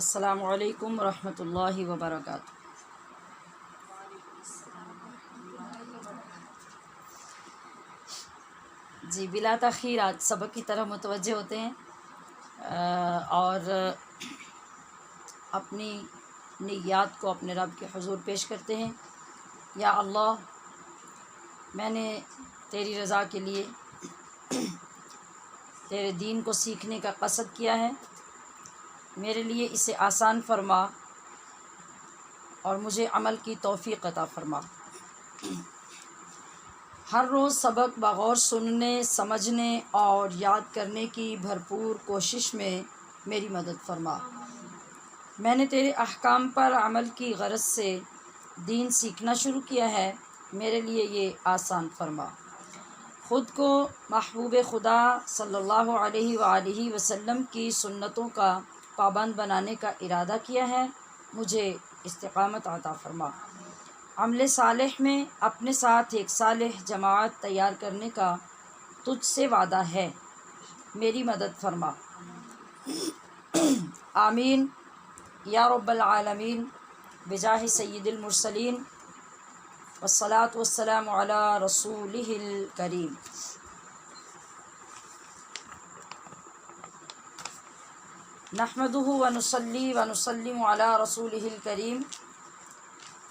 السلام علیکم ورحمۃ اللہ وبرکاتہ۔ جی بلا تاخیر آج سبق کی طرف متوجہ ہوتے ہیں اور اپنی نیات کو اپنے رب کے حضور پیش کرتے ہیں۔ یا اللہ، میں نے تیری رضا کے لیے تیرے دین کو سیکھنے کا قصد کیا ہے، میرے لیے اسے آسان فرما اور مجھے عمل کی توفیق عطا فرما۔ ہر روز سبق بغور سننے، سمجھنے اور یاد کرنے کی بھرپور کوشش میں میری مدد فرما۔ میں نے تیرے احکام پر عمل کی غرض سے دین سیکھنا شروع کیا ہے، میرے لیے یہ آسان فرما۔ خود کو محبوب خدا صلی اللہ علیہ وآلہ وسلم کی سنتوں کا پابند بنانے کا ارادہ کیا ہے، مجھے استقامت عطا فرما۔ عمل صالح میں اپنے ساتھ ایک صالح جماعت تیار کرنے کا تجھ سے وعدہ ہے، میری مدد فرما۔ آمین یا رب العالمین بجاہ سید المرسلین والصلاة والسلام علی رسولہ الکریم۔ نحمدہ ونصلی ونسلم علی رسولہ الکریم،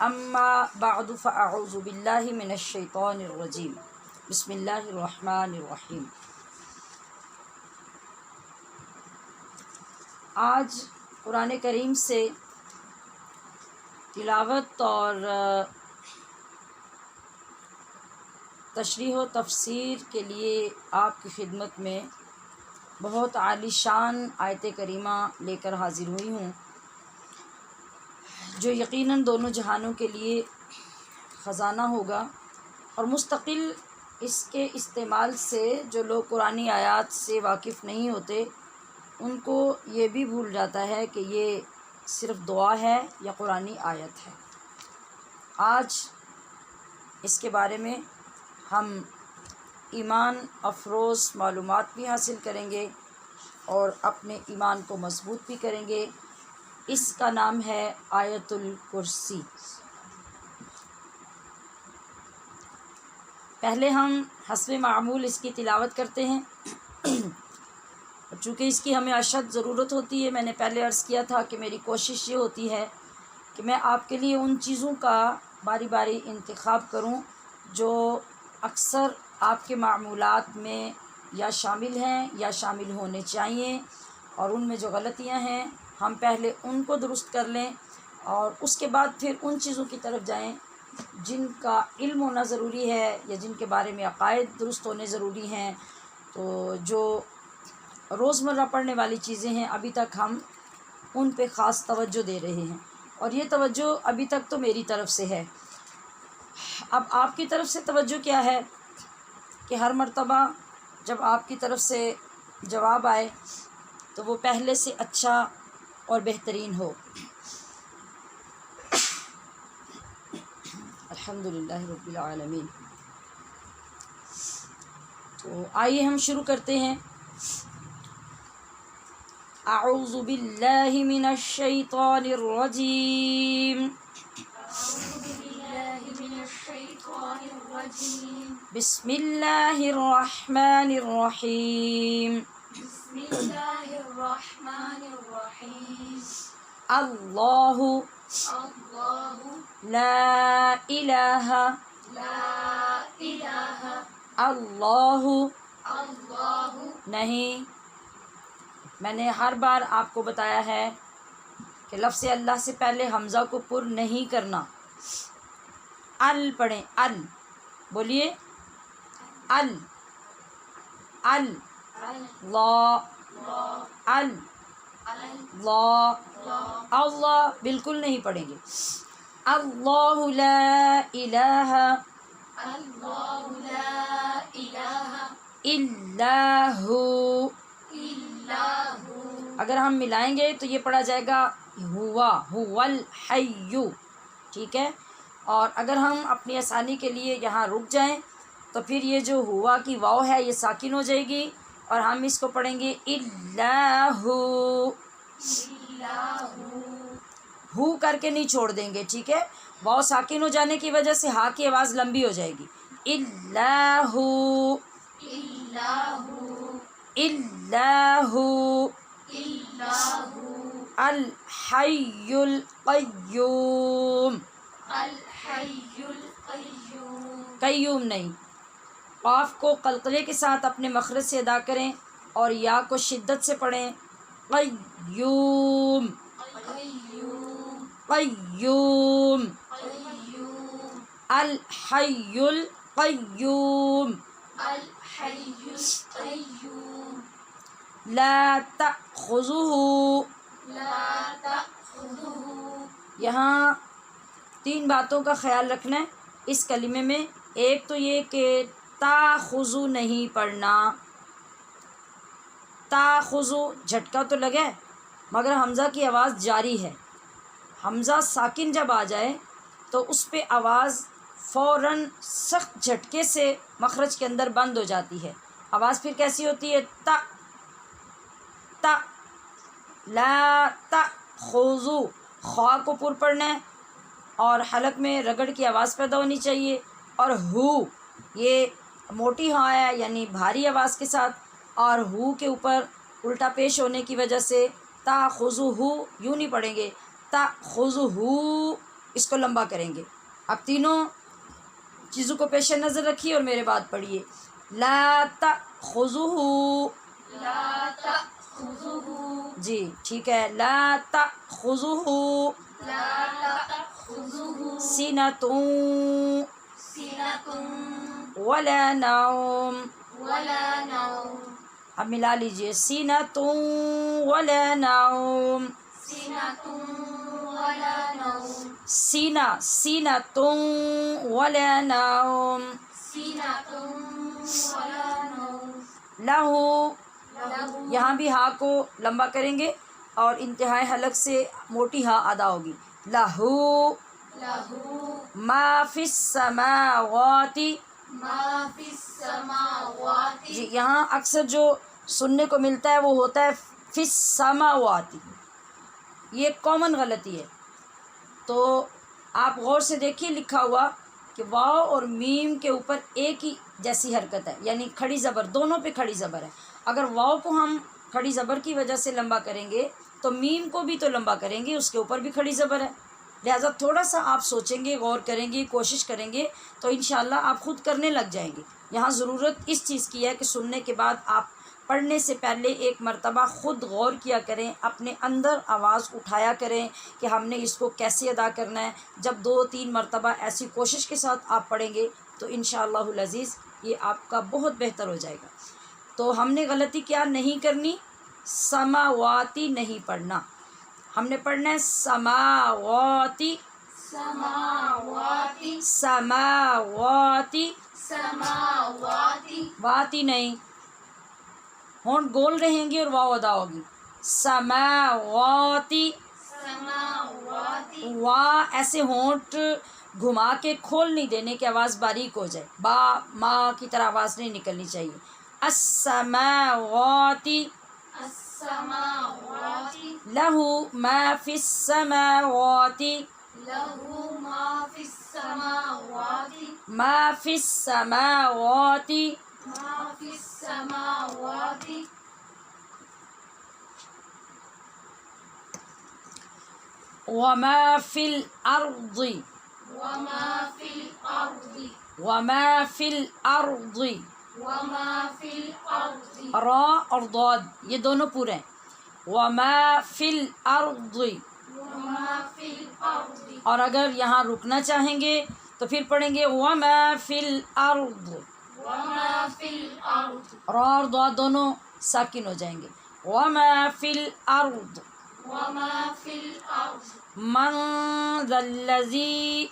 اما بعد فاعوذ باللہ من الشیطان الرجیم، بسم اللہ الرحمن الرحیم۔ آج قرآن کریم سے تلاوت اور تشریح و تفسیر کے لیے آپ کی خدمت میں بہت عالی شان آیت کریمہ لے کر حاضر ہوئی ہوں، جو یقیناً دونوں جہانوں کے لیے خزانہ ہوگا، اور مستقل اس کے استعمال سے جو لوگ قرآنی آیات سے واقف نہیں ہوتے ان کو یہ بھی بھول جاتا ہے کہ یہ صرف دعا ہے یا قرآنی آیت ہے۔ آج اس کے بارے میں ہم ایمان افروز معلومات بھی حاصل کریں گے اور اپنے ایمان کو مضبوط بھی کریں گے۔ اس کا نام ہے آیت الکرسی۔ پہلے ہم حسب معمول اس کی تلاوت کرتے ہیں، چونکہ اس کی ہمیں اشد ضرورت ہوتی ہے۔ میں نے پہلے عرض کیا تھا کہ میری کوشش یہ ہوتی ہے کہ میں آپ کے لیے ان چیزوں کا باری باری انتخاب کروں جو اکثر آپ کے معمولات میں یا شامل ہیں یا شامل ہونے چاہیے، اور ان میں جو غلطیاں ہیں ہم پہلے ان کو درست کر لیں اور اس کے بعد پھر ان چیزوں کی طرف جائیں جن کا علم ہونا ضروری ہے یا جن کے بارے میں عقائد درست ہونے ضروری ہیں۔ تو جو روزمرہ پڑھنے والی چیزیں ہیں ابھی تک ہم ان پہ خاص توجہ دے رہے ہیں، اور یہ توجہ ابھی تک تو میری طرف سے ہے۔ اب آپ کی طرف سے توجہ کیا ہے کہ ہر مرتبہ جب آپ کی طرف سے جواب آئے تو وہ پہلے سے اچھا اور بہترین ہو۔ الحمدللہ رب العالمین۔ تو آئیے ہم شروع کرتے ہیں۔ اعوذ باللہ من الشیطان الرجیم، بسم اللہ الرحمن الرحیم، اللہ لا الہ اللہ نہیں۔ میں نے ہر بار آپ کو بتایا ہے کہ لفظ اللہ سے پہلے حمزہ کو پر نہیں کرنا۔ ال پڑھیں، ال بولیے، ال ال لا ال لا اللہ بالکل نہیں پڑھیں گے۔ اللہ لا الہ الا ہو، اگر ہم ملائیں گے تو یہ پڑھا جائے گا ہوا، هو الحی، ٹھیک ہے۔ اور اگر ہم اپنی آسانی کے لیے یہاں رک جائیں تو پھر یہ جو ہوا کی واو ہے یہ ساکن ہو جائے گی اور ہم اس کو پڑھیں گے اللہ، ہو کر کے نہیں چھوڑ دیں گے، ٹھیک ہے؟ واو ساکن ہو جانے کی وجہ سے ہا کی آواز لمبی ہو جائے گی. اللہ اللہ الحی القیوم. قیوم نہیں. قاف کو قلقلے کے ساتھ اپنے مخرج سے ادا کریں اور یا کو شدت سے پڑھیں. قیوم قیوم الحی القیوم. لا تأخذہ. یہاں 3 باتوں کا خیال رکھنا ہے اس کلمے میں. ایک تو یہ کہ تاخذو نہیں پڑھنا. تاخذو جھٹکا تو لگا ہے مگر حمزہ کی آواز جاری ہے. حمزہ ساکن جب آ جائے تو اس پہ آواز فوراً سخت جھٹکے سے مخرج کے اندر بند ہو جاتی ہے. آواز پھر کیسی ہوتی ہے؟ تا تا. لا تأخذو. خوا کو پر پڑھنا ہے اور حلق میں رگڑ کی آواز پیدا ہونی چاہیے. اور ہو یہ موٹی ہاں ہے یعنی بھاری آواز کے ساتھ، اور ہو کے اوپر الٹا پیش ہونے کی وجہ سے تاخذو یوں نہیں پڑھیں گے. تاخذو اس کو لمبا کریں گے. اب تینوں چیزوں کو پیش نظر رکھیے اور میرے بات پڑھیے. لا تأخذہ. جی ٹھیک ہے. لا تأخذہ سنۃ ولا نوم. اب ملا لیجئے. سنۃ ولا نوم. سینہ سینۃ ولا نوم. لہو. یہاں بھی ہا کو لمبا کریں گے اور انتہائی حلق سے موٹی ہا ادا ہوگی. لہو ما فی السماوات. جی یہاں اکثر جو سننے کو ملتا ہے وہ ہوتا ہے فی السماوات. یہ کامن غلطی ہے. تو آپ غور سے دیکھیے لکھا ہوا کہ واو اور میم کے اوپر ایک ہی جیسی حرکت ہے یعنی کھڑی زبر، دونوں پہ کھڑی زبر ہے. اگر واو کو ہم کھڑی زبر کی وجہ سے لمبا کریں گے تو میم کو بھی تو لمبا کریں گے، اس کے اوپر بھی کھڑی زبر ہے. لہٰذا تھوڑا سا آپ سوچیں گے، غور کریں گے، کوشش کریں گے تو انشاءاللہ آپ خود کرنے لگ جائیں گے. یہاں ضرورت اس چیز کی ہے کہ سننے کے بعد آپ پڑھنے سے پہلے ایک مرتبہ خود غور کیا کریں، اپنے اندر آواز اٹھایا کریں کہ ہم نے اس کو کیسے ادا کرنا ہے. جب 2-3 مرتبہ ایسی کوشش کے ساتھ آپ پڑھیں گے تو انشاءاللہ العزیز یہ آپ کا بہت بہتر ہو جائے گا. تو ہم نے غلطی کیا نہیں کرنی؟ سماواتی نہیں پڑھنا. ہم نے پڑھنا ہے سماواتی سماواتی واتی نہیں. ہونٹ گول رہیں گے اور واو ادا ہوگی. سماواتی. وا ایسے ہونٹ گھما کے کھول نہیں دینے کی آواز باریک ہو جائے. با ما کی طرح آواز نہیں نکلنی چاہیے. السماواتی. لہو ما فی السماوات. ما فی السماوات. وما فی الارض. وما فی الارض. را اور ضاد یہ دونوں پورے ہیں. وما فی الارض. اور اگر یہاں رکنا چاہیں گے تو پھر پڑھیں گے وما فی الارض. را اور ضاد دونوں ساکن ہو جائیں گے. وما فی الارض. من ذا الذی.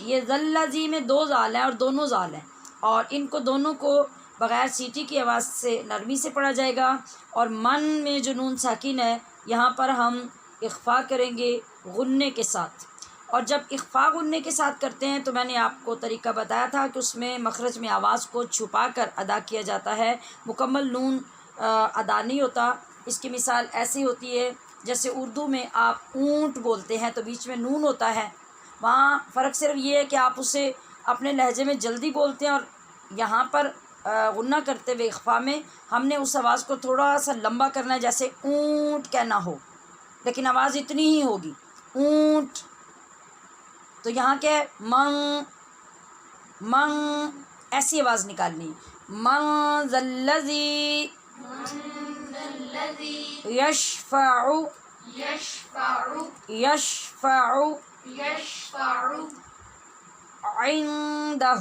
یہ ذلذی میں 2 زال ہیں اور دونوں زال ہیں اور ان کو دونوں کو بغیر سیٹی کی آواز سے نرمی سے پڑھا جائے گا. اور من میں جو نون ساکن ہے یہاں پر ہم اخفا کریں گے غنّے کے ساتھ. اور جب اخفا غنّے کے ساتھ کرتے ہیں تو میں نے آپ کو طریقہ بتایا تھا کہ اس میں مخرج میں آواز کو چھپا کر ادا کیا جاتا ہے. مکمل نون ادا نہیں ہوتا اس کی مثال ایسی ہوتی ہے جیسے اردو میں آپ اونٹ بولتے ہیں تو بیچ میں نون ہوتا ہے، وہاں فرق صرف یہ ہے کہ آپ اسے اپنے لہجے میں جلدی بولتے ہیں، اور یہاں پر غنہ کرتے ہوئے اخفا میں ہم نے اس آواز کو تھوڑا سا لمبا کرنا ہے، جیسے اونٹ کہنا ہو لیکن آواز اتنی ہی ہوگی اونٹ. تو یہاں کیا ہے من ایسی آواز نکالنی ہے، من ذا الذی یشفع عندہ.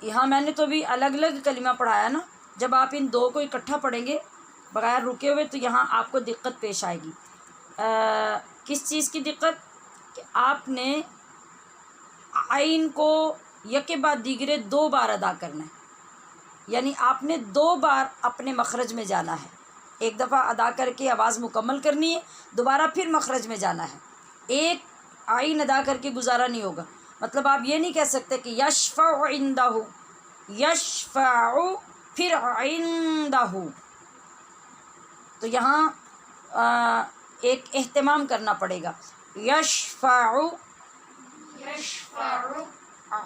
یہاں میں نے تو بھی الگ الگ کلمہ پڑھایا نا، جب آپ ان دو کو اکٹھا پڑھیں گے بغیر رکے ہوئے تو یہاں آپ کو دقت پیش آئے گی. کس چیز کی دقت؟ کہ آپ نے عین کو یکے بعد دیگرے 2 بار ادا کرنا ہے، یعنی آپ نے 2 بار اپنے مخرج میں جانا ہے. ایک دفعہ ادا کر کے آواز مکمل کرنی ہے، دوبارہ پھر مخرج میں جانا ہے. ایک عین ادا کر کے گزارا نہیں ہوگا. مطلب آپ یہ نہیں کہہ سکتے کہ یشفع عندہ، یشفع پھر عندہ. تو یہاں ایک اہتمام کرنا پڑے گا. یشفع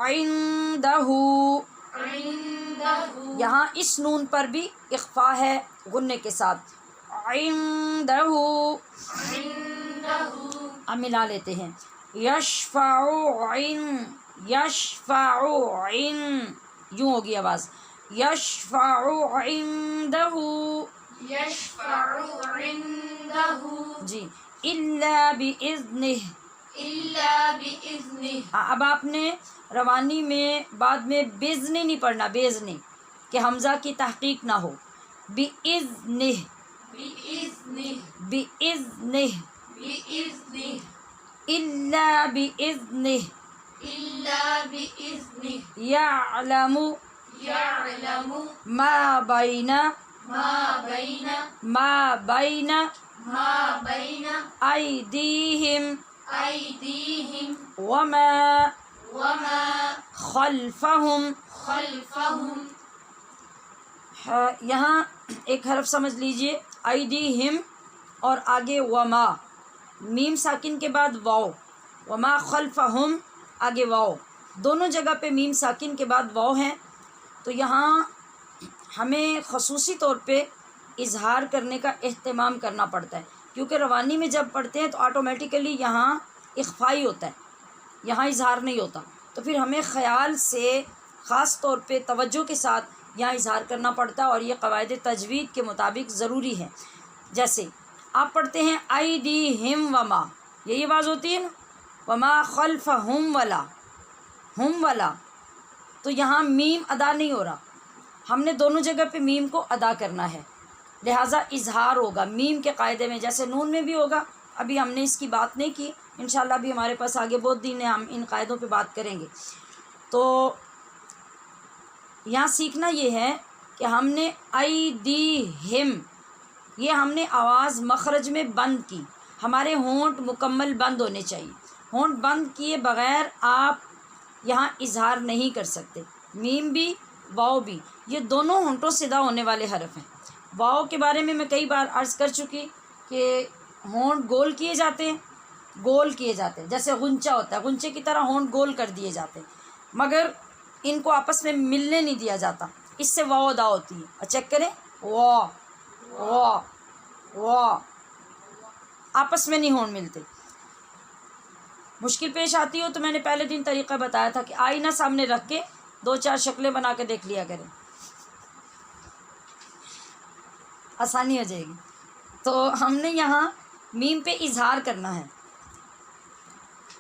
عندہ، یہاں اس نون پر بھی اخفا ہے غنے کے ساتھ. عندہ، اب ملا لیتے ہیں. یشفع یوں ہوگی آواز. یشفع عندہ جی. الا باذنہ، اب آپ نے روانی میں بعد میں باذن نہیں پڑھنا، باذن کہ حمزہ کی تحقیق نہ ہو. باذنہ، باذنہ، الا باذنہ. یعلم ما بین ایدیہم وما خلفہم. یہاں ایک حرف سمجھ لیجئے، ایدیہم اور آگے وما، میم ساکن کے بعد واو، وما خلفہم آگے واو، دونوں جگہ پہ میم ساکن کے بعد واو ہیں. تو یہاں ہمیں خصوصی طور پہ اظہار کرنے کا اہتمام کرنا پڑتا ہے، کیونکہ روانی میں جب پڑھتے ہیں تو آٹومیٹیکلی یہاں اخفائی ہوتا ہے، یہاں اظہار نہیں ہوتا. تو پھر ہمیں خیال سے خاص طور پہ توجہ کے ساتھ یہاں اظہار کرنا پڑتا ہے، اور یہ قواعد تجوید کے مطابق ضروری ہے. جیسے آپ پڑھتے ہیں ایدیہم وما، یہی آواز ہوتی ہے نا، وما خلفہم ولا، ہم ولا. تو یہاں میم ادا نہیں ہو رہا، ہم نے دونوں جگہ پہ میم کو ادا کرنا ہے، لہٰذا اظہار ہوگا میم کے قاعدے میں، جیسے نون میں بھی ہوگا. ابھی ہم نے اس کی بات نہیں کی، انشاءاللہ بھی ہمارے پاس آگے بہت دن ہے، ہم ان قاعدوں پہ بات کریں گے. تو یہاں سیکھنا یہ ہے کہ ہم نے ایدیہم، یہ ہم نے آواز مخرج میں بند کی، ہمارے ہونٹ مکمل بند ہونے چاہیے. ہونٹ بند کیے بغیر آپ یہاں اظہار نہیں کر سکتے. میم بھی واو بھی، یہ دونوں ہونٹوں سے ادا ہونے والے حرف ہیں. واو کے بارے میں کئی بار عرض کر چکی کہ ہونٹ گول کیے جاتے ہیں، جیسے غنچہ ہوتا ہے، غنچے کی طرح ہونٹ گول کر دیے جاتے ہیں، مگر ان کو آپس میں ملنے نہیں دیا جاتا، اس سے واو ادا ہوتی ہے. اور چیک کریں، وا وا وا، آپس میں نہیں ہونٹ ملتے. مشکل پیش آتی ہو تو میں نے پہلے دن طریقہ بتایا تھا کہ آئینہ سامنے رکھ کے 2-4 شکلیں بنا کے دیکھ لیا کریں، آسانی ہو جائے گی. تو ہم نے یہاں میم پہ اظہار کرنا ہے.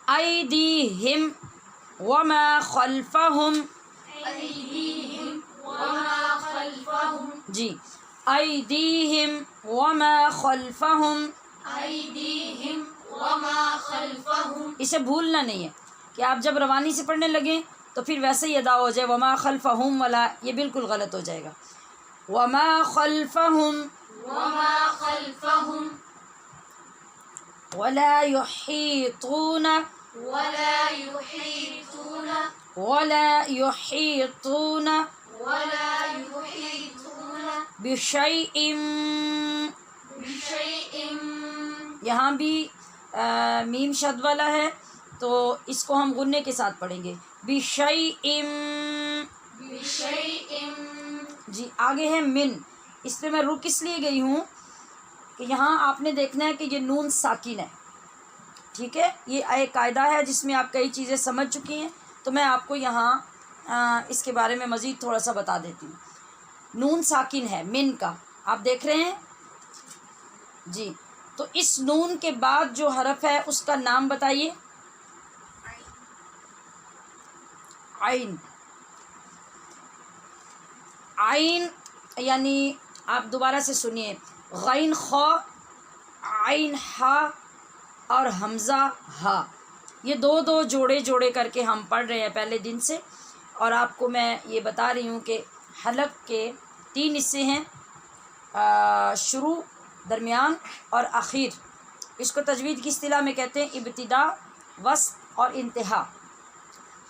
ایدیہم وما خلفہم، جی، ایدیہم وما خلفہم، اسے بھولنا نہیں ہے کہ آپ جب روانی سے پڑھنے لگیں تو پھر ویسے ہی ادا ہو جائے وما خلفہم ولا، یہ بالکل غلط ہو جائے گا. وما خلفہم ولا يحيطون بشیء، یہاں بھی میم شد والا ہے تو اس کو ہم غنے کے ساتھ پڑھیں گے، بشیء، جی آگے ہے من، اس پہ میں رک اس لیے گئی ہوں کہ یہاں آپ نے دیکھنا ہے کہ یہ نون ساکن ہے، ٹھیک ہے، یہ ایک قاعدہ ہے جس میں آپ کئی چیزیں سمجھ چکی ہیں، تو میں آپ کو یہاں اس کے بارے میں مزید تھوڑا سا بتا دیتی ہوں۔ نون ساکن ہے من کا، آپ دیکھ رہے ہیں جی، تو اس نون کے بعد جو حرف ہے اس کا نام بتائیے۔ عین، عین یعنی آپ دوبارہ سے سنیے، غین خا، عین ہا اور حمزہ ہا، یہ دو جوڑے کر کے ہم پڑھ رہے ہیں پہلے دن سے، اور آپ کو میں یہ بتا رہی ہوں کہ حلق کے 3 حصے ہیں، شروع، درمیان اور اخیر، اس کو تجوید کی اصطلاح میں کہتے ہیں ابتدا، وسط اور انتہا۔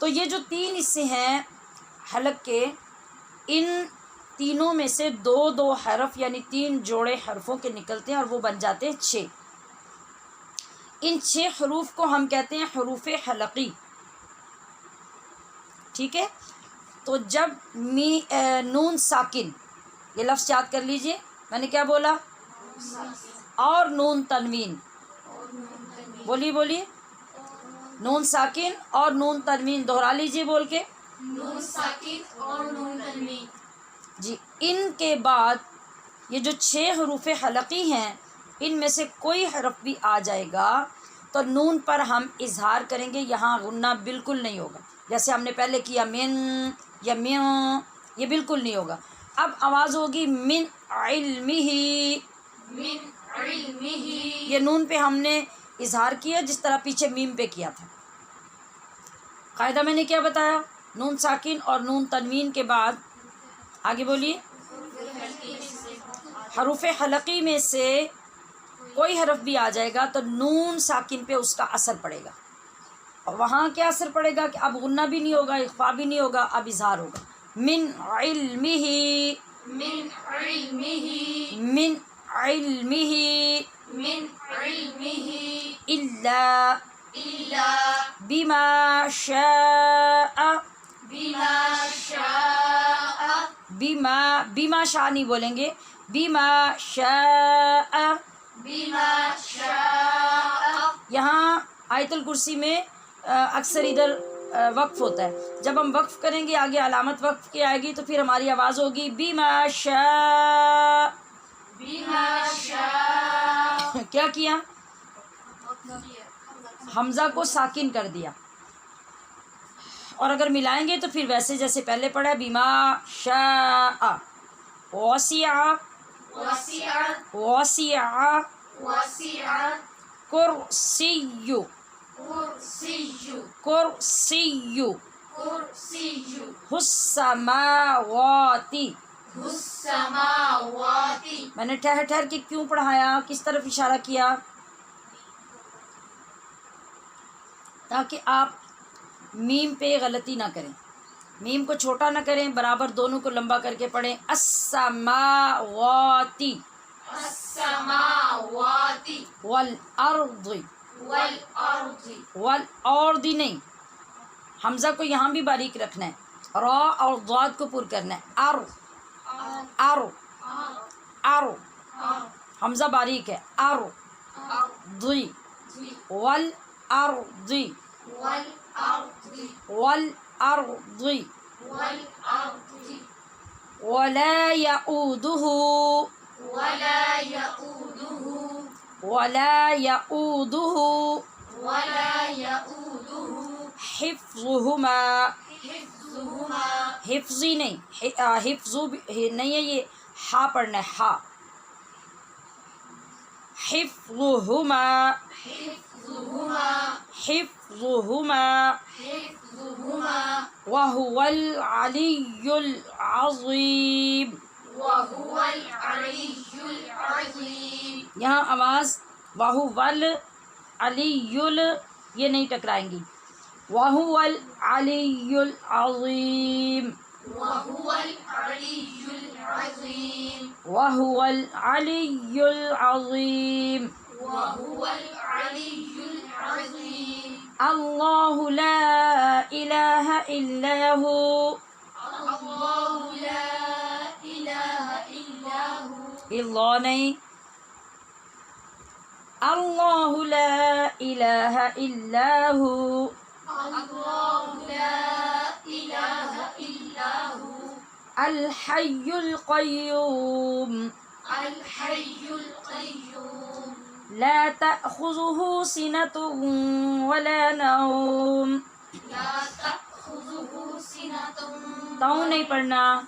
تو یہ جو 3 حصے ہیں حلق کے، ان تینوں میں سے 2 حرف یعنی 3 جوڑے حرفوں کے نکلتے ہیں اور وہ بن جاتے ہیں 6۔ ان 6 حروف کو ہم کہتے ہیں حروف حلقی، ٹھیک ہے۔ تو جب نون ساکن، یہ لفظ یاد کر لیجئے، میں نے کیا بولا، اور نون تنوین، بولیے نون ساکن اور نون تنوین، دوہرا لیجئے بول کے، نون ساکن اور نون تنوین، جی۔ ان کے بعد یہ جو 6 حروف حلقی ہیں، ان میں سے کوئی حرف بھی آ جائے گا تو نون پر ہم اظہار کریں گے، یہاں غنہ بالکل نہیں ہوگا، جیسے ہم نے پہلے کیا من یا میوں، یہ بالکل نہیں ہوگا۔ اب آواز ہوگی من علمہ، من علمہ، یہ نون پہ ہم نے اظہار کیا جس طرح پیچھے میم پہ کیا تھا۔ قاعدہ میں نے کیا بتایا، نون ساکن اور نون تنوین کے بعد آگے بولیے، حروف حلقی میں سے کوئی حرف بھی آ جائے گا تو نون ساکن پہ اس کا اثر پڑے گا، اور وہاں کیا اثر پڑے گا کہ اب غنہ بھی نہیں ہوگا، اخفا بھی نہیں ہوگا، اب اظہار ہوگا۔ من علمہ، من علمہ، من علمہ، من علمہ، الا الا بما شاء، بما شاء، بما شاء نہیں بولیں گے، بما شاء۔ بما شاء، یہاں آیت الکرسی میں اکثر ادھر وقف ہوتا ہے، جب ہم وقف کریں گے آگے علامت وقف کی آئے گی تو پھر ہماری آواز ہوگی بما شاء۔ بما شاء، کیا کیا، حمزہ کو ساکن کر دیا، اور اگر ملائیں گے تو پھر ویسے جیسے پہلے پڑھا بما شاء، وسع، وسع، وسع، وسع، کرسی، کرسی، کرسی، کرسی، السماوات، السماوات، میں نے ٹھہر کے کیوں پڑھایا، کس طرف اشارہ کیا، تاکہ آپ میم پہ غلطی نہ کریں، میم کو چھوٹا نہ کریں، برابر دونوں کو لمبا کر کے پڑھیں، السماوات، السماوات، والارض، والارض، والارض نہیں، حمزہ کو یہاں بھی باریک رکھنا ہے، را اور ضاد کو پر کرنا ہے، ارو، حمزہ باریک ہے، ارض، والارض، والارض، ولا يؤوده، ولا يؤوده، ولا يؤوده ولا يؤوده حفظهما، حفظهما، حفظی نہیں، حفظ نہیں ہے، یہ ہا پڑھنا ہے، ہا، حفظهما، حفظهما، حفظهما، حفظهما، وهو العلي العظيم، وهو العلي العظيم، یہاں آواز وَهُوَ الْعَلِيُّ یہ نہیں ٹکرائیں گی، وَهُوَ الْعَلِيُّ الْعَظِيمُ، وهو العلي العظيم، وهو العلي العظيم وهو العلي العظيم الله لا إله إلا هو الله لا إله إلا هو اللہ نہیں اللہ لا الہ الا ہو الله لا إله إلا هو الحي القيوم الحي القيوم لا تأخذه سنة ولا نوم لا تأخذه سنة تاؤ نہیں پڑھنا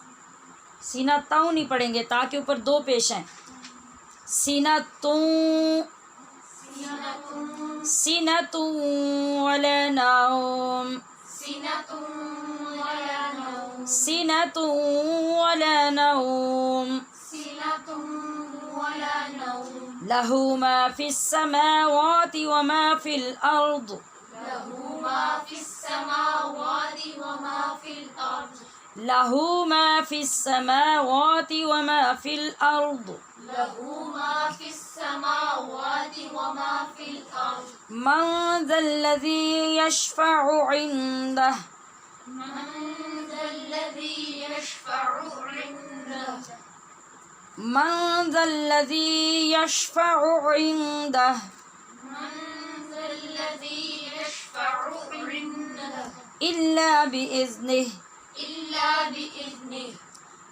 سینہ تاؤ نہیں پڑھیں گے تا کے اوپر دو پیش ہیں سینہ توں سنة ولا نوم سنة ولا نوم سنة ولا نوم سنة ولا نوم له ما في السماوات وما في الأرض له ما في السماوات وما في الأرض له ما في السماوات وما في الأرض له ما في السماوات وما في الأرض من ذا الذي يشفع عنده من ذا الذي يشفع عنده من ذا الذي يشفع عنده من ذا الذي يشفع عنده إلا بإذنه إلا بإذنه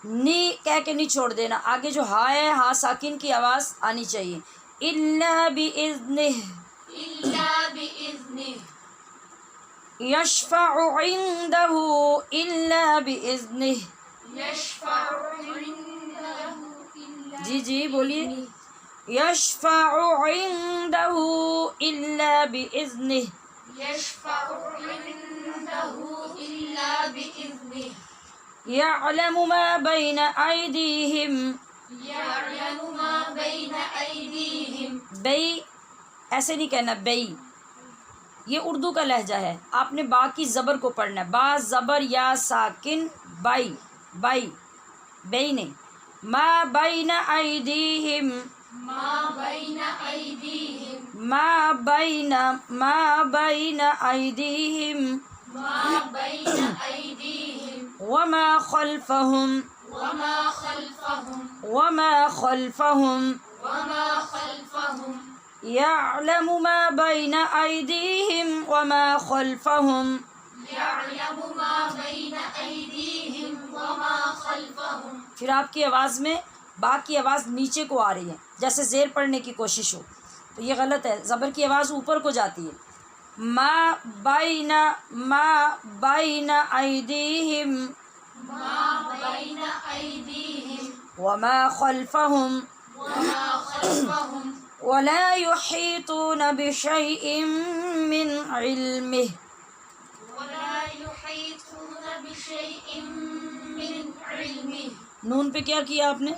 نی کہہ کے نہیں چھوڑ دینا آگے جو ہا ہے ہا ساکن کی آواز آنی چاہیے إلا بإذنه إلا بإذنه يشفع عنده إلا بإذنه يشفع عنده إلا جی جی بولیے يشفع عنده إلا بإذنه يشفع عنده إلا بإذنه يعلم ما بين أيديهم يعلم ما بين أيديهم بئی ایسے نہیں کہنا بئی یہ اردو کا لہجہ ہے آپ نے با کی زبر کو پڑھنا ہے با زبر یا ساکن بائی بائی بئی نہیں ما بین ایدیہم ما بين أيديهم ما بین ایدیہم ما بين أيديهم وما خلفهم وما خلفهم وما خلفهم وما خلفهم يعلم ما بين أيديهم وما خلفهم يعلم ما بين أيديهم وما خلفهم پھر آپ کی آواز میں با کی آواز نیچے کو آ رہی ہے جیسے زیر پڑھنے کی کوشش ہو تو یہ غلط ہے زبر کی آواز اوپر کو جاتی ہے ما بین ایدیہم ما بين أيديهم وما خلفهم وما خلفهم ولا يحيطون بشيء من علمه ولا يحيطون بشيء من علمه نون پہ کیا کیا آپ نے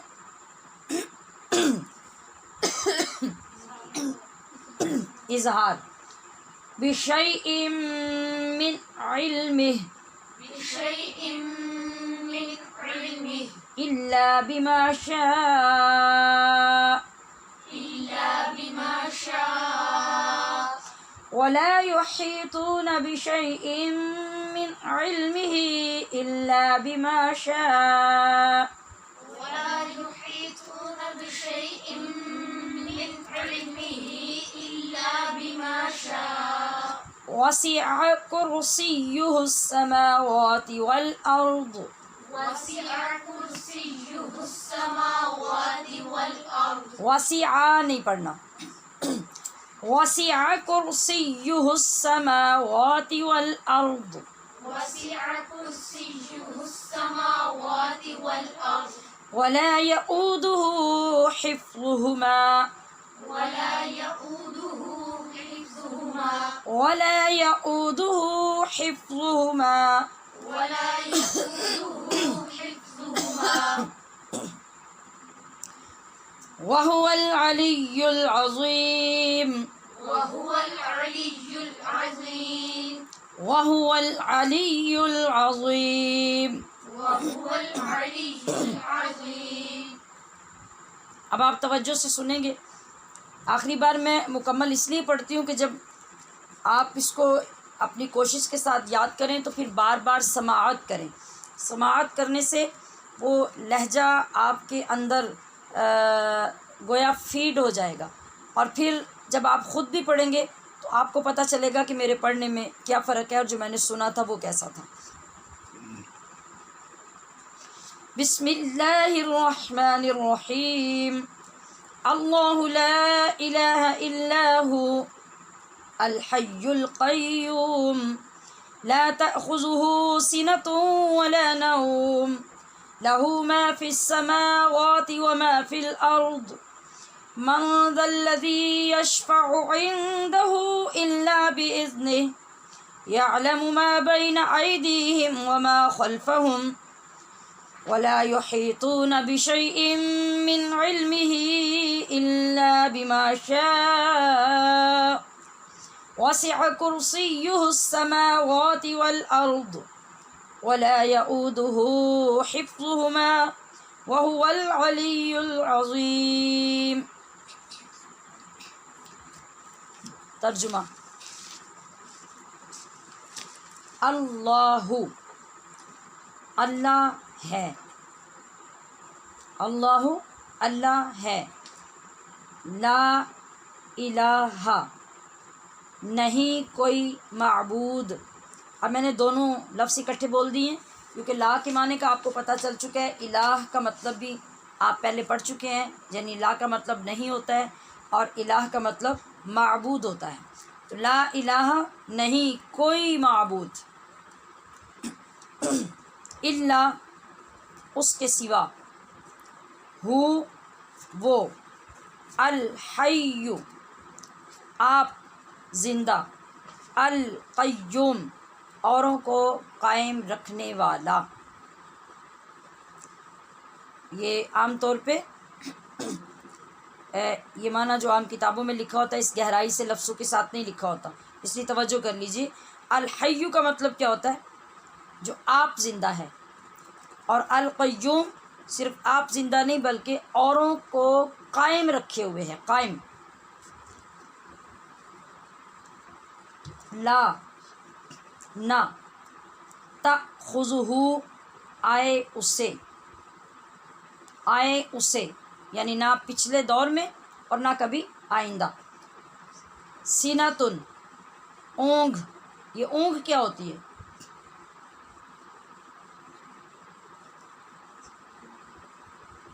اظہار بشیء من علمه بشيء من علمه إلا بما شاء إلا بما شاء ولا يحيطون بشيء من علمه إلا بما شاء ولا يحيطون بشيء من علمه إلا بما شاء وسع كرسيه السماوات والأرض وسع كرسيه السماوات والأرض وسع نہیں پڑھنا وسع كرسيه السماوات والأرض وسع كرسيه السماوات والأرض ولا يؤوده حفظهما ولا يؤوده حفظهما ولا يؤوده حفظهما ولا يؤوده حفظهما وهو العلي العظيم وهو العلي العظيم وهو العلي العظيم وهو العلي العظيم اب آپ توجہ سے سنیں گے. آخری بار میں مکمل اس لیے پڑھتی ہوں کہ جب آپ اس کو اپنی کوشش کے ساتھ یاد کریں تو پھر بار بار سماعت کریں. سماعت کرنے سے وہ لہجہ آپ کے اندر گویا فیڈ ہو جائے گا، اور پھر جب آپ خود بھی پڑھیں گے تو آپ کو پتہ چلے گا کہ میرے پڑھنے میں کیا فرق ہے اور جو میں نے سنا تھا وہ کیسا تھا. بسم اللہ الرحمن الرحیم. اللہ لا الہ الا ہو الحی القیوم لا تأخذه سنة ولا نوم له ما في السماوات وما في الأرض من ذا الذي يشفع عنده إلا بإذنه يعلم ما بين أيديهم وما خلفهم ولا يحيطون بشيء من علمه إلا بما شاء وسع كرسيه السماوات والأرض ولا يؤوده حفظهما وهو العلي العظيم. ترجمہ. اللہ، اللہ ہے. اللہ، اللہ ہے. لا الہ، نہیں کوئی معبود. اب میں نے دونوں لفظ اکٹھے بول دیے کیونکہ لا کے معنی کا آپ کو پتہ چل چکا ہے. الہ کا مطلب بھی آپ پہلے پڑھ چکے ہیں، یعنی لا کا مطلب نہیں ہوتا ہے اور الہ کا مطلب معبود ہوتا ہے. تو لا الہ نہیں کوئی معبود، الا اس کے سوا، ہو وہ، الحی آپ زندہ، القیوم اوروں کو قائم رکھنے والا. یہ عام طور پہ یہ معنی جو عام کتابوں میں لکھا ہوتا ہے اس گہرائی سے لفظوں کے ساتھ نہیں لکھا ہوتا، اس لیے توجہ کر لیجیے. الحی کا مطلب کیا ہوتا ہے؟ جو آپ زندہ ہے. اور القیوم صرف آپ زندہ نہیں بلکہ اوروں کو قائم رکھے ہوئے ہے. قائم. لا نہ، تأخذہ آئے اسے، آئے اسے یعنی نہ پچھلے دور میں اور نہ کبھی آئندہ. سینتن اونگھ. یہ اونگھ کیا ہوتی ہے؟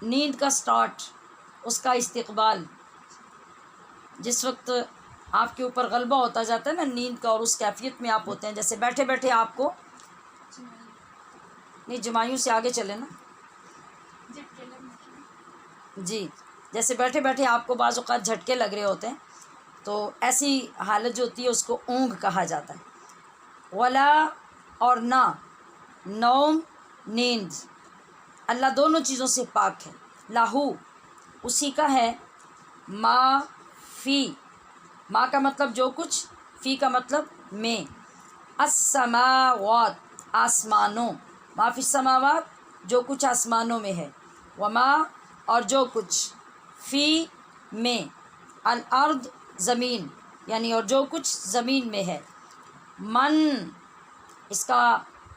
نیند کا سٹارٹ، اس کا استقبال. جس وقت آپ کے اوپر غلبہ ہوتا جاتا ہے نا نیند کا اور اس کیفیت میں آپ ہوتے ہیں، جیسے بیٹھے بیٹھے آپ کو نہیں، جمایوں سے آگے چلے نا جی، جیسے بیٹھے بیٹھے آپ کو بعض اوقات جھٹکے لگ رہے ہوتے ہیں تو ایسی حالت جو ہوتی ہے اس کو اونگ کہا جاتا ہے. ولا اور نہ، نوم نیند، اللہ دونوں چیزوں سے پاک ہے. لاہو اسی کا ہے. ما فی، ما کا مطلب جو کچھ، فی کا مطلب میں. السماوات آسمانوں، ما فی السماوات جو کچھ آسمانوں میں ہے. وما اور جو کچھ، فی میں، الارض زمین یعنی اور جو کچھ زمین میں ہے. من، اس کا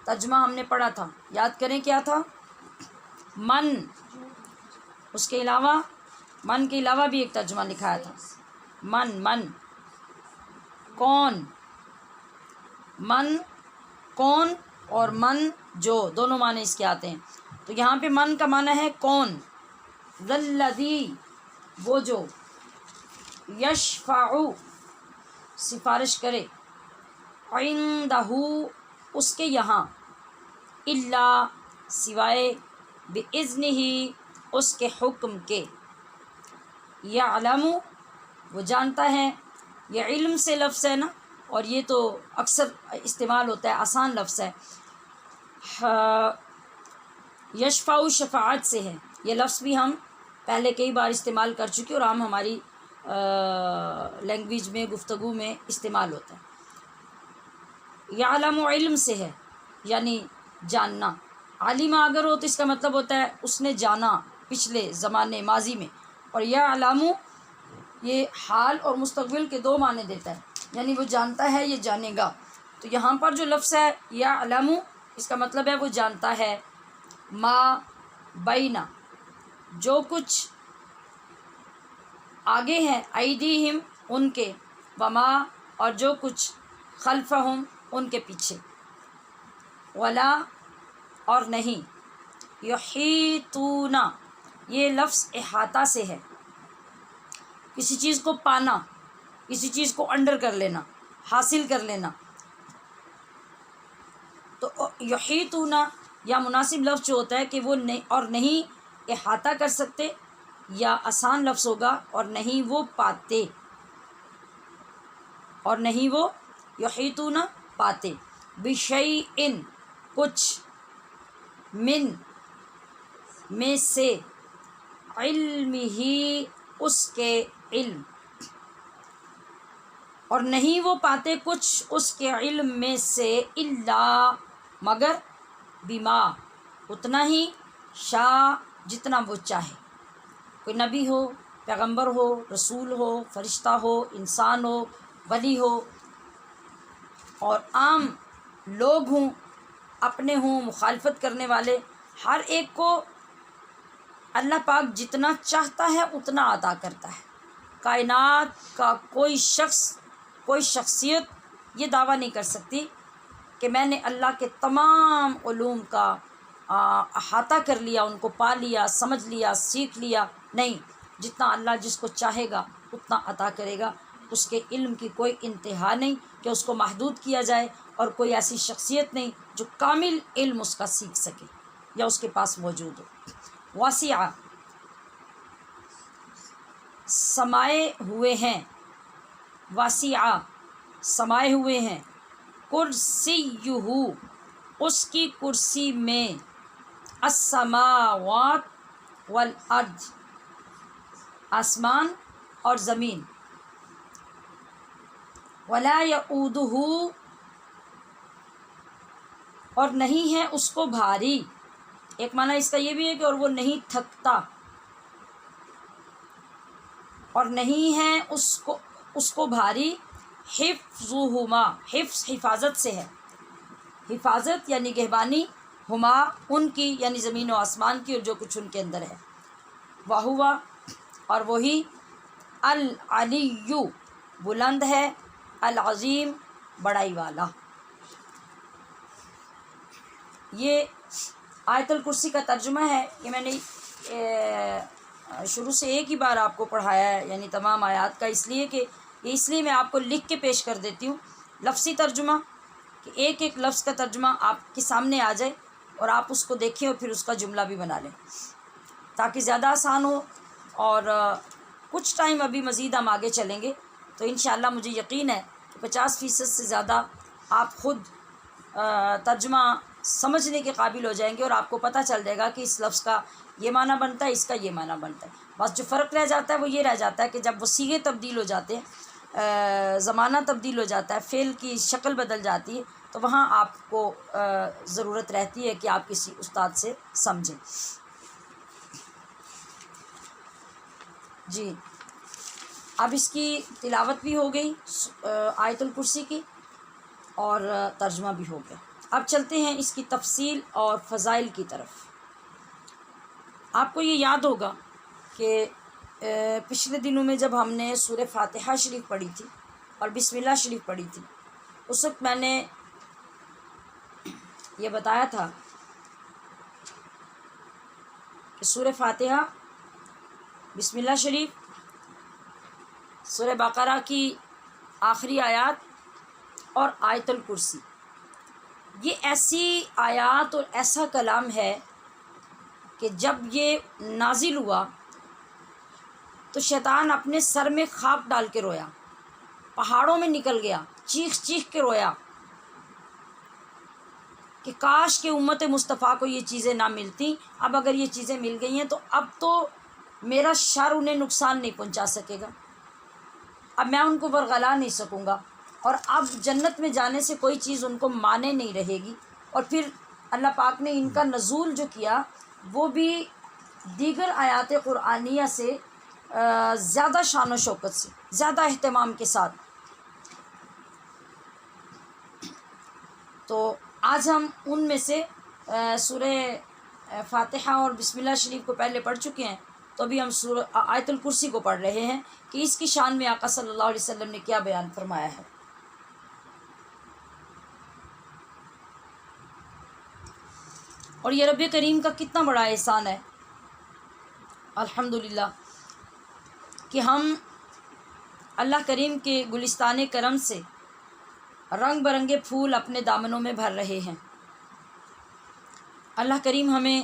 ترجمہ ہم نے پڑھا تھا، یاد کریں کیا تھا؟ من. اس کے علاوہ، من کے علاوہ بھی ایک ترجمہ لکھایا تھا. من، من کون. من کون اور من جو، دونوں معنی اس کے آتے ہیں. تو یہاں پہ من کا معنی ہے کون. ذی وہ جو، یشفع سفارش کرے، عندہ اس کے یہاں، الا سوائے، باذنہ اس کے حکم کے. یعلم وہ جانتا ہے. یہ علم سے لفظ ہے نا، اور یہ تو اکثر استعمال ہوتا ہے، آسان لفظ ہے. یشفع شفاعت سے ہے. یہ لفظ بھی ہم پہلے کئی بار استعمال کر چکے اور عام ہماری لینگویج میں، گفتگو میں استعمال ہوتا ہے. یعلم علم سے ہے یعنی جاننا. عالمہ اگر ہو تو اس کا مطلب ہوتا ہے اس نے جانا پچھلے زمانے ماضی میں، اور یعلم یہ حال اور مستقبل کے دو معنی دیتا ہے، یعنی وہ جانتا ہے، یہ جانے گا۔ تو یہاں پر جو لفظ ہے یعلم، اس کا مطلب ہے وہ جانتا ہے، ما بینا، جو کچھ آگے ہیں، ایدیہم ان کے، وما اور جو کچھ خلفہم ان کے پیچھے، ولا اور نہیں، یحیطون یہ لفظ احاطہ سے ہے، کسی چیز کو پانا، کسی چیز کو انڈر کر لینا، حاصل کر لینا۔ تو یحیطون یا مناسب لفظ جو ہوتا ہے کہ وہ نہیں احاطہ کر سکتے، یا آسان لفظ ہوگا اور نہیں وہ پاتے، اور نہیں وہ یحیطون پاتے، بشیء کچھ، من میں سے، علمہ اس کے علم، اور نہیں وہ پاتے کچھ اس کے علم میں سے، الا مگر، بما اتنا ہی، شاء جتنا وہ چاہے۔ کوئی نبی ہو، پیغمبر ہو، رسول ہو، فرشتہ ہو، انسان ہو، ولی ہو، اور عام لوگ ہوں، اپنے ہوں، مخالفت کرنے والے، ہر ایک کو اللہ پاک جتنا چاہتا ہے اتنا عطا کرتا ہے۔ کائنات کا کوئی شخص، کوئی شخصیت یہ دعویٰ نہیں کر سکتی کہ میں نے اللہ کے تمام علوم کا احاطہ کر لیا، ان کو پا لیا، سمجھ لیا، سیکھ لیا۔ نہیں، جتنا اللہ جس کو چاہے گا اتنا عطا کرے گا۔ اس کے علم کی کوئی انتہا نہیں کہ اس کو محدود کیا جائے، اور کوئی ایسی شخصیت نہیں جو کامل علم اس کا سیکھ سکے یا اس کے پاس موجود ہو۔ واسعہ سمائے ہوئے ہیں، واسعہ سمائے ہوئے ہیں، کرسیہ اس کی کرسی میں، السماوات والارض آسمان اور زمین، ولا یؤودہ اور نہیں ہے اس کو بھاری۔ ایک معنی اس کا یہ بھی ہے کہ اور وہ نہیں تھکتا، اور نہیں ہے اس کو بھاری، حفظہما حفظ حفاظت سے ہے، حفاظت یعنی نگہبانی، ہما ان کی یعنی زمین و آسمان کی اور جو کچھ ان کے اندر ہے، وہوا اور وہی، العلی بلند ہے، العظیم بڑائی والا۔ یہ آیت الکرسی کا ترجمہ ہے۔ یہ میں نے شروع سے ایک ہی بار آپ کو پڑھایا ہے، یعنی تمام آیات کا، اس لیے میں آپ کو لکھ کے پیش کر دیتی ہوں لفظی ترجمہ، کہ ایک ایک لفظ کا ترجمہ آپ کے سامنے آ جائے اور آپ اس کو دیکھیں اور پھر اس کا جملہ بھی بنا لیں تاکہ زیادہ آسان ہو۔ اور کچھ ٹائم ابھی مزید ہم آگے چلیں گے تو انشاءاللہ مجھے یقین ہے کہ 50% سے زیادہ آپ خود ترجمہ سمجھنے کے قابل ہو جائیں گے، اور آپ کو پتہ چل جائے گا کہ اس لفظ کا یہ معنی بنتا ہے، اس کا یہ معنی بنتا ہے۔ بس جو فرق رہ جاتا ہے وہ یہ رہ جاتا ہے کہ جب وہ صیغے تبدیل ہو جاتے ہیں، زمانہ تبدیل ہو جاتا ہے، فعل کی شکل بدل جاتی ہے، تو وہاں آپ کو ضرورت رہتی ہے کہ آپ کسی استاد سے سمجھیں۔ جی، اب اس کی تلاوت بھی ہو گئی آیت الکرسی کی، اور ترجمہ بھی ہو گیا۔ اب چلتے ہیں اس کی تفصیل اور فضائل کی طرف۔ آپ کو یہ یاد ہوگا کہ پچھلے دنوں میں جب ہم نے سورہ فاتحہ شریف پڑھی تھی اور بسم اللہ شریف پڑھی تھی، اس وقت میں نے یہ بتایا تھا کہ سورہ فاتحہ، بسم اللہ شریف، سورہ بقرہ کی آخری آیات اور آیت الکرسی، یہ ایسی آیات اور ایسا کلام ہے کہ جب یہ نازل ہوا تو شیطان اپنے سر میں خاک ڈال کے رویا، پہاڑوں میں نکل گیا، چیخ چیخ کے رویا کہ کاش کہ امت مصطفیٰ کو یہ چیزیں نہ ملتی، اب اگر یہ چیزیں مل گئی ہیں تو اب تو میرا شر انہیں نقصان نہیں پہنچا سکے گا، اب میں ان کو ورغلا نہیں سکوں گا، اور اب جنت میں جانے سے کوئی چیز ان کو مانے نہیں رہے گی۔ اور پھر اللہ پاک نے ان کا نزول جو کیا وہ بھی دیگر آیات قرآنیہ سے زیادہ شان و شوکت سے، زیادہ اہتمام کے ساتھ۔ تو آج ہم ان میں سے سورہ فاتحہ اور بسم اللہ شریف کو پہلے پڑھ چکے ہیں، تو ابھی ہم سورہ آیت الکرسی کو پڑھ رہے ہیں کہ اس کی شان میں آقا صلی اللہ علیہ وسلم نے کیا بیان فرمایا ہے۔ اور یہ رب کریم کا کتنا بڑا احسان ہے الحمدللہ کہ ہم اللہ کریم کے گلستان کرم سے رنگ برنگے پھول اپنے دامنوں میں بھر رہے ہیں۔ اللہ کریم ہمیں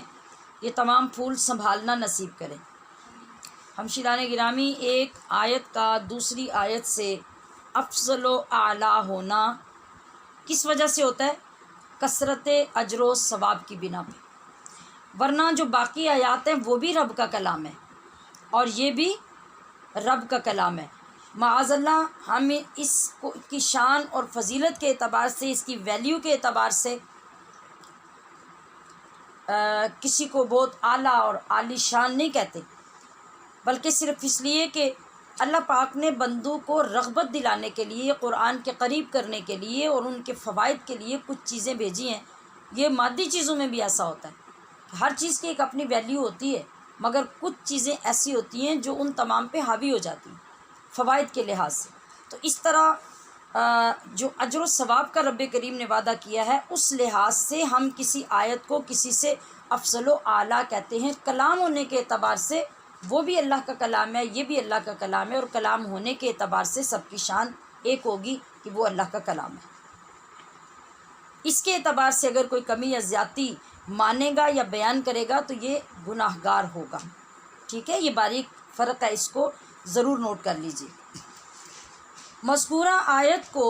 یہ تمام پھول سنبھالنا نصیب کرے۔ ہمشیران گرامی، ایک آیت کا دوسری آیت سے افضل و اعلیٰ ہونا کس وجہ سے ہوتا ہے؟ کثرت اجر و ثواب کی بنا پہ، ورنہ جو باقی آیات ہیں وہ بھی رب کا کلام ہے اور یہ بھی رب کا کلام ہے۔ معاذ اللہ ہمیں اس کی شان اور فضیلت کے اعتبار سے، اس کی ویلیو کے اعتبار سے کسی کو بہت اعلیٰ اور عالی شان نہیں کہتے، بلکہ صرف اس لیے کہ اللہ پاک نے بندوں کو رغبت دلانے کے لیے، قرآن کے قریب کرنے کے لیے اور ان کے فوائد کے لیے کچھ چیزیں بھیجی ہیں۔ یہ مادی چیزوں میں بھی ایسا ہوتا ہے، ہر چیز کی ایک اپنی ویلیو ہوتی ہے، مگر کچھ چیزیں ایسی ہوتی ہیں جو ان تمام پہ حاوی ہو جاتی ہیں فوائد کے لحاظ سے۔ تو اس طرح جو اجر و ثواب کا رب کریم نے وعدہ کیا ہے، اس لحاظ سے ہم کسی آیت کو کسی سے افضل و اعلیٰ کہتے ہیں۔ کلام ہونے کے اعتبار سے وہ بھی اللہ کا کلام ہے، یہ بھی اللہ کا کلام ہے، اور کلام ہونے کے اعتبار سے سب کی شان ایک ہوگی کہ وہ اللہ کا کلام ہے۔ اس کے اعتبار سے اگر کوئی کمی یا زیادتی مانے گا یا بیان کرے گا تو یہ گناہ گار ہوگا۔ ٹھیک ہے، یہ باریک فرق ہے، اس کو ضرور نوٹ کر لیجیے۔ مذکورہ آیت کو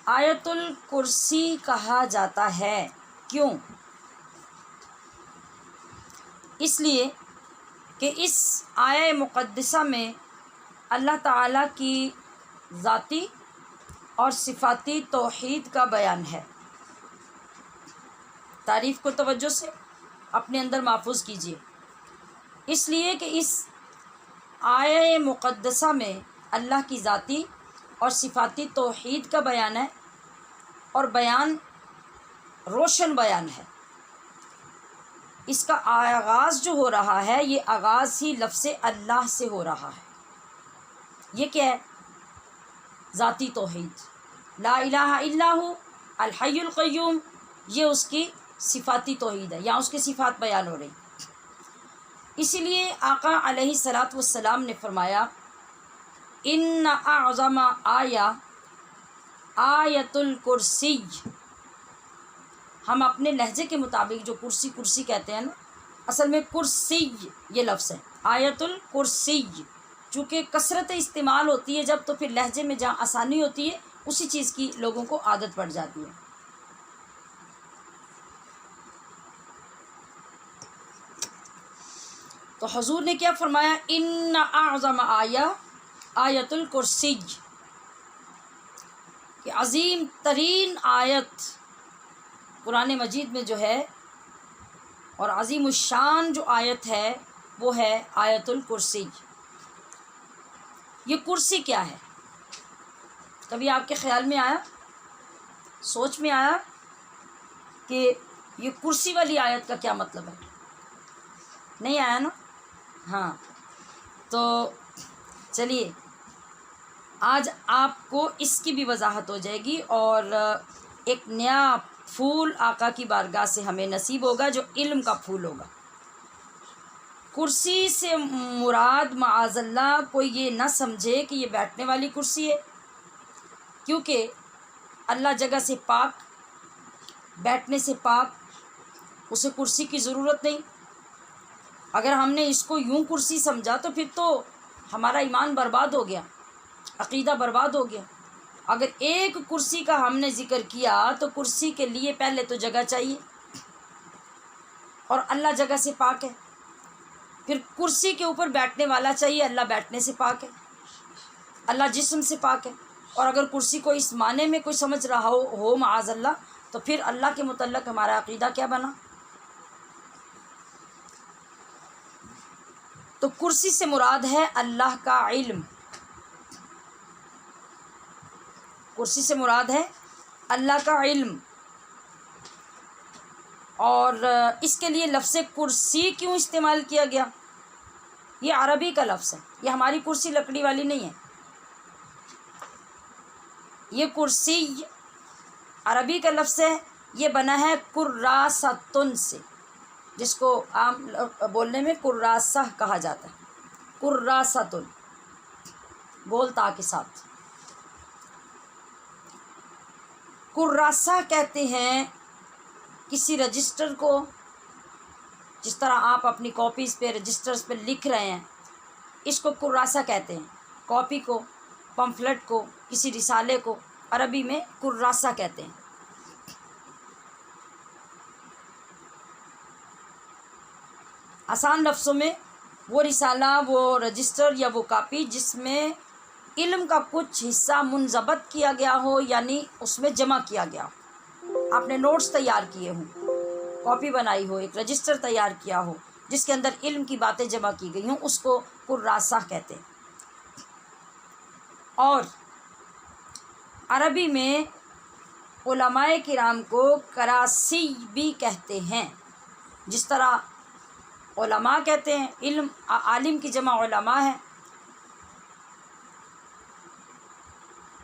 آیت الکرسی کہا جاتا ہے، کیوں؟ اس لیے کہ اس آیہ مقدسہ میں اللہ تعالیٰ کی ذاتی اور صفاتی توحید کا بیان ہے۔ تعریف کو توجہ سے اپنے اندر محفوظ کیجیے۔ اس لیے کہ اس آیہ مقدسہ میں اللہ کی ذاتی اور صفاتی توحید کا بیان ہے، اور بیان روشن بیان ہے۔ اس کا آغاز جو ہو رہا ہے، یہ آغاز ہی لفظ اللہ سے ہو رہا ہے۔ یہ کیا ہے؟ ذاتی توحید، لا الہ الا ہو الحی القیوم، یہ اس کی صفاتی توحید ہے، یہاں اس کی صفات بیان ہو رہی۔ اسی لیے آقا علیہ الصلاۃ والسلام نے فرمایا، ان اعظم آیہ آیت الکرسی۔ ہم اپنے لہجے کے مطابق جو کرسی کرسی کہتے ہیں نا، اصل میں کرسی یہ لفظ ہے، آیت الکرسی۔ چونکہ کثرت استعمال ہوتی ہے جب، تو پھر لہجے میں جہاں آسانی ہوتی ہے اسی چیز کی لوگوں کو عادت پڑ جاتی ہے۔ تو حضور نے کیا فرمایا؟ ان اعظم آیہ آیت الکرسی، کہ عظیم ترین آیت قرآن مجید میں جو ہے، اور عظیم الشان جو آیت ہے وہ ہے آیت الکرسی۔ یہ کرسی کیا ہے؟ کبھی آپ کے خیال میں آیا، سوچ میں آیا کہ یہ کرسی والی آیت کا کیا مطلب ہے؟ نہیں آیا نا؟ ہاں، تو چلیے آج آپ کو اس کی بھی وضاحت ہو جائے گی، اور ایک نیا پھول آقا کی بارگاہ سے ہمیں نصیب ہوگا جو علم کا پھول ہوگا۔ کرسی سے مراد معاذ اللہ کوئی یہ نہ سمجھے کہ یہ بیٹھنے والی کرسی ہے، کیونکہ اللہ جگہ سے پاک، بیٹھنے سے پاک، اسے کرسی کی ضرورت نہیں۔ اگر ہم نے اس کو یوں کرسی سمجھا تو پھر تو ہمارا ایمان برباد ہو گیا، عقیدہ برباد ہو گیا۔ اگر ایک کرسی کا ہم نے ذکر کیا تو کرسی کے لیے پہلے تو جگہ چاہیے، اور اللہ جگہ سے پاک ہے۔ پھر کرسی کے اوپر بیٹھنے والا چاہیے، اللہ بیٹھنے سے پاک ہے، اللہ جسم سے پاک ہے۔ اور اگر کرسی کو اس معنی میں کوئی سمجھ رہا ہو معاذ اللہ، تو پھر اللہ کے متعلق ہمارا عقیدہ کیا بنا؟ تو کرسی سے مراد ہے اللہ کا علم، کرسی سے مراد ہے اللہ کا علم۔ اور اس کے لیے لفظ کرسی کیوں استعمال کیا گیا؟ یہ عربی کا لفظ ہے، یہ ہماری کرسی لکڑی والی نہیں ہے، یہ کرسی عربی کا لفظ ہے، یہ بنا ہے کراستن سے، جس کو عام بولنے میں کراسہ کہا جاتا ہے، کراستن، گول تا کے ساتھ۔ کراسہ کہتے ہیں کسی رجسٹر کو، جس طرح آپ اپنی کاپیز پہ رجسٹرز پہ لکھ رہے ہیں، اس کو کراسہ کہتے ہیں۔ کاپی کو، پمفلٹ کو، کسی رسالے کو عربی میں کراسہ کہتے ہیں۔ آسان لفظوں میں وہ رسالہ، وہ رجسٹر یا وہ کاپی جس میں علم کا کچھ حصہ منضبط کیا گیا ہو، یعنی اس میں جمع کیا گیا ہو۔ آپ نے نوٹس تیار کیے ہوں، کاپی بنائی ہو، ایک رجسٹر تیار کیا ہو جس کے اندر علم کی باتیں جمع کی گئی ہوں، اس کو کراسہ کہتے ہیں۔ اور عربی میں علماء کرام کو کراسی بھی کہتے ہیں، جس طرح علماء کہتے ہیں، علم عالم کی جمع علماء ہے،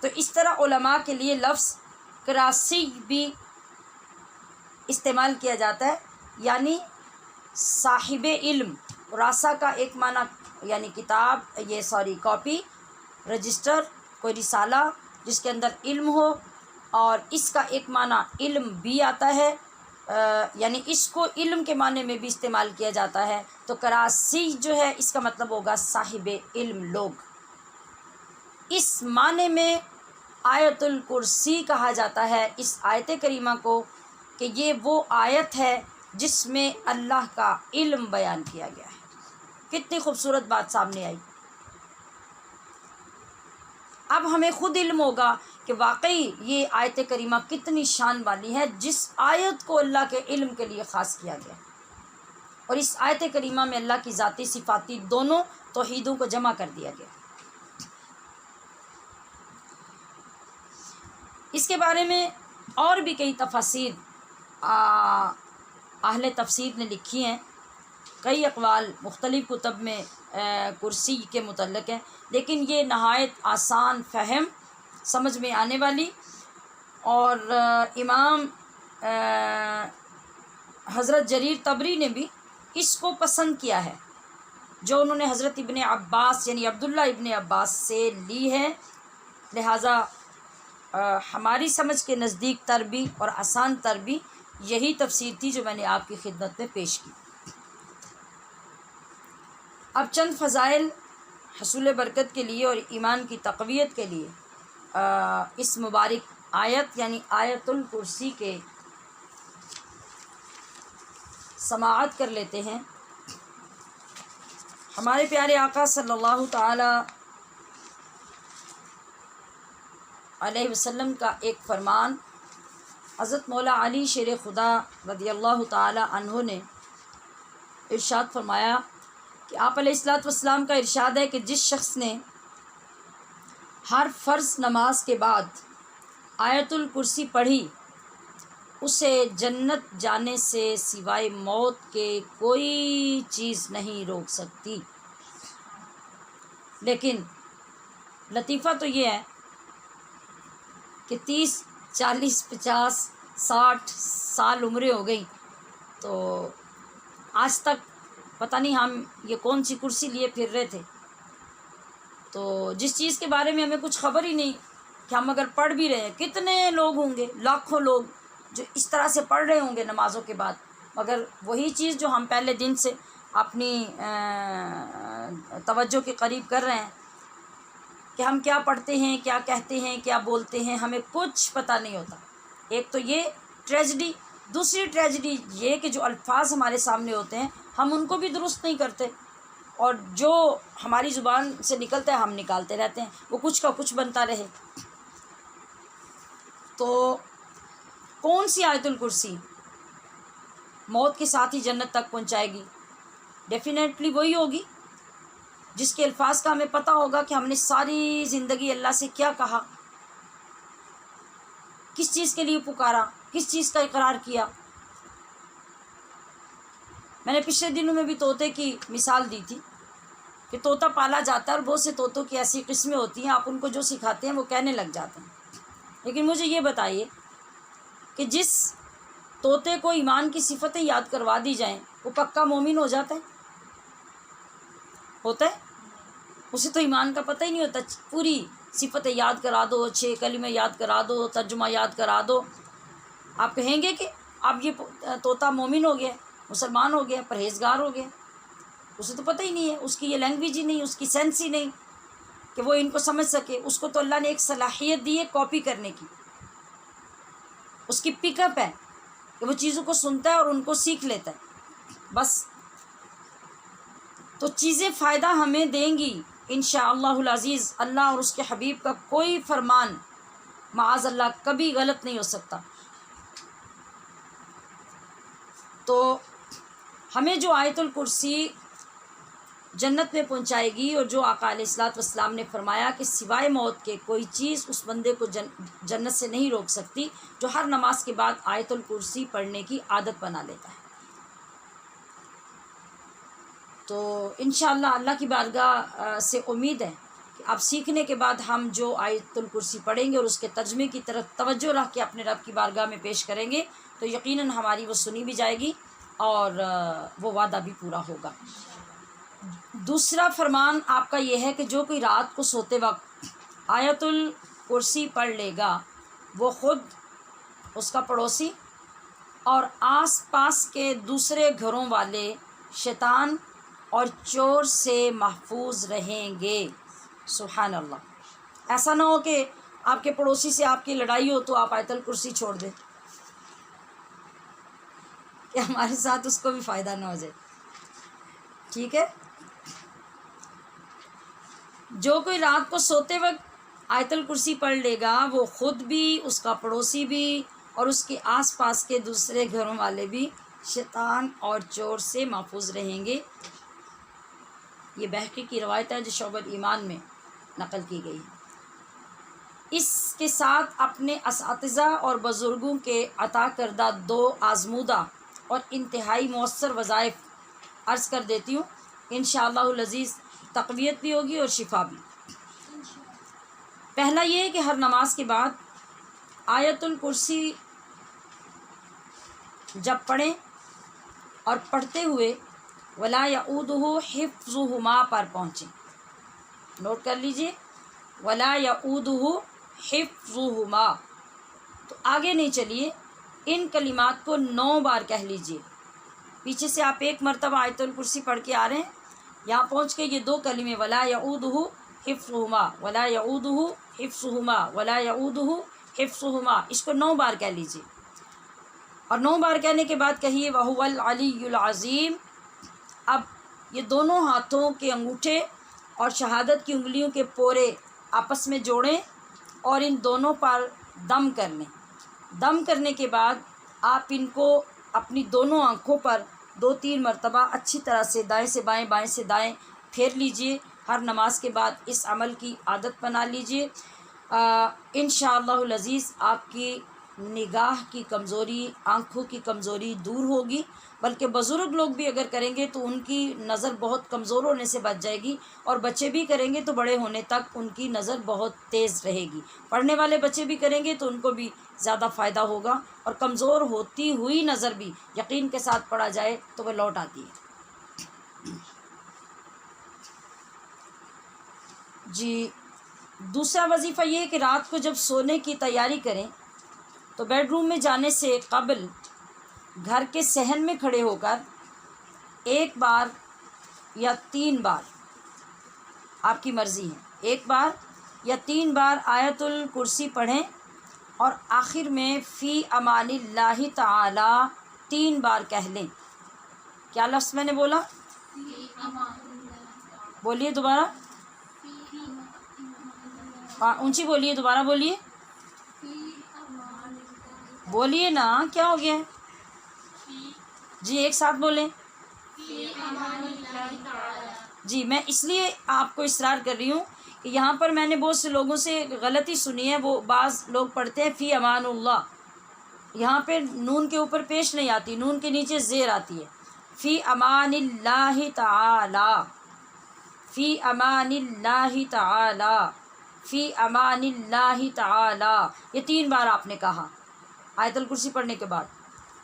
تو اس طرح علماء کے لیے لفظ کراسی بھی استعمال کیا جاتا ہے، یعنی صاحب علم۔ کراسہ کا ایک معنی یعنی کتاب، کاپی، رجسٹر، کوئی رسالہ جس کے اندر علم ہو، اور اس کا ایک معنی علم بھی آتا ہے، یعنی اس کو علم کے معنی میں بھی استعمال کیا جاتا ہے۔ تو کراسی جو ہے اس کا مطلب ہوگا صاحب علم لوگ۔ اس معنی میں آیت الکرسی کہا جاتا ہے اس آیت کریمہ کو، کہ یہ وہ آیت ہے جس میں اللہ کا علم بیان کیا گیا ہے۔ کتنی خوبصورت بات سامنے آئی۔ اب ہمیں خود علم ہوگا کہ واقعی یہ آیت کریمہ کتنی شان والی ہے، جس آیت کو اللہ کے علم کے لیے خاص کیا گیا، اور اس آیت کریمہ میں اللہ کی ذاتی صفاتی دونوں توحیدوں کو جمع کر دیا گیا۔ اس کے بارے میں اور بھی کئی تفاسیر اہل تفسیر نے لکھی ہیں، کئی اقوال مختلف کتب میں کرسی کے متعلق ہیں، لیکن یہ نہایت آسان فہم، سمجھ میں آنے والی، اور امام حضرت جریر طبری نے بھی اس کو پسند کیا ہے، جو انہوں نے حضرت ابن عباس یعنی عبداللہ ابن عباس سے لی ہے، لہٰذا ہماری سمجھ کے نزدیک تر بھی اور آسان تر بھی یہی تفسیر تھی جو میں نے آپ کی خدمت میں پیش کی۔ اب چند فضائل حصول برکت کے لیے اور ایمان کی تقویت کے لیے اس مبارک آیت یعنی آیت الکرسی کے سماعت کر لیتے ہیں۔ ہمارے پیارے آقا صلی اللہ تعالی علیہ وسلم کا ایک فرمان، حضرت مولا علی شیر خدا رضی اللہ تعالی عنہ نے ارشاد فرمایا کہ آپ علیہ السلام کا ارشاد ہے کہ جس شخص نے ہر فرض نماز کے بعد آیت الکرسی پڑھی، اسے جنت جانے سے سوائے موت کے کوئی چیز نہیں روک سکتی۔ لیکن لطیفہ تو یہ ہے کہ 30، 40، 50، 60 سال عمریں ہو گئی، تو آج تک پتہ نہیں ہم یہ کون سی کرسی لیے پھر رہے تھے، تو جس چیز کے بارے میں ہمیں کچھ خبر ہی نہیں کہ ہم اگر پڑھ بھی رہے ہیں، کتنے لوگ ہوں گے، لاکھوں لوگ جو اس طرح سے پڑھ رہے ہوں گے نمازوں کے بعد، مگر وہی چیز جو ہم پہلے دن سے اپنی توجہ کے قریب کر رہے ہیں کہ ہم کیا پڑھتے ہیں، کیا کہتے ہیں، کیا بولتے ہیں، ہمیں کچھ پتہ نہیں ہوتا۔ ایک تو یہ ٹریجڈی، دوسری ٹریجڈی یہ کہ جو الفاظ ہمارے سامنے ہوتے ہیں ہم ان کو بھی درست نہیں کرتے، اور جو ہماری زبان سے نکلتا ہے ہم نکالتے رہتے ہیں، وہ کچھ کا کچھ بنتا رہے۔ تو کون سی آیت الکرسی موت کے ساتھ ہی جنت تک پہنچائے گی؟ ڈیفینیٹلی وہی ہوگی جس کے الفاظ کا ہمیں پتہ ہوگا کہ ہم نے ساری زندگی اللہ سے کیا کہا، کس چیز کے لیے پکارا، کس چیز کا اقرار کیا۔ میں نے پچھلے دنوں میں بھی طوطے کی مثال دی تھی کہ طوطا پالا جاتا ہے اور بہت سے طوطوں کی ایسی قسمیں ہوتی ہیں، آپ ان کو جو سکھاتے ہیں وہ کہنے لگ جاتے ہیں۔ لیکن مجھے یہ بتائیے کہ جس طوطے کو ایمان کی صفتیں یاد کروا دی جائیں وہ پکا مومن ہو جاتا ہے؟ ہوتا ہے؟ اسے تو ایمان کا پتہ ہی نہیں ہوتا، پوری صفتیں یاد کرا دو، 6 کلمے یاد کرا دو، ترجمہ یاد کرا دو، آپ کہیں گے کہ اب یہ طوطا مومن ہو گیا، مسلمان ہو گیا، پرہیزگار ہو گیا؟ اسے تو پتہ ہی نہیں ہے، اس کی یہ لینگویج ہی نہیں، اس کی سینس ہی نہیں کہ وہ ان کو سمجھ سکے۔ اس کو تو اللہ نے ایک صلاحیت دی ہے کاپی کرنے کی، اس کی پک اپ ہے کہ وہ چیزوں کو سنتا ہے اور ان کو سیکھ لیتا ہے بس۔ تو چیزیں فائدہ ہمیں دیں گی انشاءاللہ العزیز۔ اللہ اور اس کے حبیب کا کوئی فرمان معاذ اللہ کبھی غلط نہیں ہو سکتا۔ تو ہمیں جو آیت الکرسی جنت میں پہنچائے گی، اور جو آقا علیہ الصلوۃ والسلام نے فرمایا کہ سوائے موت کے کوئی چیز اس بندے کو جنت سے نہیں روک سکتی، جو ہر نماز کے بعد آیت الکرسی پڑھنے کی عادت بنا لیتا ہے۔ تو انشاءاللہ اللہ کی بارگاہ سے امید ہے کہ آپ سیکھنے کے بعد ہم جو آیت الکرسی پڑھیں گے اور اس کے ترجمے کی طرف توجہ رکھ کے اپنے رب کی بارگاہ میں پیش کریں گے تو یقیناً ہماری وہ سنی بھی جائے گی اور وہ وعدہ بھی پورا ہوگا۔ دوسرا فرمان آپ کا یہ ہے کہ جو کوئی رات کو سوتے وقت آیت الکرسی پڑھ لے گا وہ خود، اس کا پڑوسی اور آس پاس کے دوسرے گھروں والے شیطان اور چور سے محفوظ رہیں گے۔ سبحان اللہ۔ ایسا نہ ہو کہ آپ کے پڑوسی سے آپ کی لڑائی ہو تو آپ آیت الکرسی چھوڑ دیں کہ ہمارے ساتھ اس کو بھی فائدہ نہ ہو جائے، ٹھیک ہے؟ جو کوئی رات کو سوتے وقت آیت الکرسی پڑھ لے گا وہ خود بھی، اس کا پڑوسی بھی اور اس کے آس پاس کے دوسرے گھروں والے بھی شیطان اور چور سے محفوظ رہیں گے۔ یہ بہقی کی روایت ہے جو شعب الایمان میں نقل کی گئی ہے۔ اس کے ساتھ اپنے اساتذہ اور بزرگوں کے عطا کردہ 2 آزمودہ اور انتہائی مؤثر وظائف عرض کر دیتی ہوں، انشاءاللہ العزیز تقویت بھی ہوگی اور شفا بھی۔ پہلا یہ ہے کہ ہر نماز کے بعد آیت الکرسی جب پڑھیں اور پڑھتے ہوئے ولا یعودہ حفظہما پر پہنچیں۔ نوٹ کر لیجئے، ولا یعودہ حفظہما، تو آگے نہیں چلیے، ان کلمات کو 9 بار کہہ لیجئے۔ پیچھے سے آپ 1 مرتبہ آیت الکرسی پڑھ کے آ رہے ہیں، یہاں پہنچ کے یہ 2 کلمے ولا یعودہ حفظہما، ولا یعودہ حفظہما، ولا یعودہ حفظہما، اس کو 9 بار کہہ لیجئے۔ اور 9 بار کہنے کے بعد کہیے وَهُوَ الْعَلِيُّ الْعَظِيمُ۔ اب یہ دونوں ہاتھوں کے انگوٹھے اور شہادت کی انگلیوں کے پورے آپس میں جوڑیں اور ان دونوں پر دم کر لیں۔ دم کرنے کے بعد آپ ان کو اپنی دونوں آنکھوں پر 2-3 مرتبہ اچھی طرح سے دائیں سے بائیں، بائیں سے دائیں پھیر لیجئے۔ ہر نماز کے بعد اس عمل کی عادت بنا لیجئے۔ انشاءاللہ العزیز آپ کی نگاہ کی کمزوری، آنکھوں کی کمزوری دور ہوگی، بلکہ بزرگ لوگ بھی اگر کریں گے تو ان کی نظر بہت کمزور ہونے سے بچ جائے گی، اور بچے بھی کریں گے تو بڑے ہونے تک ان کی نظر بہت تیز رہے گی۔ پڑھنے والے بچے بھی کریں گے تو ان کو بھی زیادہ فائدہ ہوگا، اور کمزور ہوتی ہوئی نظر بھی یقین کے ساتھ پڑھا جائے تو وہ لوٹ آتی ہے۔ جی، دوسرا وظیفہ یہ ہے کہ رات کو جب سونے کی تیاری کریں تو بیڈ روم میں جانے سے قبل گھر کے صحن میں کھڑے ہو کر 1 بار یا 3 بار، آپ کی مرضی ہے، 1 بار یا 3 بار آیت الکرسی پڑھیں، اور آخر میں فی امان اللہ تعالی 3 بار کہہ لیں۔ کیا لفظ میں نے بولا؟ بولیے دوبارہ، اونچی بولیے، دوبارہ بولیے، بولیے نا، کیا ہو گیا؟ جی ایک ساتھ بولیں۔ جی میں اس لیے آپ کو اصرار کر رہی ہوں کہ یہاں پر میں نے بہت سے لوگوں سے غلطی سنی ہے، وہ بعض لوگ پڑھتے ہیں فی امان اللہ، یہاں پہ نون کے اوپر پیش نہیں آتی، نون کے نیچے زیر آتی ہے، فی امان اللہ تعالی، فی امان اللہ تعالی، فی امان اللہ تعالی، یہ 3 بار آپ نے کہا آیت الکرسی پڑھنے کے بعد۔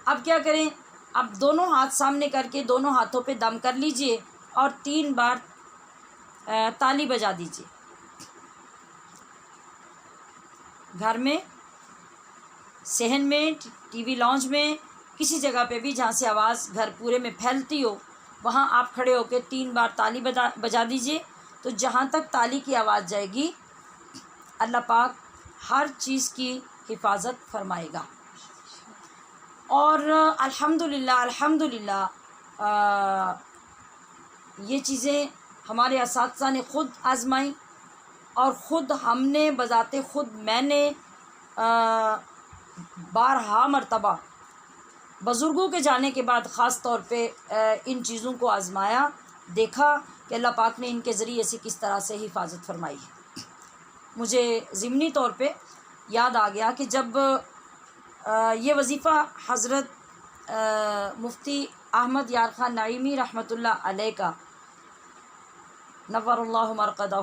اب کیا کریں، اب دونوں ہاتھ سامنے کر کے دونوں ہاتھوں پہ دم کر لیجئے اور 3 بار تالی بجا دیجئے۔ گھر میں، صحن میں، ٹی وی لاؤنج میں، کسی جگہ پہ بھی جہاں سے آواز گھر پورے میں پھیلتی ہو، وہاں آپ کھڑے ہو کے 3 بار تالی بجا دیجئے۔ تو جہاں تک تالی کی آواز جائے گی اللہ پاک ہر چیز کی حفاظت فرمائے گا۔ اور الحمدللہ یہ چیزیں ہمارے اساتذہ نے خود آزمائیں، اور خود ہم نے بذات خود میں نے بارہا مرتبہ بزرگوں کے جانے کے بعد خاص طور پہ ان چیزوں کو آزمایا، دیکھا کہ اللہ پاک نے ان کے ذریعے سے کس طرح سے حفاظت فرمائی ہے۔ مجھے ضمنی طور پہ یاد آ گیا کہ جب یہ وظیفہ حضرت مفتی احمد یار خان نعیمی رحمۃ اللہ علیہ کا، نور اللہ مرقدہ،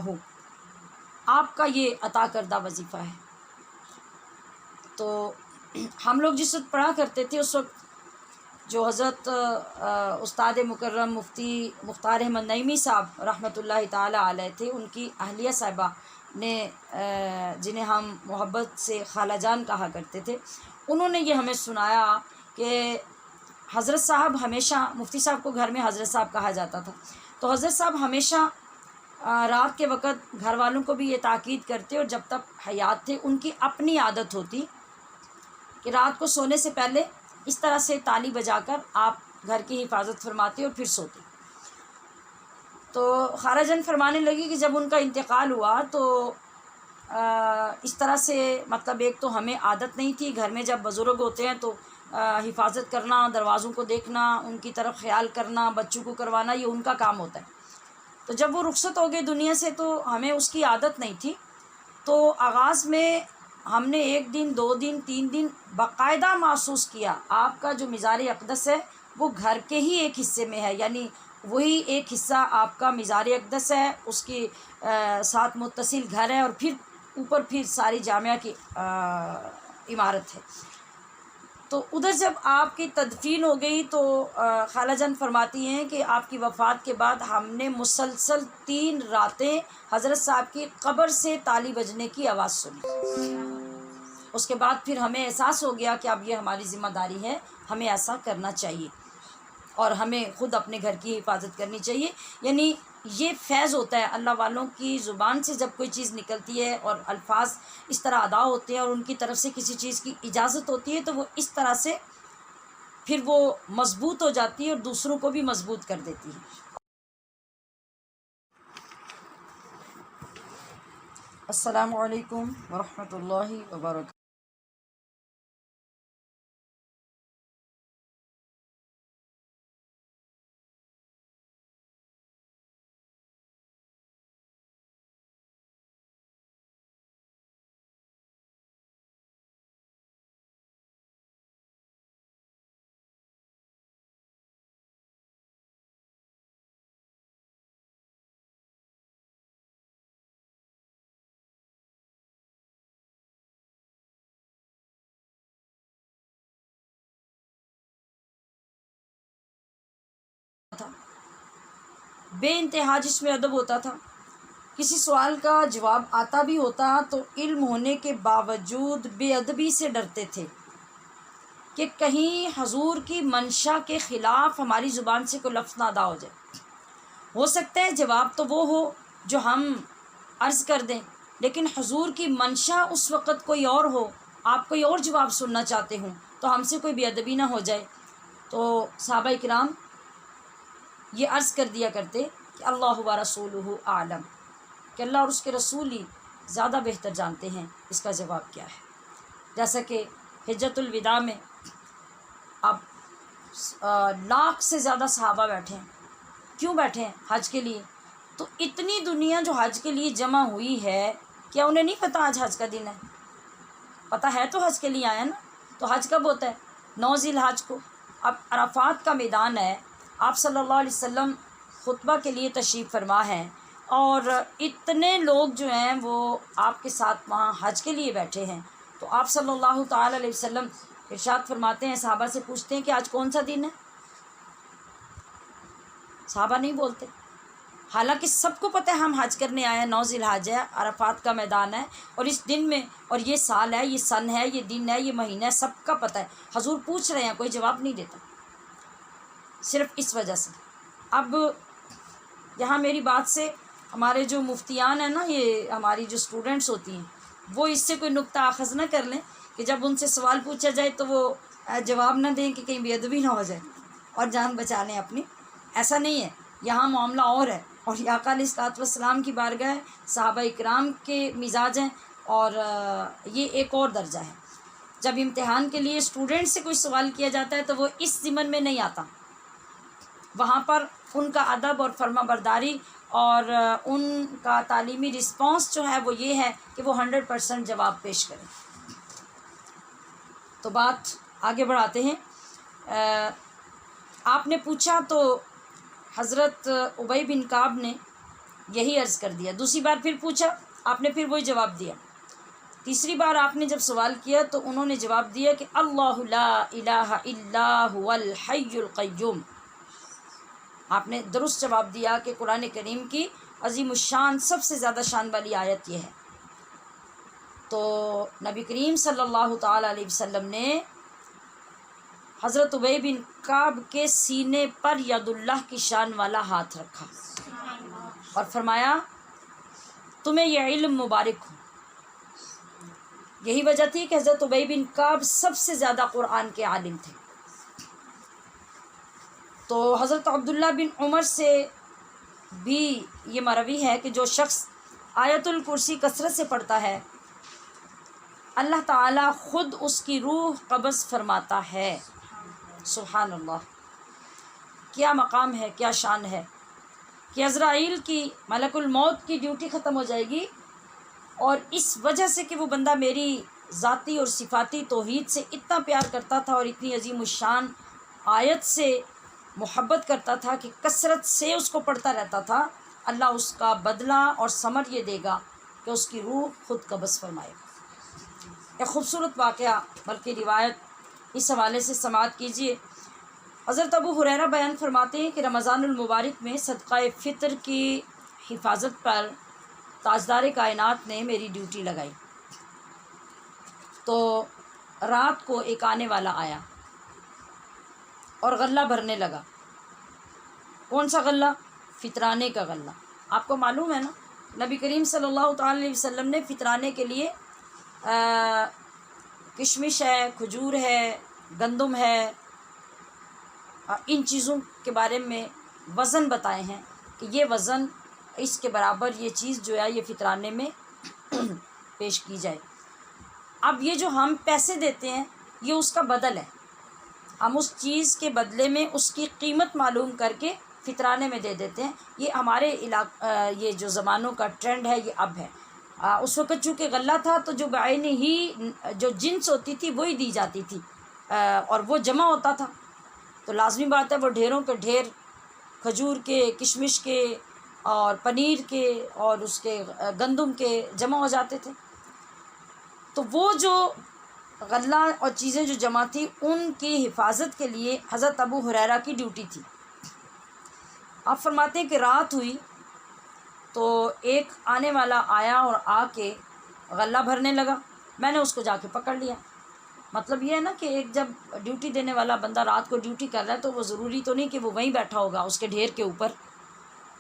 آپ کا یہ عطا کردہ وظیفہ ہے، تو ہم لوگ جس وقت پڑھا کرتے تھے اس وقت جو حضرت استاد مکرم مفتی مختار احمد نعیمی صاحب رحمۃ اللہ تعالی علیہ تھے، ان کی اہلیہ صاحبہ نے جنہیں ہم محبت سے خالہ جان کہا کرتے تھے، انہوں نے یہ ہمیں سنایا کہ حضرت صاحب ہمیشہ، مفتی صاحب کو گھر میں حضرت صاحب کہا جاتا تھا، تو حضرت صاحب ہمیشہ رات کے وقت گھر والوں کو بھی یہ تاکید کرتے، اور جب تک حیات تھے ان کی اپنی عادت ہوتی کہ رات کو سونے سے پہلے اس طرح سے تالی بجا کر آپ گھر کی حفاظت فرماتے اور پھر سوتے۔ تو خالہ جان فرمانے لگی کہ جب ان کا انتقال ہوا تو اس طرح سے، مطلب ایک تو ہمیں عادت نہیں تھی، گھر میں جب بزرگ ہوتے ہیں تو حفاظت کرنا، دروازوں کو دیکھنا، ان کی طرف خیال کرنا، بچوں کو کروانا، یہ ان کا کام ہوتا ہے۔ تو جب وہ رخصت ہو گئے دنیا سے تو ہمیں اس کی عادت نہیں تھی، تو آغاز میں ہم نے 1 دن 2 دن 3 دن باقاعدہ محسوس کیا آپ کا جو مزار اقدس ہے وہ گھر کے ہی ایک حصے میں ہے، یعنی وہی ایک حصہ آپ کا مزار اقدس ہے، اس کی ساتھ متصل گھر ہے، اور پھر اوپر پھر ساری جامعہ کی عمارت ہے۔ تو ادھر جب آپ کی تدفین ہو گئی تو خالہ جان فرماتی ہیں کہ آپ کی وفات کے بعد ہم نے مسلسل 3 راتیں حضرت صاحب کی قبر سے تالی بجنے کی آواز سنی۔ اس کے بعد پھر ہمیں احساس ہو گیا کہ اب یہ ہماری ذمہ داری ہے، ہمیں ایسا کرنا چاہیے اور ہمیں خود اپنے گھر کی حفاظت کرنی چاہیے۔ یعنی یہ فیض ہوتا ہے اللہ والوں کی زبان سے، جب کوئی چیز نکلتی ہے اور الفاظ اس طرح ادا ہوتے ہیں اور ان کی طرف سے کسی چیز کی اجازت ہوتی ہے تو وہ اس طرح سے پھر وہ مضبوط ہو جاتی ہے اور دوسروں کو بھی مضبوط کر دیتی ہے۔ السلام علیکم ورحمۃ اللہ وبرکاتہ۔ بے انتہا جس میں ادب ہوتا تھا، کسی سوال کا جواب آتا بھی ہوتا تو علم ہونے کے باوجود بے ادبی سے ڈرتے تھے کہ کہیں حضور کی منشا کے خلاف ہماری زبان سے کوئی لفظ نہ ادا ہو جائے۔ ہو سکتا ہے جواب تو وہ ہو جو ہم عرض کر دیں، لیکن حضور کی منشا اس وقت کوئی اور ہو، آپ کوئی اور جواب سننا چاہتے ہوں تو ہم سے کوئی بے ادبی نہ ہو جائے۔ تو صحابہ کرام یہ عرض کر دیا کرتے کہ اللہ و رسولہ اعلم، کہ اللہ اور اس کے رسول ہی زیادہ بہتر جانتے ہیں اس کا جواب کیا ہے۔ جیسا کہ حجۃ الوداع میں اب 1,00,000 سے زیادہ صحابہ بیٹھے ہیں۔ کیوں بیٹھے ہیں؟ حج کے لیے۔ تو اتنی دنیا جو حج کے لیے جمع ہوئی ہے، کیا انہیں نہیں پتہ آج حج کا دن ہے؟ پتہ ہے تو حج کے لیے آیا نا. تو حج کب ہوتا ہے؟ 9 ذی الحج کو. اب عرفات کا میدان ہے، آپ صلی اللہ علیہ وسلم خطبہ کے لیے تشریف فرما ہیں، اور اتنے لوگ جو ہیں وہ آپ کے ساتھ وہاں حج کے لیے بیٹھے ہیں. تو آپ صلی اللہ تعالی علیہ وسلم ارشاد فرماتے ہیں، صحابہ سے پوچھتے ہیں کہ آج کون سا دن ہے؟ صحابہ نہیں بولتے، حالانکہ سب کو پتہ ہے ہم حج کرنے آئے ہیں، 9 ذی الحج ہے، عرفات کا میدان ہے، اور اس دن میں، اور یہ سال ہے، یہ سن ہے، یہ دن ہے، یہ مہینہ ہے، سب کا پتہ ہے. حضور پوچھ رہے ہیں، کوئی جواب نہیں دیتا، صرف اس وجہ سے. اب یہاں میری بات سے ہمارے جو مفتیان ہیں نا، یہ ہماری جو اسٹوڈنٹس ہوتی ہیں، وہ اس سے کوئی نقطہ اخذ نہ کر لیں کہ جب ان سے سوال پوچھا جائے تو وہ جواب نہ دیں کہ کہیں بے ادبی نہ ہو جائے اور جان بچا لیں اپنی. ایسا نہیں ہے، یہاں معاملہ اور ہے، اور یہ آقا علیہ الصلوۃ والسلام کی بارگاہ ہے، صحابہ اکرام کے مزاج ہیں، اور یہ ایک اور درجہ ہے. جب امتحان کے لیے اسٹوڈنٹ سے کوئی سوال کیا جاتا ہے تو وہ اس ضمن میں نہیں آتا، وہاں پر ان کا ادب اور فرما برداری اور ان کا تعلیمی رسپانس جو ہے وہ یہ ہے کہ وہ 100% جواب پیش کریں. تو بات آگے بڑھاتے ہیں. آپ نے پوچھا تو حضرت ابی بن کعب نے یہی عرض کر دیا. دوسری بار پھر پوچھا، آپ نے پھر وہی جواب دیا. تیسری بار آپ نے جب سوال کیا تو انہوں نے جواب دیا کہ اللہ لا الہ الا هو الحی القیوم. آپ نے درست جواب دیا کہ قرآن کریم کی عظیم الشان سب سے زیادہ شان والی آیت یہ ہے. تو نبی کریم صلی اللہ تعالیٰ علیہ وسلم نے حضرت ابی بن کعب کے سینے پر ید اللہ کی شان والا ہاتھ رکھا اور فرمایا تمہیں یہ علم مبارک ہو. یہی وجہ تھی کہ حضرت ابی بن کعب سب سے زیادہ قرآن کے عالم تھے. تو حضرت عبداللہ بن عمر سے بھی یہ مروی ہے کہ جو شخص آیت الکرسی کثرت سے پڑھتا ہے، اللہ تعالیٰ خود اس کی روح قبض فرماتا ہے. سبحان اللہ، کیا مقام ہے، کیا شان ہے کہ عزرائیل کی، ملک الموت کی ڈیوٹی ختم ہو جائے گی، اور اس وجہ سے کہ وہ بندہ میری ذاتی اور صفاتی توحید سے اتنا پیار کرتا تھا اور اتنی عظیم الشان آیت سے محبت کرتا تھا کہ کثرت سے اس کو پڑھتا رہتا تھا، اللہ اس کا بدلہ اور ثمر یہ دے گا کہ اس کی روح خود قبض فرمائے گا. ایک خوبصورت واقعہ بلکہ روایت اس حوالے سے سماعت کیجیے. حضرت ابو ہریرہ بیان فرماتے ہیں کہ رمضان المبارک میں صدقہ فطر کی حفاظت پر تاجدار کائنات نے میری ڈیوٹی لگائی. تو رات کو ایک آنے والا آیا اور غلہ بھرنے لگا. کون سا غلہ؟ فطرانے کا غلہ. آپ کو معلوم ہے نا، نبی کریم صلی اللہ تعالی علیہ وسلم نے فطرانے کے لیے کشمش ہے، کھجور ہے، گندم ہے، ان چیزوں کے بارے میں وزن بتائے ہیں کہ یہ وزن اس کے برابر یہ چیز جو ہے یہ فطرانے میں پیش کی جائے. اب یہ جو ہم پیسے دیتے ہیں یہ اس کا بدل ہے، ہم اس چیز کے بدلے میں اس کی قیمت معلوم کر کے فطرانے میں دے دیتے ہیں. یہ ہمارے یہ جو زمانوں کا ٹرینڈ ہے یہ اب ہے. اس وقت چونکہ غلہ تھا تو جو بعین ہی جو جنس ہوتی تھی وہی دی جاتی تھی، اور وہ جمع ہوتا تھا، تو لازمی بات ہے وہ ڈھیروں کے ڈھیر کھجور کے، کشمش کے اور پنیر کے اور اس کے گندم کے جمع ہو جاتے تھے. تو وہ جو غلہ اور چیزیں جو جمع تھی ان کی حفاظت کے لیے حضرت ابو ہریرہ کی ڈیوٹی تھی. آپ فرماتے ہیں کہ رات ہوئی تو ایک آنے والا آیا اور آ کے غلہ بھرنے لگا. میں نے اس کو جا کے پکڑ لیا. مطلب یہ ہے نا کہ ایک جب ڈیوٹی دینے والا بندہ رات کو ڈیوٹی کر رہا ہے تو وہ ضروری تو نہیں کہ وہ وہیں بیٹھا ہوگا اس کے ڈھیر کے اوپر،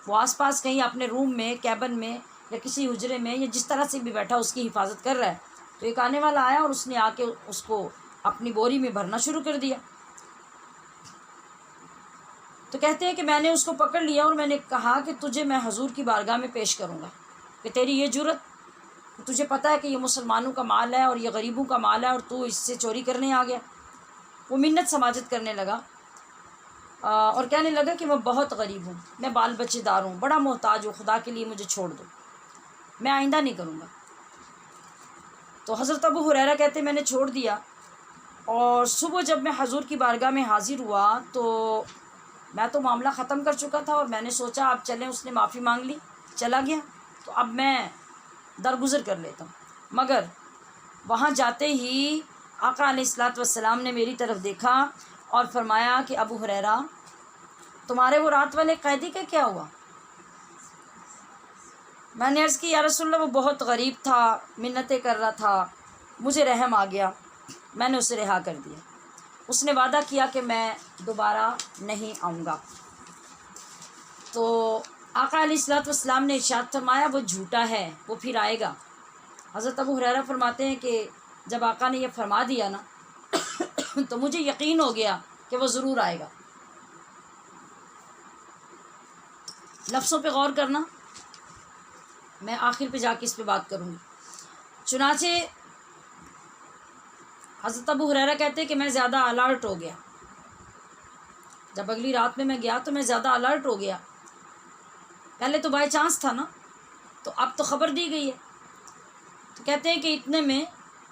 وہ آس پاس کہیں اپنے روم میں، کیبن میں یا کسی حجرے میں یا جس طرح سے بھی بیٹھا اس کی حفاظت کر رہا ہے. تو ایک آنے والا آیا اور اس نے آ کے اس کو اپنی بوری میں بھرنا شروع کر دیا. تو کہتے ہیں کہ میں نے اس کو پکڑ لیا اور میں نے کہا کہ تجھے میں حضور کی بارگاہ میں پیش کروں گا کہ تیری یہ جرت، تجھے پتہ ہے کہ یہ مسلمانوں کا مال ہے اور یہ غریبوں کا مال ہے اور تو اس سے چوری کرنے آ گیا. وہ منت سماجت کرنے لگا. اور کہنے لگا کہ میں بہت غریب ہوں، میں بال بچے دار ہوں، بڑا محتاج ہوں، خدا کے لیے مجھے چھوڑ دو، میں آئندہ نہیں کروں گا۔ تو حضرت ابو ہریرہ کہتے میں نے چھوڑ دیا، اور صبح جب میں حضور کی بارگاہ میں حاضر ہوا تو میں تو معاملہ ختم کر چکا تھا، اور میں نے سوچا اب چلیں، اس نے معافی مانگ لی، چلا گیا، تو اب میں درگزر کر لیتا ہوں۔ مگر وہاں جاتے ہی آقا علیہ الصلوۃ والسلام نے میری طرف دیکھا اور فرمایا کہ ابو ہریرہ، تمہارے وہ رات والے قیدی کا کیا ہوا؟ میں نے عرض کی یا رسول اللہ وہ بہت غریب تھا، منتیں کر رہا تھا، مجھے رحم آ گیا، میں نے اسے رہا کر دیا، اس نے وعدہ کیا کہ میں دوبارہ نہیں آؤں گا۔ تو آقا علیہ الصلوۃ والسلام نے ارشاد فرمایا وہ جھوٹا ہے، وہ پھر آئے گا۔ حضرت ابو ہریرہ فرماتے ہیں کہ جب آقا نے یہ فرما دیا نا تو مجھے یقین ہو گیا کہ وہ ضرور آئے گا۔ لفظوں پہ غور کرنا، میں آخر پہ جا کے اس پہ بات کروں گی۔ چنانچہ حضرت ابو ہریرہ کہتے ہیں کہ میں زیادہ الرٹ ہو گیا، جب اگلی رات میں گیا تو میں زیادہ الرٹ ہو گیا۔ پہلے تو بائی چانس تھا نا، تو اب تو خبر دی گئی ہے۔ تو کہتے ہیں کہ اتنے میں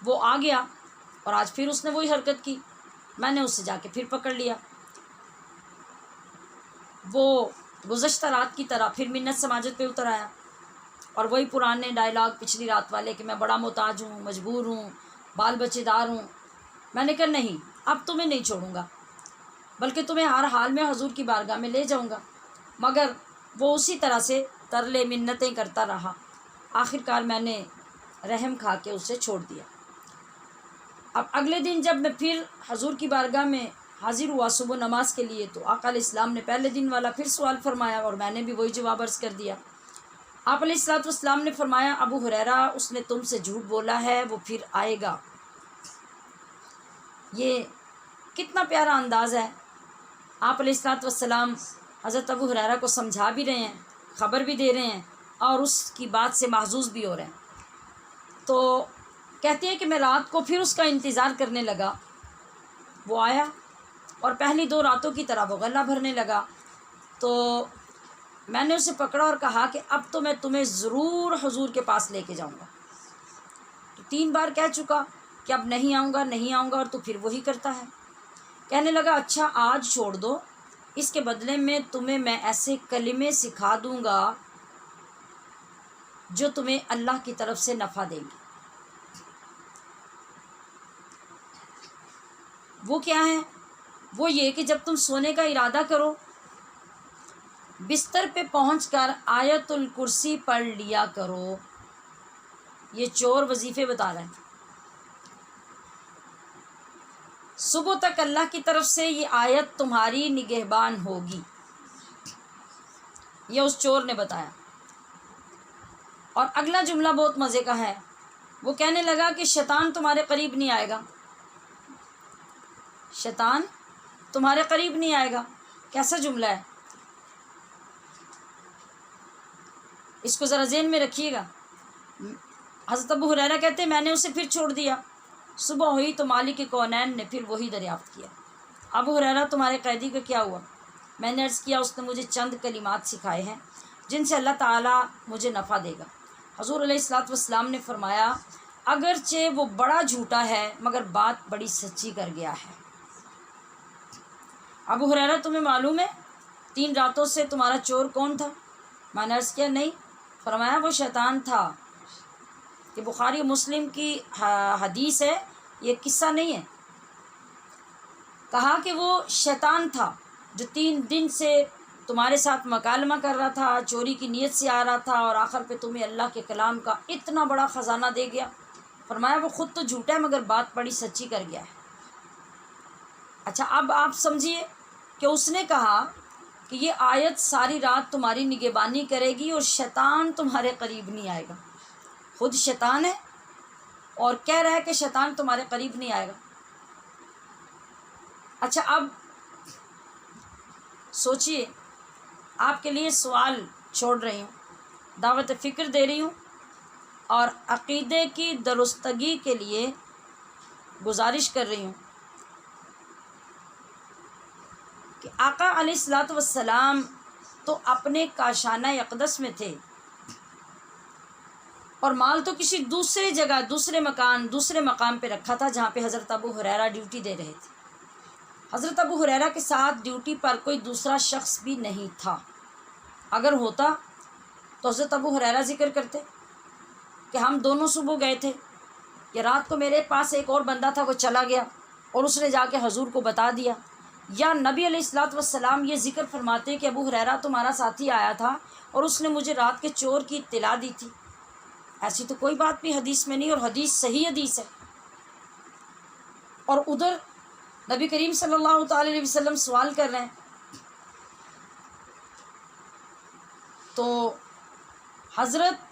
وہ آ گیا، اور آج پھر اس نے وہی حرکت کی، میں نے اسے جا کے پھر پکڑ لیا۔ وہ گزشتہ رات کی طرح پھر منت سماجت پہ اتر آیا، اور وہی پرانے ڈائلاگ پچھلی رات والے کہ میں بڑا محتاج ہوں، مجبور ہوں، بال بچے دار ہوں۔ میں نے کہا نہیں، اب تمہیں نہیں چھوڑوں گا، بلکہ تمہیں ہر حال میں حضور کی بارگاہ میں لے جاؤں گا۔ مگر وہ اسی طرح سے ترلے منتیں کرتا رہا، آخر کار میں نے رحم کھا کے اسے چھوڑ دیا۔ اب اگلے دن جب میں پھر حضور کی بارگاہ میں حاضر ہوا صبح نماز کے لیے، تو آقا علیہ السلام نے پہلے دن والا پھر سوال فرمایا، اور میں نے بھی وہی جواب عرض کر دیا۔ آپ علیہ الصلوۃ والسلام نے فرمایا ابو ہریرہ اس نے تم سے جھوٹ بولا ہے، وہ پھر آئے گا۔ یہ کتنا پیارا انداز ہے۔ آپ علیہ الصلوۃ والسلام حضرت ابو ہریرہ کو سمجھا بھی رہے ہیں، خبر بھی دے رہے ہیں، اور اس کی بات سے محظوظ بھی ہو رہے ہیں۔ تو کہتے ہیں کہ میں رات کو پھر اس کا انتظار کرنے لگا، وہ آیا، اور پہلی 2 راتوں کی طرح وہ غلہ بھرنے لگا۔ تو میں نے اسے پکڑا اور کہا کہ اب تو میں تمہیں ضرور حضور کے پاس لے کے جاؤں گا۔ تو 3 بار کہہ چکا کہ اب نہیں آؤں گا، نہیں آؤں گا، اور تو پھر وہی کرتا ہے۔ کہنے لگا اچھا آج چھوڑ دو، اس کے بدلے میں تمہیں میں ایسے کلمے سکھا دوں گا جو تمہیں اللہ کی طرف سے نفع دیں گے۔ وہ کیا ہیں؟ وہ یہ کہ جب تم سونے کا ارادہ کرو، بستر پہ پہنچ کر آیت الکرسی پڑھ لیا کرو۔ یہ چور وظیفے بتا رہے ہیں۔ صبح تک اللہ کی طرف سے یہ آیت تمہاری نگہبان ہوگی، یہ اس چور نے بتایا۔ اور اگلا جملہ بہت مزے کا ہے، وہ کہنے لگا کہ شیطان تمہارے قریب نہیں آئے گا، شیطان تمہارے قریب نہیں آئے گا۔ کیسا جملہ ہے، اس کو ذرا ذہن میں رکھیے گا۔ حضرت ابو ہریرہ کہتے ہیں میں نے اسے پھر چھوڑ دیا، صبح ہوئی تو مالک کونین نے پھر وہی دریافت کیا، ابو ہریرہ تمہارے قیدی کا کیا ہوا؟ میں نے عرض کیا اس نے مجھے چند کلمات سکھائے ہیں جن سے اللہ تعالیٰ مجھے نفع دے گا۔ حضور علیہ الصلوۃ والسلام نے فرمایا اگرچہ وہ بڑا جھوٹا ہے مگر بات بڑی سچی کر گیا ہے۔ ابو ہریرہ تمہیں معلوم ہے 3 راتوں سے تمہارا چور کون تھا؟ میں نے عرض کیا نہیں۔ فرمایا وہ شیطان تھا۔ کہ بخاری مسلم کی حدیث ہے، یہ قصہ نہیں ہے۔ کہا کہ وہ شیطان تھا جو 3 دن سے تمہارے ساتھ مکالمہ کر رہا تھا، چوری کی نیت سے آ رہا تھا، اور آخر پہ تمہیں اللہ کے کلام کا اتنا بڑا خزانہ دے گیا۔ فرمایا وہ خود تو جھوٹا ہے مگر بات بڑی سچی کر گیا ہے۔ اچھا اب آپ سمجھیے کہ اس نے کہا کہ یہ آیت ساری رات تمہاری نگہبانی کرے گی اور شیطان تمہارے قریب نہیں آئے گا۔ خود شیطان ہے اور کہہ رہا ہے کہ شیطان تمہارے قریب نہیں آئے گا۔ اچھا اب سوچئے، آپ کے لیے سوال چھوڑ رہی ہوں، دعوت فکر دے رہی ہوں، اور عقیدے کی درستگی کے لیے گزارش کر رہی ہوں کہ آقا علیہ الصلوۃ والسلام تو اپنے کاشانہ اقدس میں تھے، اور مال تو کسی دوسری جگہ دوسرے مقام پہ رکھا تھا جہاں پہ حضرت ابو ہریرہ ڈیوٹی دے رہے تھے۔ حضرت ابو ہریرہ کے ساتھ ڈیوٹی پر کوئی دوسرا شخص بھی نہیں تھا۔ اگر ہوتا تو حضرت ابو ہریرہ ذکر کرتے کہ ہم دونوں صبح گئے تھے، کہ رات کو میرے پاس ایک اور بندہ تھا، وہ چلا گیا اور اس نے جا کے حضور کو بتا دیا، یا نبی علیہ الصلوۃ والسلام یہ ذکر فرماتے کہ ابو ہریرہ تمہارا ساتھی آیا تھا اور اس نے مجھے رات کے چور کی اطلاع دی تھی۔ ایسی تو کوئی بات بھی حدیث میں نہیں، اور حدیث صحیح حدیث ہے۔ اور ادھر نبی کریم صلی اللہ تعالی علیہ وسلم سوال کر رہے ہیں، تو حضرت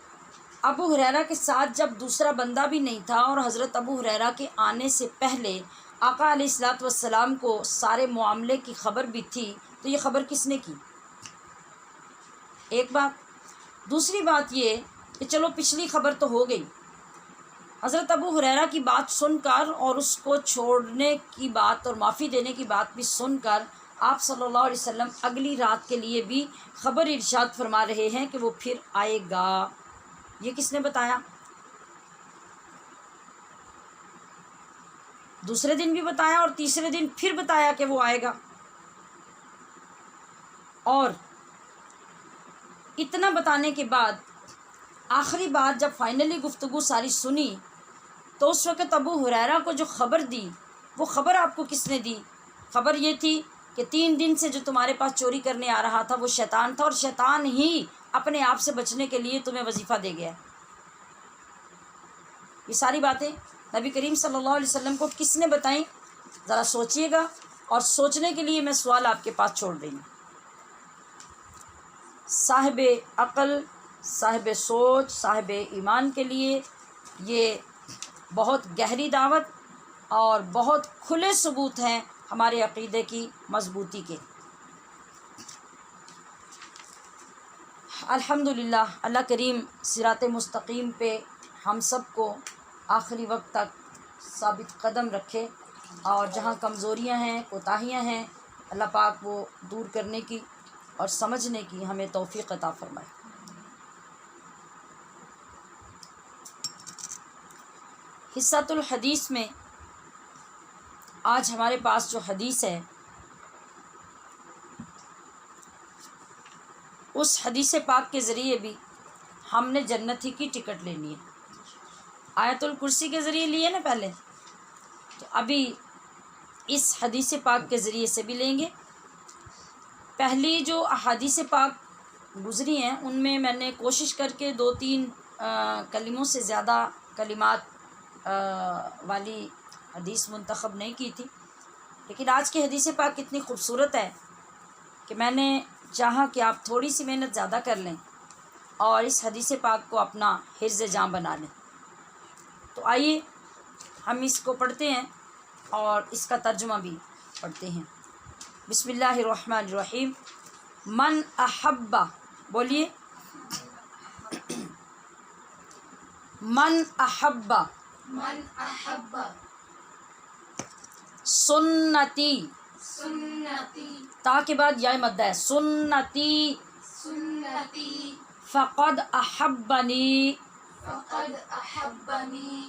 ابو ہریرہ کے ساتھ جب دوسرا بندہ بھی نہیں تھا اور حضرت ابو ہریرہ کے آنے سے پہلے آقا علیہ الصلوۃ والسلام کو سارے معاملے کی خبر بھی تھی، تو یہ خبر کس نے کی؟ ایک بات۔ دوسری بات یہ کہ چلو پچھلی خبر تو ہو گئی، حضرت ابو ہریرہ کی بات سن کر اور اس کو چھوڑنے کی بات اور معافی دینے کی بات بھی سن کر آپ صلی اللہ علیہ وسلم اگلی رات کے لیے بھی خبر ارشاد فرما رہے ہیں کہ وہ پھر آئے گا۔ یہ کس نے بتایا؟ دوسرے دن بھی بتایا اور تیسرے دن پھر بتایا کہ وہ آئے گا۔ اور اتنا بتانے کے بعد آخری بات جب فائنلی گفتگو ساری سنی، تو اس وقت ابو ہریرہ کو جو خبر دی، وہ خبر آپ کو کس نے دی؟ خبر یہ تھی کہ 3 دن سے جو تمہارے پاس چوری کرنے آ رہا تھا وہ شیطان تھا، اور شیطان ہی اپنے آپ سے بچنے کے لیے تمہیں وظیفہ دے گیا۔ یہ ساری باتیں نبی کریم صلی اللہ علیہ وسلم کو کس نے بتائیں؟ ذرا سوچئے گا، اور سوچنے کے لیے میں سوال آپ کے پاس چھوڑ رہی ہوں۔ صاحب عقل، صاحب سوچ، صاحب ایمان کے لیے یہ بہت گہری دعوت اور بہت کھلے ثبوت ہیں ہمارے عقیدے کی مضبوطی کے۔ الحمدللہ اللہ کریم صراط مستقیم پہ ہم سب کو آخری وقت تک ثابت قدم رکھے، اور جہاں کمزوریاں ہیں، کوتاہیاں ہیں، اللہ پاک وہ دور کرنے کی اور سمجھنے کی ہمیں توفیق عطا فرمائے۔ حصۃ الحدیث میں آج ہمارے پاس جو حدیث ہے، اس حدیث پاک کے ذریعے بھی ہم نے جنت ہی کی ٹکٹ لینی ہے۔ آیت الکرسی کے ذریعے لیے نا پہلے، تو ابھی اس حدیث پاک کے ذریعے سے بھی لیں گے۔ پہلی جو احادیث پاک گزری ہیں ان میں میں نے کوشش کر کے 2-3 کلموں سے زیادہ کلمات والی حدیث منتخب نہیں کی تھی، لیکن آج کی حدیث پاک اتنی خوبصورت ہے کہ میں نے چاہا کہ آپ تھوڑی سی محنت زیادہ کر لیں اور اس حدیث پاک کو اپنا حرز جاں بنا لیں۔ تو آئیے ہم اس کو پڑھتے ہیں اور اس کا ترجمہ بھی پڑھتے ہیں۔ بسم اللہ الرحمن الرحیم۔ من احب، بولیے، من احب من احب سنتی، سنتی تا کے بعد یا مد ہے، سنتی سنتی فقد احبنی فقد احبنی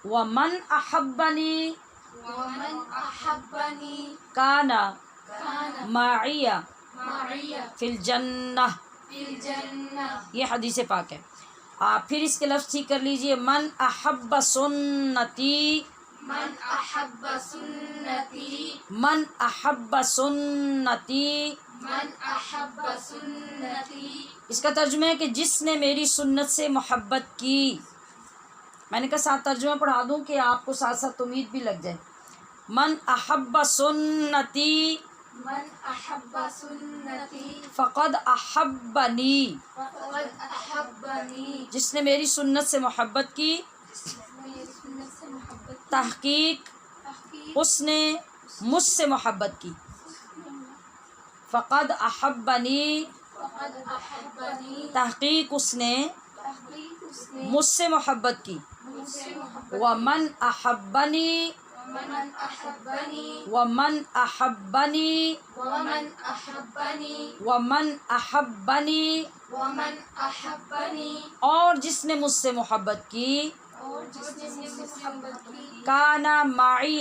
ومن احبنی ومن احبنی کان کان معی معی فی الجنہ۔ فی الجنہ۔ یہ حدیث پاک ہے۔ آپ پھر اس کے لفظ ٹھیک کر لیجئے، من احب سنتی، من احب سنتی من احب سنتی۔ من احب سنتی۔ اس کا ترجمہ ہے کہ جس نے میری سنت سے محبت کی۔ میں نے کہا ساتھ ترجمہ پڑھا دوں کہ آپ کو ساتھ ساتھ امید بھی لگ جائے۔ من احب سنتی من احب سنتی فقد احبنی، فقد احبنی، جس نے میری سنت سے محبت کی، میری سنت سے محبت تحقیق تحقیق اس نے مجھ سے محبت کی۔ فقد احبنی، فقد احبنی، تحقیق اس نے تحقیق اس نے مجھ سے محبت کی۔ مجھ سے محبت ومن احبنی، ومن أحبني ومن أحبني ومن أحبني ومن أحبني ومن أحبني اور جس نے مجھ سے محبت کی اور جس نے مجھ سے محبت کی کان معی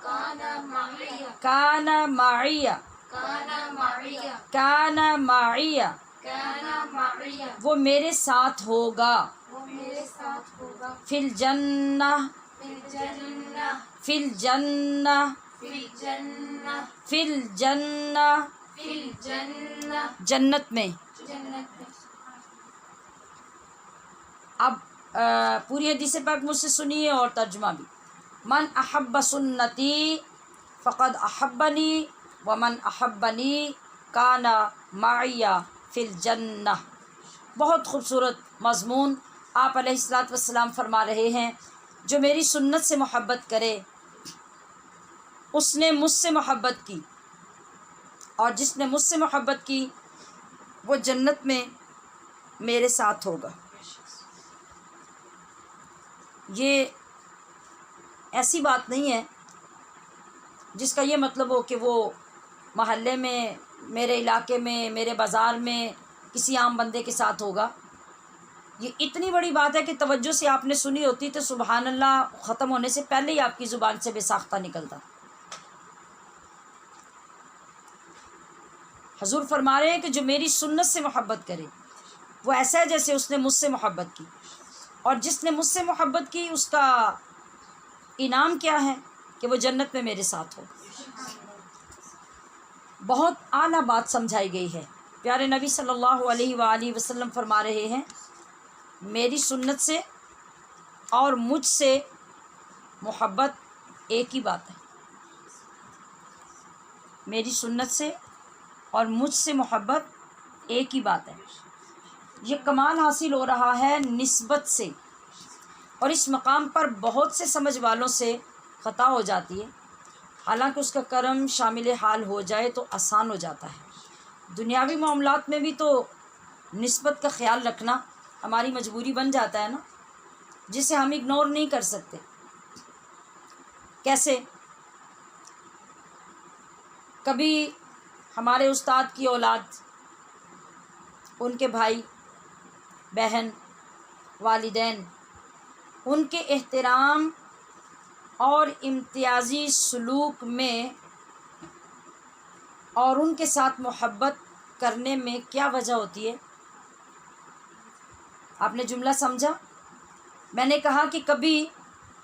كان معي کان معی كان معي کان معی كان معي وہ میرے ساتھ ہوگا وہ میرے ساتھ ہوگا فی الجنہ فی الجنہ فی الجنہ فی الجنہ فی الجنہ فی الجنہ جنت میں. جنت میں. اب پوری حدیث پاک مجھ سے سنیے اور ترجمہ بھی. من احب سنتی فقد احبنی ومن احبنی کان معی فی الجنہ. بہت خوبصورت مضمون. آپ علیہ الصلاۃ والسلام فرما رہے ہیں جو میری سنت سے محبت کرے اس نے مجھ سے محبت کی، اور جس نے مجھ سے محبت کی وہ جنت میں میرے ساتھ ہوگا. یہ ایسی بات نہیں ہے جس کا یہ مطلب ہو کہ وہ محلے میں، میرے علاقے میں، میرے بازار میں کسی عام بندے کے ساتھ ہوگا. یہ اتنی بڑی بات ہے کہ توجہ سے آپ نے سنی ہوتی تو سبحان اللہ ختم ہونے سے پہلے ہی آپ کی زبان سے بے ساختہ نکلتا. حضور فرما رہے ہیں کہ جو میری سنت سے محبت کرے وہ ایسا ہے جیسے اس نے مجھ سے محبت کی، اور جس نے مجھ سے محبت کی اس کا انعام کیا ہے کہ وہ جنت میں میرے ساتھ ہو. بہت اعلیٰ بات سمجھائی گئی ہے. پیارے نبی صلی اللہ علیہ وآلہ وسلم فرما رہے ہیں میری سنت سے اور مجھ سے محبت ایک ہی بات ہے. میری سنت سے اور مجھ سے محبت ایک ہی بات ہے. یہ کمال حاصل ہو رہا ہے نسبت سے، اور اس مقام پر بہت سے سمجھ والوں سے خطا ہو جاتی ہے. حالانکہ اس کا کرم شامل حال ہو جائے تو آسان ہو جاتا ہے. دنیاوی معاملات میں بھی تو نسبت کا خیال رکھنا ہماری مجبوری بن جاتا ہے نا، جسے ہم اگنور نہیں کر سکتے. کیسے؟ کبھی ہمارے استاد کی اولاد، ان کے بھائی بہن، والدین، ان کے احترام اور امتیازی سلوک میں اور ان کے ساتھ محبت کرنے میں کیا وجہ ہوتی ہے؟ آپ نے جملہ سمجھا؟ میں نے کہا کہ کبھی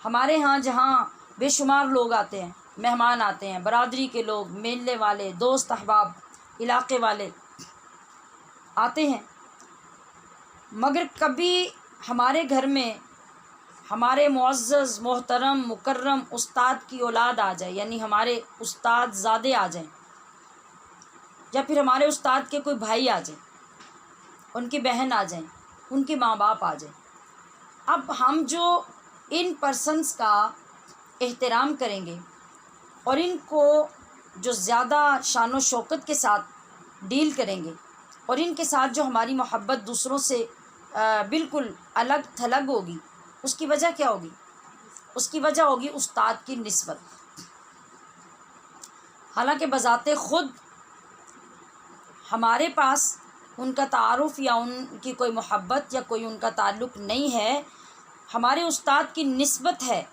ہمارے ہاں جہاں بے شمار لوگ آتے ہیں، مہمان آتے ہیں، برادری کے لوگ، ملنے والے، دوست احباب، علاقے والے آتے ہیں، مگر کبھی ہمارے گھر میں ہمارے معزز محترم مکرم استاد کی اولاد آ جائے، یعنی ہمارے استاد زادے آ جائیں، یا پھر ہمارے استاد کے کوئی بھائی آ جائیں، ان کی بہن آ جائیں، ان کے ماں باپ آ جائیں. اب ہم جو ان پرسنس کا احترام کریں گے اور ان کو جو زیادہ شان و شوکت کے ساتھ ڈیل کریں گے، اور ان کے ساتھ جو ہماری محبت دوسروں سے بالکل الگ تھلگ ہوگی، اس کی وجہ کیا ہوگی؟ اس کی وجہ ہوگی استاد کی نسبت. حالانکہ بذات خود ہمارے پاس ان کا تعارف یا ان کی کوئی محبت یا کوئی ان کا تعلق نہیں ہے، ہمارے استاد کی نسبت ہے،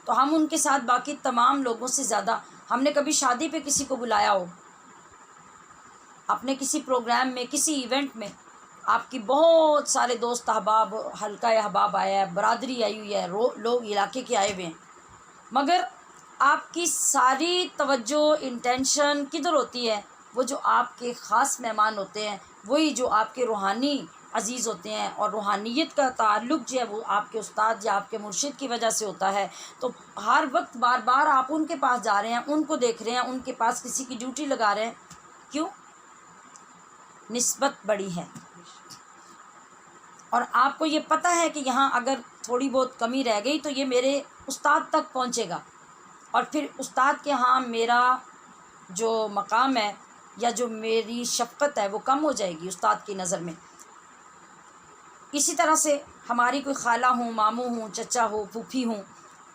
تو ہم ان کے ساتھ باقی تمام لوگوں سے زیادہ. ہم نے کبھی شادی پہ کسی کو بلایا ہو، اپنے کسی پروگرام میں، کسی ایونٹ میں، آپ کی بہت سارے دوست احباب، حلقہ احباب آیا ہے، برادری آئی ہوئی ہے، لوگ علاقے کے آئے ہوئے ہیں، مگر آپ کی ساری توجہ انٹینشن کدھر ہوتی ہے؟ وہ جو آپ کے خاص مہمان ہوتے ہیں، وہی جو آپ کے روحانی عزیز ہوتے ہیں، اور روحانیت کا تعلق جو ہے وہ آپ کے استاد یا آپ کے مرشد کی وجہ سے ہوتا ہے. تو ہر وقت بار بار آپ ان کے پاس جا رہے ہیں، ان کو دیکھ رہے ہیں، ان کے پاس کسی کی ڈیوٹی لگا رہے ہیں. کیوں؟ نسبت بڑی ہے. اور آپ کو یہ پتہ ہے کہ یہاں اگر تھوڑی بہت کمی رہ گئی تو یہ میرے استاد تک پہنچے گا، اور پھر استاد کے ہاں میرا جو مقام ہے یا جو میری شفقت ہے وہ کم ہو جائے گی استاد کی نظر میں. اسی طرح سے ہماری کوئی خالہ ہوں، ماموں ہوں، چچا ہو، پھوپھی ہوں،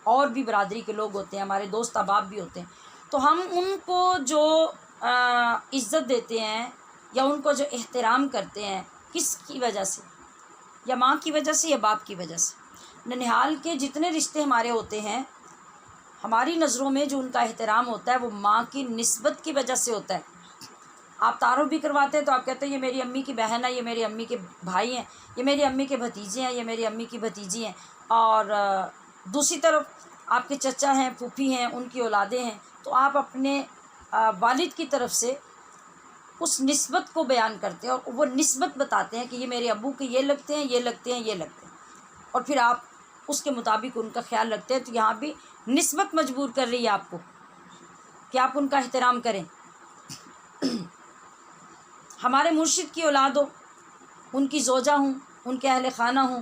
اور بھی برادری کے لوگ ہوتے ہیں، ہمارے دوست احباب بھی ہوتے ہیں، تو ہم ان کو جو عزت دیتے ہیں یا ان کو جو احترام کرتے ہیں، کس کی وجہ سے؟ یا ماں کی وجہ سے یا باپ کی وجہ سے۔ ننھیال کے جتنے رشتے ہمارے ہوتے ہیں، ہماری نظروں میں جو ان کا احترام ہوتا ہے وہ ماں کی نسبت کی وجہ سے ہوتا ہے۔ آپ تعارف بھی کرواتے ہیں تو آپ کہتے ہیں یہ میری امی کی بہن ہے، یہ میری امی کے بھائی ہیں، یہ میری امی کے بھتیجے ہیں، یہ میری امی کی بھتیجی ہیں، اور دوسری طرف آپ کے چچا ہیں، پھوپھی ہیں، ان کی اولادیں ہیں، تو آپ اپنے والد کی طرف سے اس نسبت کو بیان کرتے ہیں اور وہ نسبت بتاتے ہیں کہ یہ میرے ابو کے یہ لگتے ہیں، یہ لگتے ہیں، یہ لگتے ہیں، اور پھر آپ اس کے مطابق ان کا خیال رکھتے ہیں۔ تو یہاں بھی نسبت مجبور کر رہی ہے آپ کو کہ آپ ان کا احترام کریں۔ ہمارے مرشد کی اولاد ہو، ان کی زوجہ ہوں، ان کے اہل خانہ ہوں،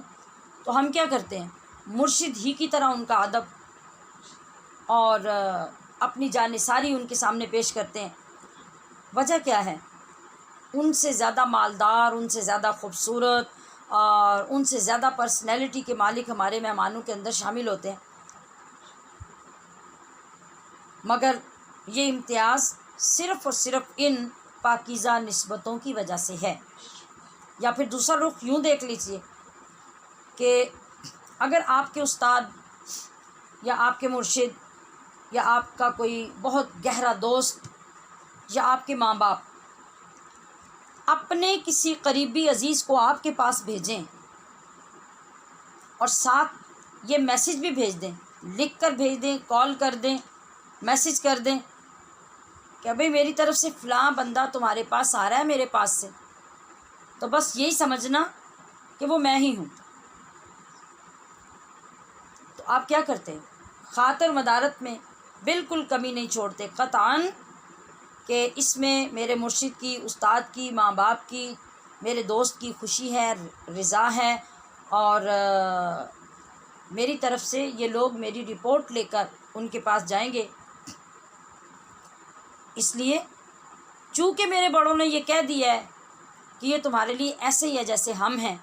تو ہم کیا کرتے ہیں؟ مرشد ہی کی طرح ان کا ادب اور اپنی جانثاری ان کے سامنے پیش کرتے ہیں۔ وجہ کیا ہے؟ ان سے زیادہ مالدار، ان سے زیادہ خوبصورت اور ان سے زیادہ پرسنالٹی کے مالک ہمارے مہمانوں کے اندر شامل ہوتے ہیں، مگر یہ امتیاز صرف اور صرف ان پاکیزہ نسبتوں کی وجہ سے ہے۔ یا پھر دوسرا رخ یوں دیکھ لیجئے کہ اگر آپ کے استاد یا آپ کے مرشد یا آپ کا کوئی بہت گہرا دوست یا آپ کے ماں باپ اپنے کسی قریبی عزیز کو آپ کے پاس بھیجیں اور ساتھ یہ میسج بھی بھیج دیں، لکھ کر بھیج دیں، کال کر دیں، میسج کر دیں کہ بھئی میری طرف سے فلاں بندہ تمہارے پاس آ رہا ہے میرے پاس سے، تو بس یہی سمجھنا کہ وہ میں ہی ہوں، تو آپ کیا کرتے ہیں؟ خاطر مدارت میں بالکل کمی نہیں چھوڑتے، قطعاً کہ اس میں میرے مرشد کی، استاد کی، ماں باپ کی، میرے دوست کی خوشی ہے، رضا ہے، اور میری طرف سے یہ لوگ میری رپورٹ لے کر ان کے پاس جائیں گے۔ اس لیے چونکہ میرے بڑوں نے یہ کہہ دیا ہے کہ یہ تمہارے لیے ایسے ہی ہے جیسے ہم ہیں،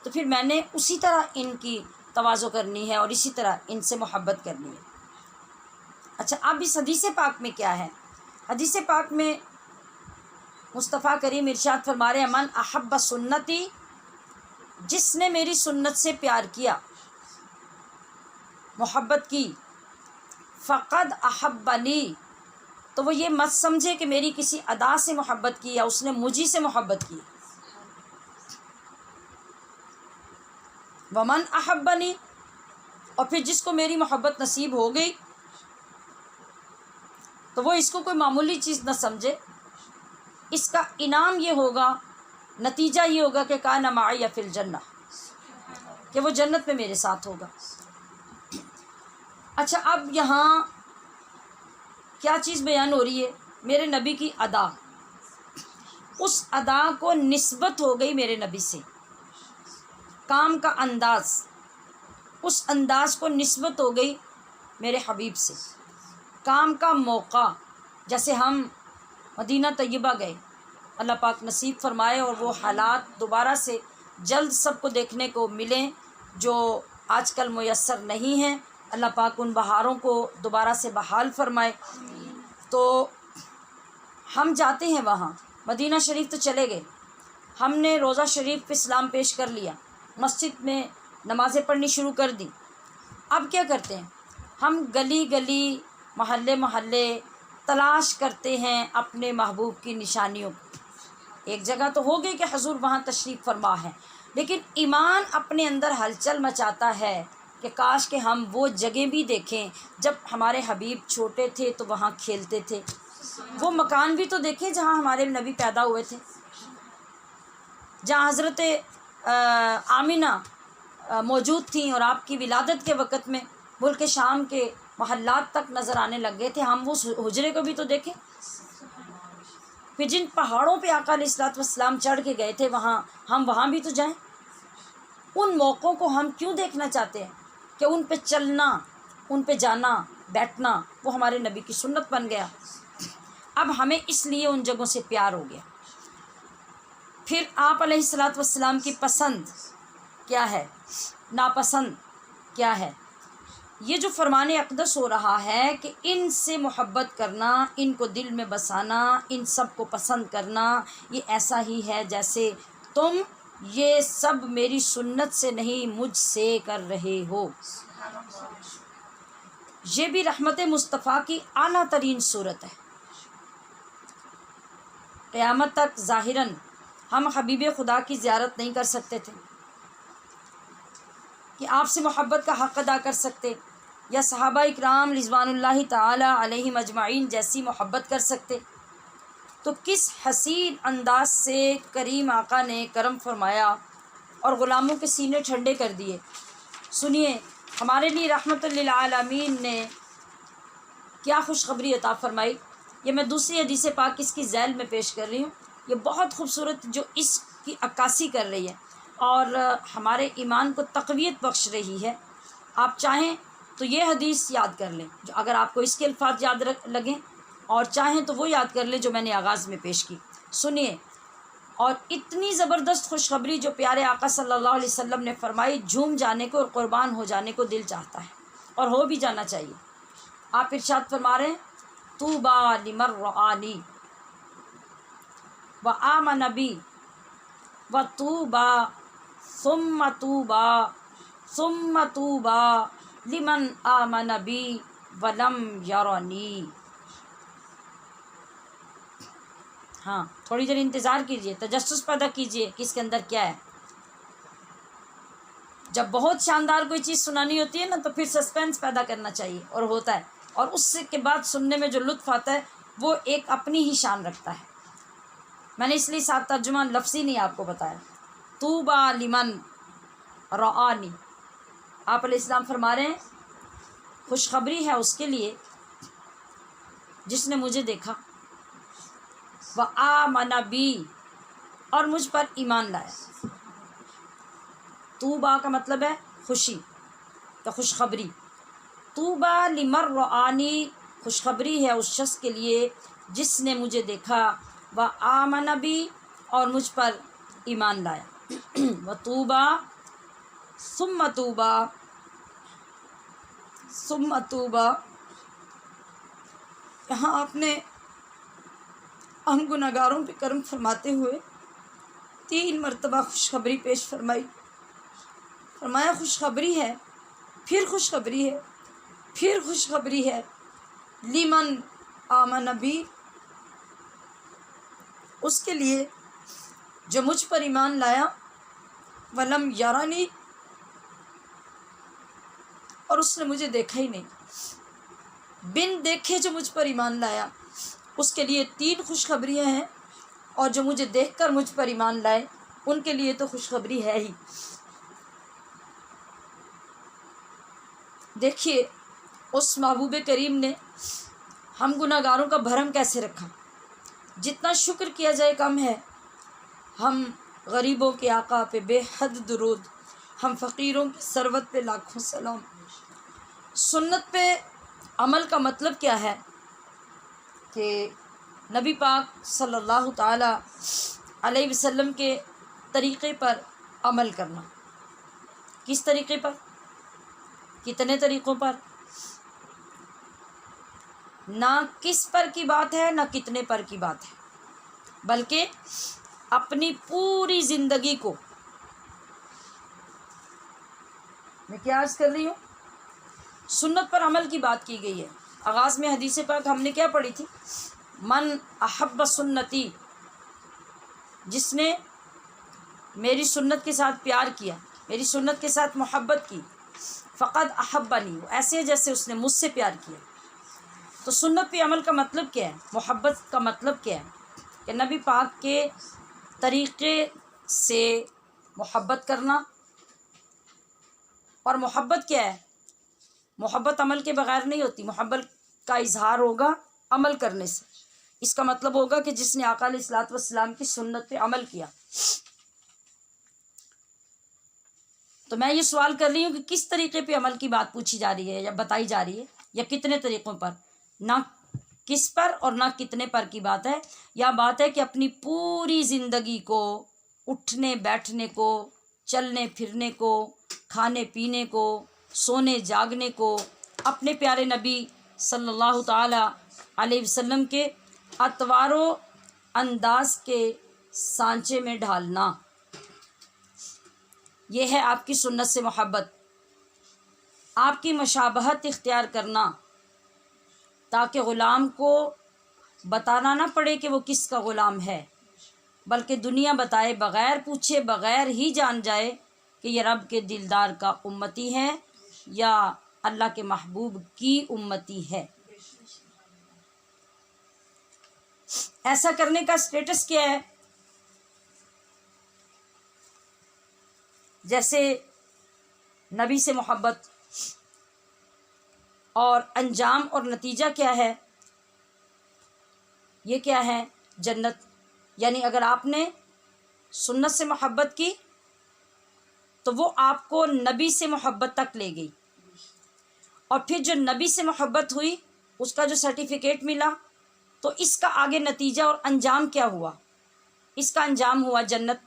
تو پھر میں نے اسی طرح ان کی تواضع کرنی ہے اور اسی طرح ان سے محبت کرنی ہے۔ اچھا، اب اس حدیث پاک میں کیا ہے؟ حدیث پاک میں مصطفیٰ کریم ارشاد فرما رہے ہیں، من احب سنتی، جس نے میری سنت سے پیار کیا، محبت کی، فقد احبنی، تو وہ یہ مت سمجھے کہ میری کسی ادا سے محبت کی یا اس نے مجھی سے محبت کی۔ ومن احبنی، اور پھر جس کو میری محبت نصیب ہو گئی تو وہ اس کو کوئی معمولی چیز نہ سمجھے، اس کا انعام یہ ہوگا، نتیجہ یہ ہوگا کہ کان معی فی الجنہ، کہ وہ جنت میں میرے ساتھ ہوگا۔ اچھا، اب یہاں کیا چیز بیان ہو رہی ہے؟ میرے نبی کی ادا، اس ادا کو نسبت ہو گئی میرے نبی سے، کام کا انداز، اس انداز کو نسبت ہو گئی میرے حبیب سے، کام کا موقع، جیسے ہم مدینہ طیبہ گئے، اللہ پاک نصیب فرمائے اور وہ حالات دوبارہ سے جلد سب کو دیکھنے کو ملیں جو آج کل میسر نہیں ہیں، اللہ پاک ان بہاروں کو دوبارہ سے بحال فرمائے۔ تو ہم جاتے ہیں وہاں، مدینہ شریف تو چلے گئے، ہم نے روضہ شریف پہ سلام پیش کر لیا، مسجد میں نمازیں پڑھنی شروع کر دی۔ اب کیا کرتے ہیں؟ ہم گلی گلی، محلے محلے تلاش کرتے ہیں اپنے محبوب کی نشانیوں کو۔ ایک جگہ تو ہو گئی کہ حضور وہاں تشریف فرما ہے، لیکن ایمان اپنے اندر ہلچل مچاتا ہے کہ کاش کہ ہم وہ جگہ بھی دیکھیں جب ہمارے حبیب چھوٹے تھے تو وہاں کھیلتے تھے، وہ مکان بھی تو دیکھیں جہاں ہمارے نبی پیدا ہوئے تھے، جہاں حضرت آمینہ موجود تھیں اور آپ کی ولادت کے وقت میں ملک شام کے محلات تک نظر آنے لگ گئے تھے، ہم اس حجرے کو بھی تو دیکھیں۔ پھر جن پہاڑوں پہ آقا علیہ الصلوۃ والسلام چڑھ کے گئے تھے ہم وہاں بھی تو جائیں۔ ان موقعوں کو ہم کیوں دیکھنا چاہتے ہیں کہ ان پہ چلنا، ان پہ جانا، بیٹھنا وہ ہمارے نبی کی سنت بن گیا۔ اب ہمیں اس لیے ان جگہوں سے پیار ہو گیا۔ پھر آپ علیہ الصلوۃ والسلام کی پسند کیا ہے، ناپسند کیا ہے؟ یہ جو فرمان اقدس ہو رہا ہے کہ ان سے محبت کرنا، ان کو دل میں بسانا، ان سب کو پسند کرنا، یہ ایسا ہی ہے جیسے تم یہ سب میری سنت سے نہیں مجھ سے کر رہے ہو۔ یہ بھی رحمت مصطفیٰ کی اعلیٰ ترین صورت ہے۔ قیامت تک ظاہراً ہم حبیب خدا کی زیارت نہیں کر سکتے تھے کہ آپ سے محبت کا حق ادا کر سکتے، یا صحابہ اکرام رضوان اللہ تعالی علیہم اجمعین جیسی محبت کر سکتے، تو کس حسین انداز سے کریم آقا نے کرم فرمایا اور غلاموں کے سینے ٹھنڈے کر دیے۔ سنیے ہمارے لیے رحمت للعالمین نے کیا خوشخبری عطا فرمائی۔ یہ میں دوسری حدیث پاک اس کی ذیل میں پیش کر رہی ہوں، یہ بہت خوبصورت جو اس کی عکاسی کر رہی ہے اور ہمارے ایمان کو تقویت بخش رہی ہے۔ آپ چاہیں تو یہ حدیث یاد کر لیں، جو اگر آپ کو اس کے الفاظ یاد لگیں، اور چاہیں تو وہ یاد کر لیں جو میں نے آغاز میں پیش کی۔ سنیے، اور اتنی زبردست خوشخبری جو پیارے آقا صلی اللہ علیہ وسلم نے فرمائی، جھوم جانے کو اور قربان ہو جانے کو دل چاہتا ہے، اور ہو بھی جانا چاہیے۔ آپ ارشاد فرما رہے ہیں، طوبیٰ لمن رآنی وآمن بی وطوبیٰ ثم طوبیٰ ثم طوبیٰ لمن آمن بی ولم یرنی۔ ہاں، تھوڑی دیر انتظار کیجئے، تجسس پیدا کیجئے کہ اس کے اندر کیا ہے۔ جب بہت شاندار کوئی چیز سنانی ہوتی ہے نا تو پھر سسپینس پیدا کرنا چاہیے، اور ہوتا ہے، اور اس کے بعد سننے میں جو لطف آتا ہے وہ ایک اپنی ہی شان رکھتا ہے۔ میں نے اس لیے ساتھ ترجمہ لفظی نہیں آپ کو بتایا۔ طوبیٰ لمن رآنی، آپ علیہ السلام فرما رہے ہیں خوشخبری ہے اس کے لیے جس نے مجھے دیکھا، وآمن بی، اور مجھ پر ایمان لایا۔ طوبیٰ کا مطلب ہے خوشی یا خوشخبری۔ طوبیٰ لمن رآنی، خوشخبری ہے اس شخص کے لیے جس نے مجھے دیکھا، وآمن بی، اور مجھ پر ایمان لایا۔ وطوبیٰ ثم طوبیٰ ثم طوبیٰ، یہاں آپ نے ہم گناہگاروں پہ کرم فرماتے ہوئے 3 مرتبہ خوشخبری پیش فرمائی۔ فرمایا خوشخبری ہے، پھر خوشخبری ہے، پھر خوشخبری ہے، لمن آمن بی، اس کے لیے جو مجھ پر ایمان لایا، ولم یرنی، اور اس نے مجھے دیکھا ہی نہیں، بن دیکھے جو مجھ پر ایمان لایا، اس کے لیے 3 خوشخبریاں ہیں، اور جو مجھے دیکھ کر مجھ پر ایمان لائے ان کے لیے تو خوشخبری ہے ہی۔ دیکھیے اس محبوب کریم نے ہم گناہگاروں کا بھرم کیسے رکھا، جتنا شکر کیا جائے کم ہے۔ ہم غریبوں کے آقا پہ بے حد درود، ہم فقیروں کی ثروت پہ لاکھوں سلام۔ سنت پہ عمل کا مطلب کیا ہے کہ نبی پاک صلی اللہ تعالی علیہ وسلم کے طریقے پر عمل کرنا۔ کس طریقے پر؟ کتنے طریقوں پر؟ نہ کس پر کی بات ہے نہ کتنے پر کی بات ہے، بلکہ اپنی پوری زندگی کو، میں کیا عرض کر رہی ہوں، سنت پر عمل کی بات کی گئی ہے۔ آغاز میں حدیث پاک ہم نے کیا پڑھی تھی؟ من احب سنتی، جس نے میری سنت کے ساتھ پیار کیا، میری سنت کے ساتھ محبت کی، فقد احبنی، ایسے ہے جیسے اس نے مجھ سے پیار کیا۔ تو سنت پہ عمل کا مطلب کیا ہے؟ محبت کا مطلب کیا ہے؟ کہ نبی پاک کے طریقے سے محبت کرنا۔ اور محبت کیا ہے؟ محبت عمل کے بغیر نہیں ہوتی، محبت کا اظہار ہوگا عمل کرنے سے۔ اس کا مطلب ہوگا کہ جس نے آقا علیہ الصلوۃ والسلام کی سنت پہ عمل کیا۔ تو میں یہ سوال کر رہی ہوں کہ کس طریقے پہ عمل کی بات پوچھی جا رہی ہے یا بتائی جا رہی ہے، یا کتنے طریقوں پر؟ نہ کس پر اور نہ کتنے پر کی بات ہے، یا بات ہے کہ اپنی پوری زندگی کو، اٹھنے بیٹھنے کو، چلنے پھرنے کو، کھانے پینے کو، سونے جاگنے کو اپنے پیارے نبی صلی اللہ تعالی علیہ وسلم کے اطوار و انداز کے سانچے میں ڈھالنا، یہ ہے آپ کی سنت سے محبت، آپ کی مشابہت اختیار کرنا، تاکہ غلام کو بتانا نہ پڑے کہ وہ کس کا غلام ہے، بلکہ دنیا بتائے بغیر پوچھے بغیر ہی جان جائے کہ یہ رب کے دلدار کا امتی ہے یا اللہ کے محبوب کی امتی ہے۔ ایسا کرنے کا سٹیٹس کیا ہے؟ جیسے نبی سے محبت، اور انجام اور نتیجہ کیا ہے؟ یہ کیا ہے؟ جنت۔ یعنی اگر آپ نے سنت سے محبت کی تو وہ آپ کو نبی سے محبت تک لے گئی، اور پھر جو نبی سے محبت ہوئی اس کا جو سرٹیفکیٹ ملا، تو اس کا آگے نتیجہ اور انجام کیا ہوا؟ اس کا انجام ہوا جنت۔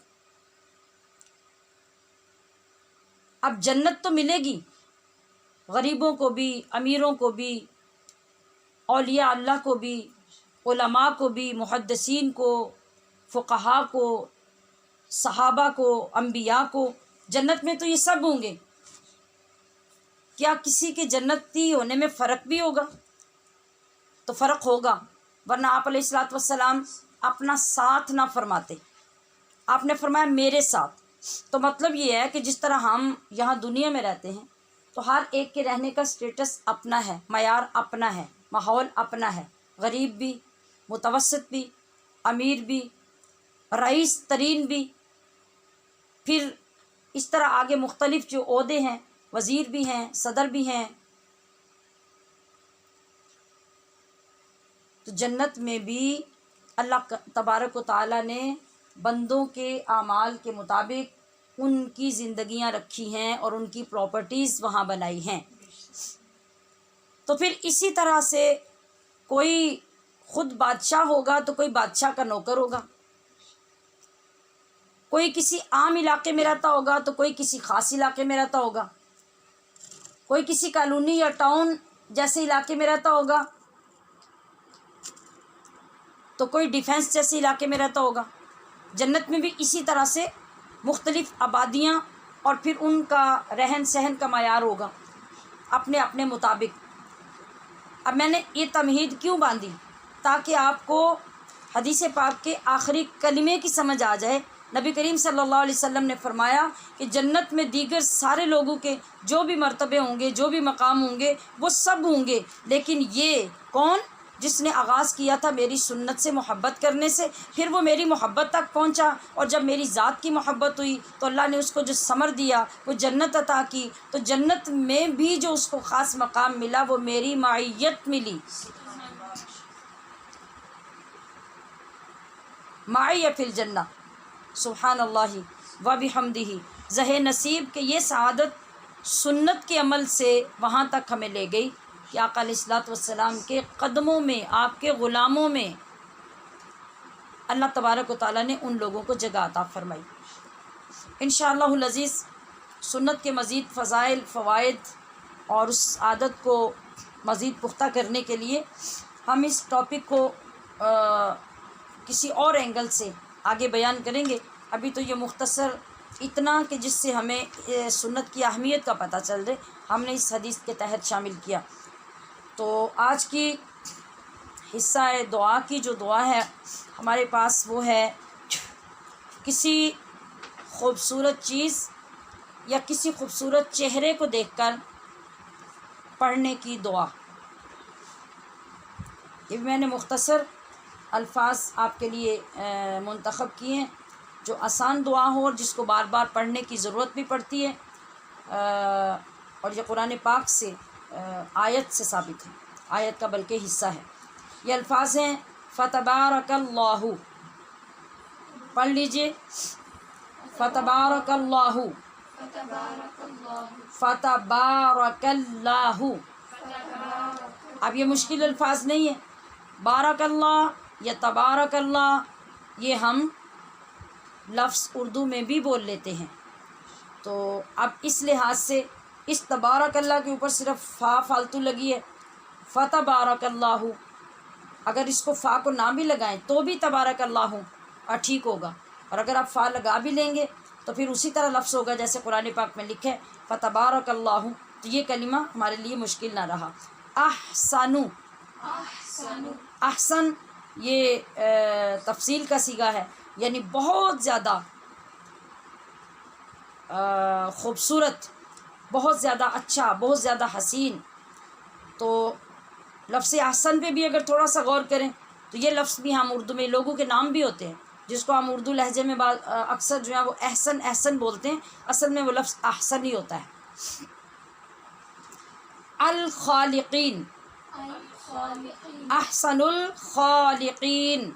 اب جنت تو ملے گی غریبوں کو بھی، امیروں کو بھی، اولیاء اللہ کو بھی، علماء کو بھی، محدثین کو، فقہاء کو، صحابہ کو، انبیاء کو، جنت میں تو یہ سب ہوں گے۔ کیا کسی کے جنتی ہونے میں فرق بھی ہوگا؟ تو فرق ہوگا، ورنہ آپ علیہ الصلوۃ والسلام اپنا ساتھ نہ فرماتے، آپ نے فرمایا میرے ساتھ۔ تو مطلب یہ ہے کہ جس طرح ہم یہاں دنیا میں رہتے ہیں تو ہر ایک کے رہنے کا سٹیٹس اپنا ہے، معیار اپنا ہے، ماحول اپنا ہے، غریب بھی، متوسط بھی، امیر بھی، رئیس ترین بھی، پھر اس طرح آگے مختلف جو عہدے ہیں، وزیر بھی ہیں، صدر بھی ہیں۔ تو جنت میں بھی اللہ تبارک و تعالیٰ نے بندوں کے اعمال کے مطابق ان کی زندگیاں رکھی ہیں اور ان کی پراپرٹیز وہاں بنائی ہیں۔ تو پھر اسی طرح سے کوئی خود بادشاہ ہوگا تو کوئی بادشاہ کا نوکر ہوگا، کوئی کسی عام علاقے میں رہتا ہوگا تو کوئی کسی خاص علاقے میں رہتا ہوگا، کوئی کسی کالونی یا ٹاؤن جیسے علاقے میں رہتا ہوگا تو کوئی ڈیفینس جیسے علاقے میں رہتا ہوگا۔ جنت میں بھی اسی طرح سے مختلف آبادیاں اور پھر ان کا رہن سہن کا معیار ہوگا اپنے اپنے مطابق۔ اب میں نے یہ تمہید کیوں باندھی؟ تاکہ آپ کو حدیث پاک کے آخری کلمے کی سمجھ آ جائے۔ نبی کریم صلی اللہ علیہ وسلم نے فرمایا کہ جنت میں دیگر سارے لوگوں کے جو بھی مرتبے ہوں گے، جو بھی مقام ہوں گے، وہ سب ہوں گے، لیکن یہ کون؟ جس نے آغاز کیا تھا میری سنت سے محبت کرنے سے، پھر وہ میری محبت تک پہنچا، اور جب میری ذات کی محبت ہوئی تو اللہ نے اس کو جو ثمر دیا، وہ جنت عطا کی۔ تو جنت میں بھی جو اس کو خاص مقام ملا وہ میری معیت ملی، معی فی الجنہ، سبحان اللہ و بحمدہ۔ زہ نصیب کہ یہ سعادت سنت کے عمل سے وہاں تک ہمیں لے گئی کہ آقا علیہ الصلوۃ والسلام کے قدموں میں، آپ کے غلاموں میں اللہ تبارک و تعالیٰ نے ان لوگوں کو جگہ عطا فرمائی۔ انشاءاللہ العزیز سنت کے مزید فضائل، فوائد اور اس عادت کو مزید پختہ کرنے کے لیے ہم اس ٹاپک کو کسی اور اینگل سے آگے بیان کریں گے۔ ابھی تو یہ مختصر اتنا کہ جس سے ہمیں سنت کی اہمیت کا پتہ چل جائے، ہم نے اس حدیث کے تحت شامل کیا۔ تو آج کی حصہ دعا کی جو دعا ہے ہمارے پاس وہ ہے کسی خوبصورت چیز یا کسی خوبصورت چہرے کو دیکھ کر پڑھنے کی دعا۔ یہ میں نے مختصر الفاظ آپ کے لیے منتخب کیے ہیں جو آسان دعا ہو اور جس کو بار بار پڑھنے کی ضرورت بھی پڑتی ہے، اور یہ قرآن پاک سے آیت سے ثابت ہے، آیت کا بلکہ حصہ ہے۔ یہ الفاظ ہیں فتبارک اللہ، پڑھ لیجئے، فتبارک اللہ، فتبارک اللہ۔ اب یہ مشکل الفاظ نہیں ہے، بارک اللہ یا تبارک اللہ یہ ہم لفظ اردو میں بھی بول لیتے ہیں۔ تو اب اس لحاظ سے اس تبارک اللہ کے اوپر صرف فا فالتو لگی ہے، فتبارک اللہ، اگر اس کو فا کو نہ بھی لگائیں تو بھی تبارک اللہ ٹھیک ہوگا، اور اگر آپ فا لگا بھی لیں گے تو پھر اسی طرح لفظ ہوگا جیسے قرآن پاک میں لکھے فتبارک اللہ، تو یہ کلمہ ہمارے لیے مشکل نہ رہا۔ احسن، احسن یہ تفصیل کا صیغہ ہے، یعنی بہت زیادہ خوبصورت، بہت زیادہ اچھا، بہت زیادہ حسین۔ تو لفظ احسن پہ بھی اگر تھوڑا سا غور کریں تو یہ لفظ بھی ہم اردو میں لوگوں کے نام بھی ہوتے ہیں جس کو ہم اردو لہجے میں اکثر جو ہے وہ احسن احسن بولتے ہیں، اصل میں وہ لفظ احسن ہی ہوتا ہے۔ الخالقین، احسن الخالقین،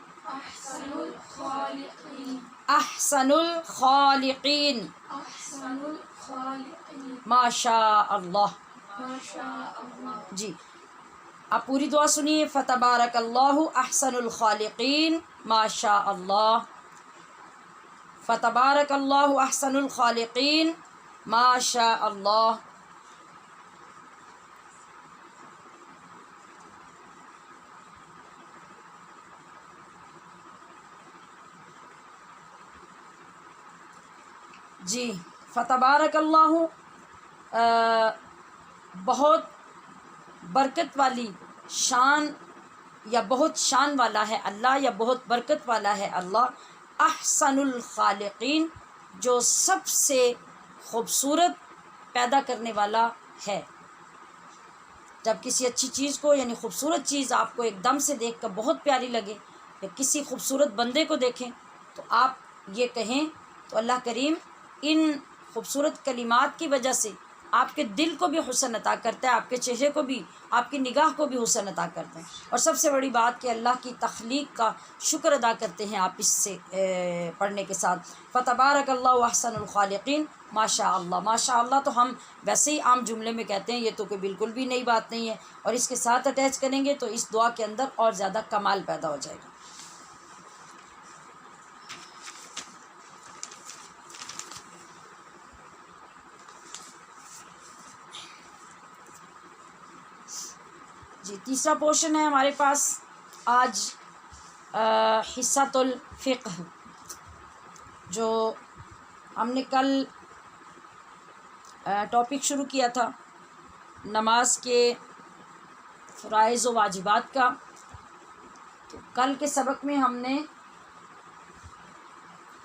احسن الخالقین، ما شاء اللہ۔ جی آپ پوری دعا سنیے، فتبارک اللہ احسن الخالقین ما شاء اللہ، فتبارک اللہ احسن الخالقین ما شاء اللہ۔ جی فتبارک اللہ بہت برکت والی شان یا بہت شان والا ہے اللہ، یا بہت برکت والا ہے اللہ، احسن الخالقین جو سب سے خوبصورت پیدا کرنے والا ہے۔ جب کسی اچھی چیز کو یعنی خوبصورت چیز آپ کو ایک دم سے دیکھ کر بہت پیاری لگے، یا کسی خوبصورت بندے کو دیکھیں تو آپ یہ کہیں تو اللہ کریم ان خوبصورت کلمات کی وجہ سے آپ کے دل کو بھی حسن عطا کرتا ہے، آپ کے چہرے کو بھی، آپ کی نگاہ کو بھی حسن عطا کرتا ہے، اور سب سے بڑی بات کہ اللہ کی تخلیق کا شکر ادا کرتے ہیں آپ اس سے پڑھنے کے ساتھ۔ فتبارک اللہ احسن الخالقین ما شاء اللہ۔ ما شاء اللہ تو ہم ویسے ہی عام جملے میں کہتے ہیں، یہ تو کوئی بالکل بھی نئی بات نہیں ہے، اور اس کے ساتھ اٹیچ کریں گے تو اس دعا کے اندر اور زیادہ کمال پیدا ہو جائے گا۔ جی تیسرا پورشن ہے ہمارے پاس آج حصۃ الفقہ، جو ہم نے کل ٹاپک شروع کیا تھا نماز کے فرائض و واجبات کا۔ تو کل کے سبق میں ہم نے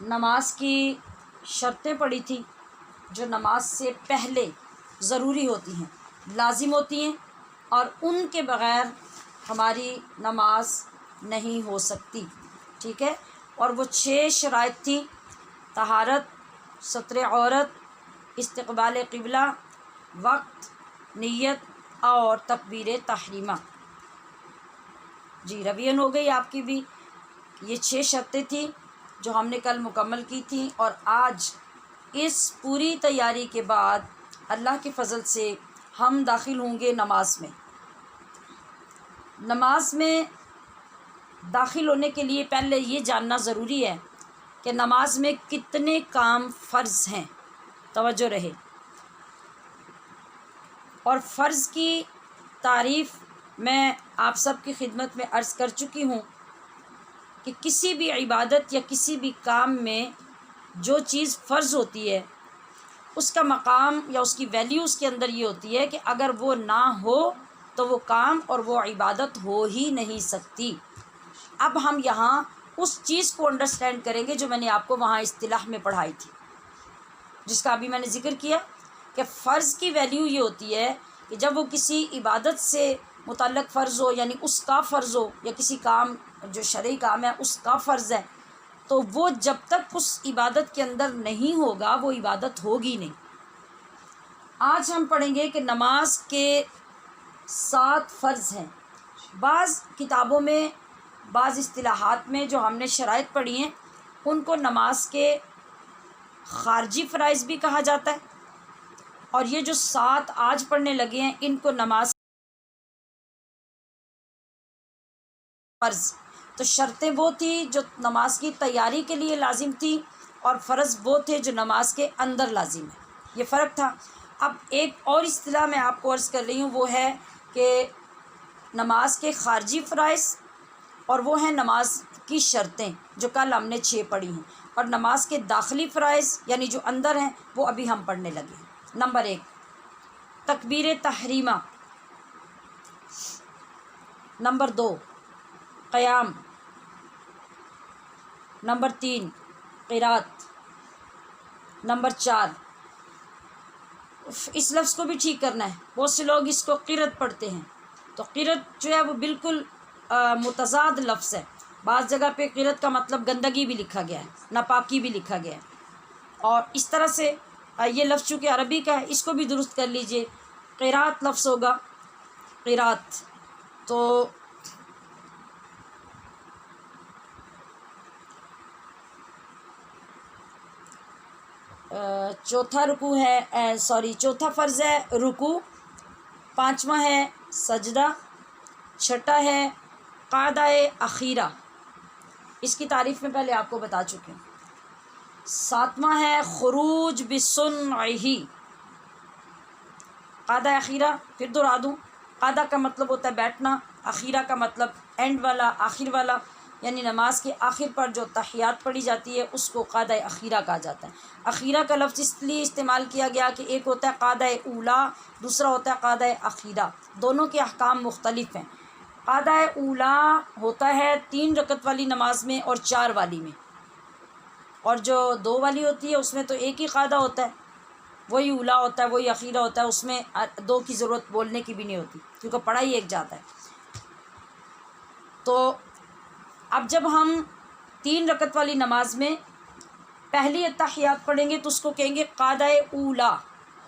نماز کی شرطیں پڑھی تھی جو نماز سے پہلے ضروری ہوتی ہیں، لازم ہوتی ہیں، اور ان کے بغیر ہماری نماز نہیں ہو سکتی، ٹھیک ہے۔ اور وہ 6 شرائط تھیں: طہارت، ستر عورت، استقبال قبلہ، وقت، نیت اور تکبیر تحریمہ۔ جی ریویژن ہو گئی آپ کی بھی، یہ 6 شرطیں تھیں جو ہم نے کل مکمل کی تھیں، اور آج اس پوری تیاری کے بعد اللہ کے فضل سے ہم داخل ہوں گے نماز میں۔ نماز میں داخل ہونے کے لیے پہلے یہ جاننا ضروری ہے کہ نماز میں کتنے کام فرض ہیں، توجہ رہے۔ اور فرض کی تعریف میں آپ سب کی خدمت میں عرض کر چکی ہوں کہ کسی بھی عبادت یا کسی بھی کام میں جو چیز فرض ہوتی ہے اس کا مقام یا اس کی ویلیو اس کے اندر یہ ہوتی ہے کہ اگر وہ نہ ہو تو وہ کام اور وہ عبادت ہو ہی نہیں سکتی۔ اب ہم یہاں اس چیز کو انڈرسٹینڈ کریں گے جو میں نے آپ کو وہاں اصطلاح میں پڑھائی تھی، جس کا ابھی میں نے ذکر کیا کہ فرض کی ویلیو یہ ہوتی ہے کہ جب وہ کسی عبادت سے متعلق فرض ہو، یعنی اس کا فرض ہو، یا کسی کام جو شرعی کام ہے اس کا فرض ہے، تو وہ جب تک اس عبادت کے اندر نہیں ہوگا وہ عبادت ہوگی نہیں۔ آج ہم پڑھیں گے کہ نماز کے 7 فرض ہیں۔ بعض کتابوں میں، بعض اصطلاحات میں جو ہم نے شرائط پڑھی ہیں ان کو نماز کے خارجی فرائض بھی کہا جاتا ہے، اور یہ جو 7 آج پڑھنے لگے ہیں ان کو نماز فرض۔ تو شرطیں وہ تھی جو نماز کی تیاری کے لیے لازم تھی، اور فرض وہ تھے جو نماز کے اندر لازم ہے، یہ فرق تھا۔ اب ایک اور اصطلاح میں آپ کو عرض کر رہی ہوں، وہ ہے کہ نماز کے خارجی فرائض، اور وہ ہیں نماز کی شرطیں جو کل ہم نے 6 پڑھی ہیں، اور نماز کے داخلی فرائض یعنی جو اندر ہیں وہ ابھی ہم پڑھنے لگے ہیں۔ نمبر 1 تکبیر تحریمہ، نمبر 2 قیام، نمبر 3 قرات، نمبر 4 اس لفظ کو بھی ٹھیک کرنا ہے، بہت سے لوگ اس کو قرت پڑھتے ہیں، تو قرت جو ہے وہ بالکل متضاد لفظ ہے۔ بعض جگہ پہ قرت کا مطلب گندگی بھی لکھا گیا ہے، ناپاکی بھی لکھا گیا ہے، اور اس طرح سے یہ لفظ چونکہ عربی کا ہے اس کو بھی درست کر لیجئے۔ قرات لفظ ہوگا قرات، تو چوتھا رکوع ہے، چوتھا فرض ہے رکوع، 5واں ہے سجدہ، 6واں ہے قعدہ اخیرہ، اس کی تعریف میں پہلے آپ کو بتا چکے ہیں۔ 7واں ہے خروج بسنعہ، قعدہ اخیرہ پھر دہرا دوں، قعدہ کا مطلب ہوتا ہے بیٹھنا، اخیرہ کا مطلب اینڈ والا، آخر والا، یعنی نماز کے آخر پر جو تحیات پڑھی جاتی ہے اس کو قعدہ اخیرہ کہا جاتا ہے۔ اخیرہ کا لفظ اس لیے استعمال کیا گیا کہ ایک ہوتا ہے قعدہ اولا، دوسرا ہوتا ہے قعدہ اخیرہ، دونوں کے احکام مختلف ہیں۔ قعدہ اولا ہوتا ہے 3 رکعت والی نماز میں اور 4 والی میں، اور جو 2 والی ہوتی ہے اس میں تو ایک ہی قعدہ ہوتا ہے، وہی اولا ہوتا ہے، وہی اخیرہ ہوتا ہے، اس میں 2 کی ضرورت بولنے کی بھی نہیں ہوتی کیونکہ پڑھا ہی ایک جاتا ہے۔ تو اب جب ہم 3 رکعت والی نماز میں پہلی اتحیات پڑھیں گے تو اس کو کہیں گے قعدہ اولا۔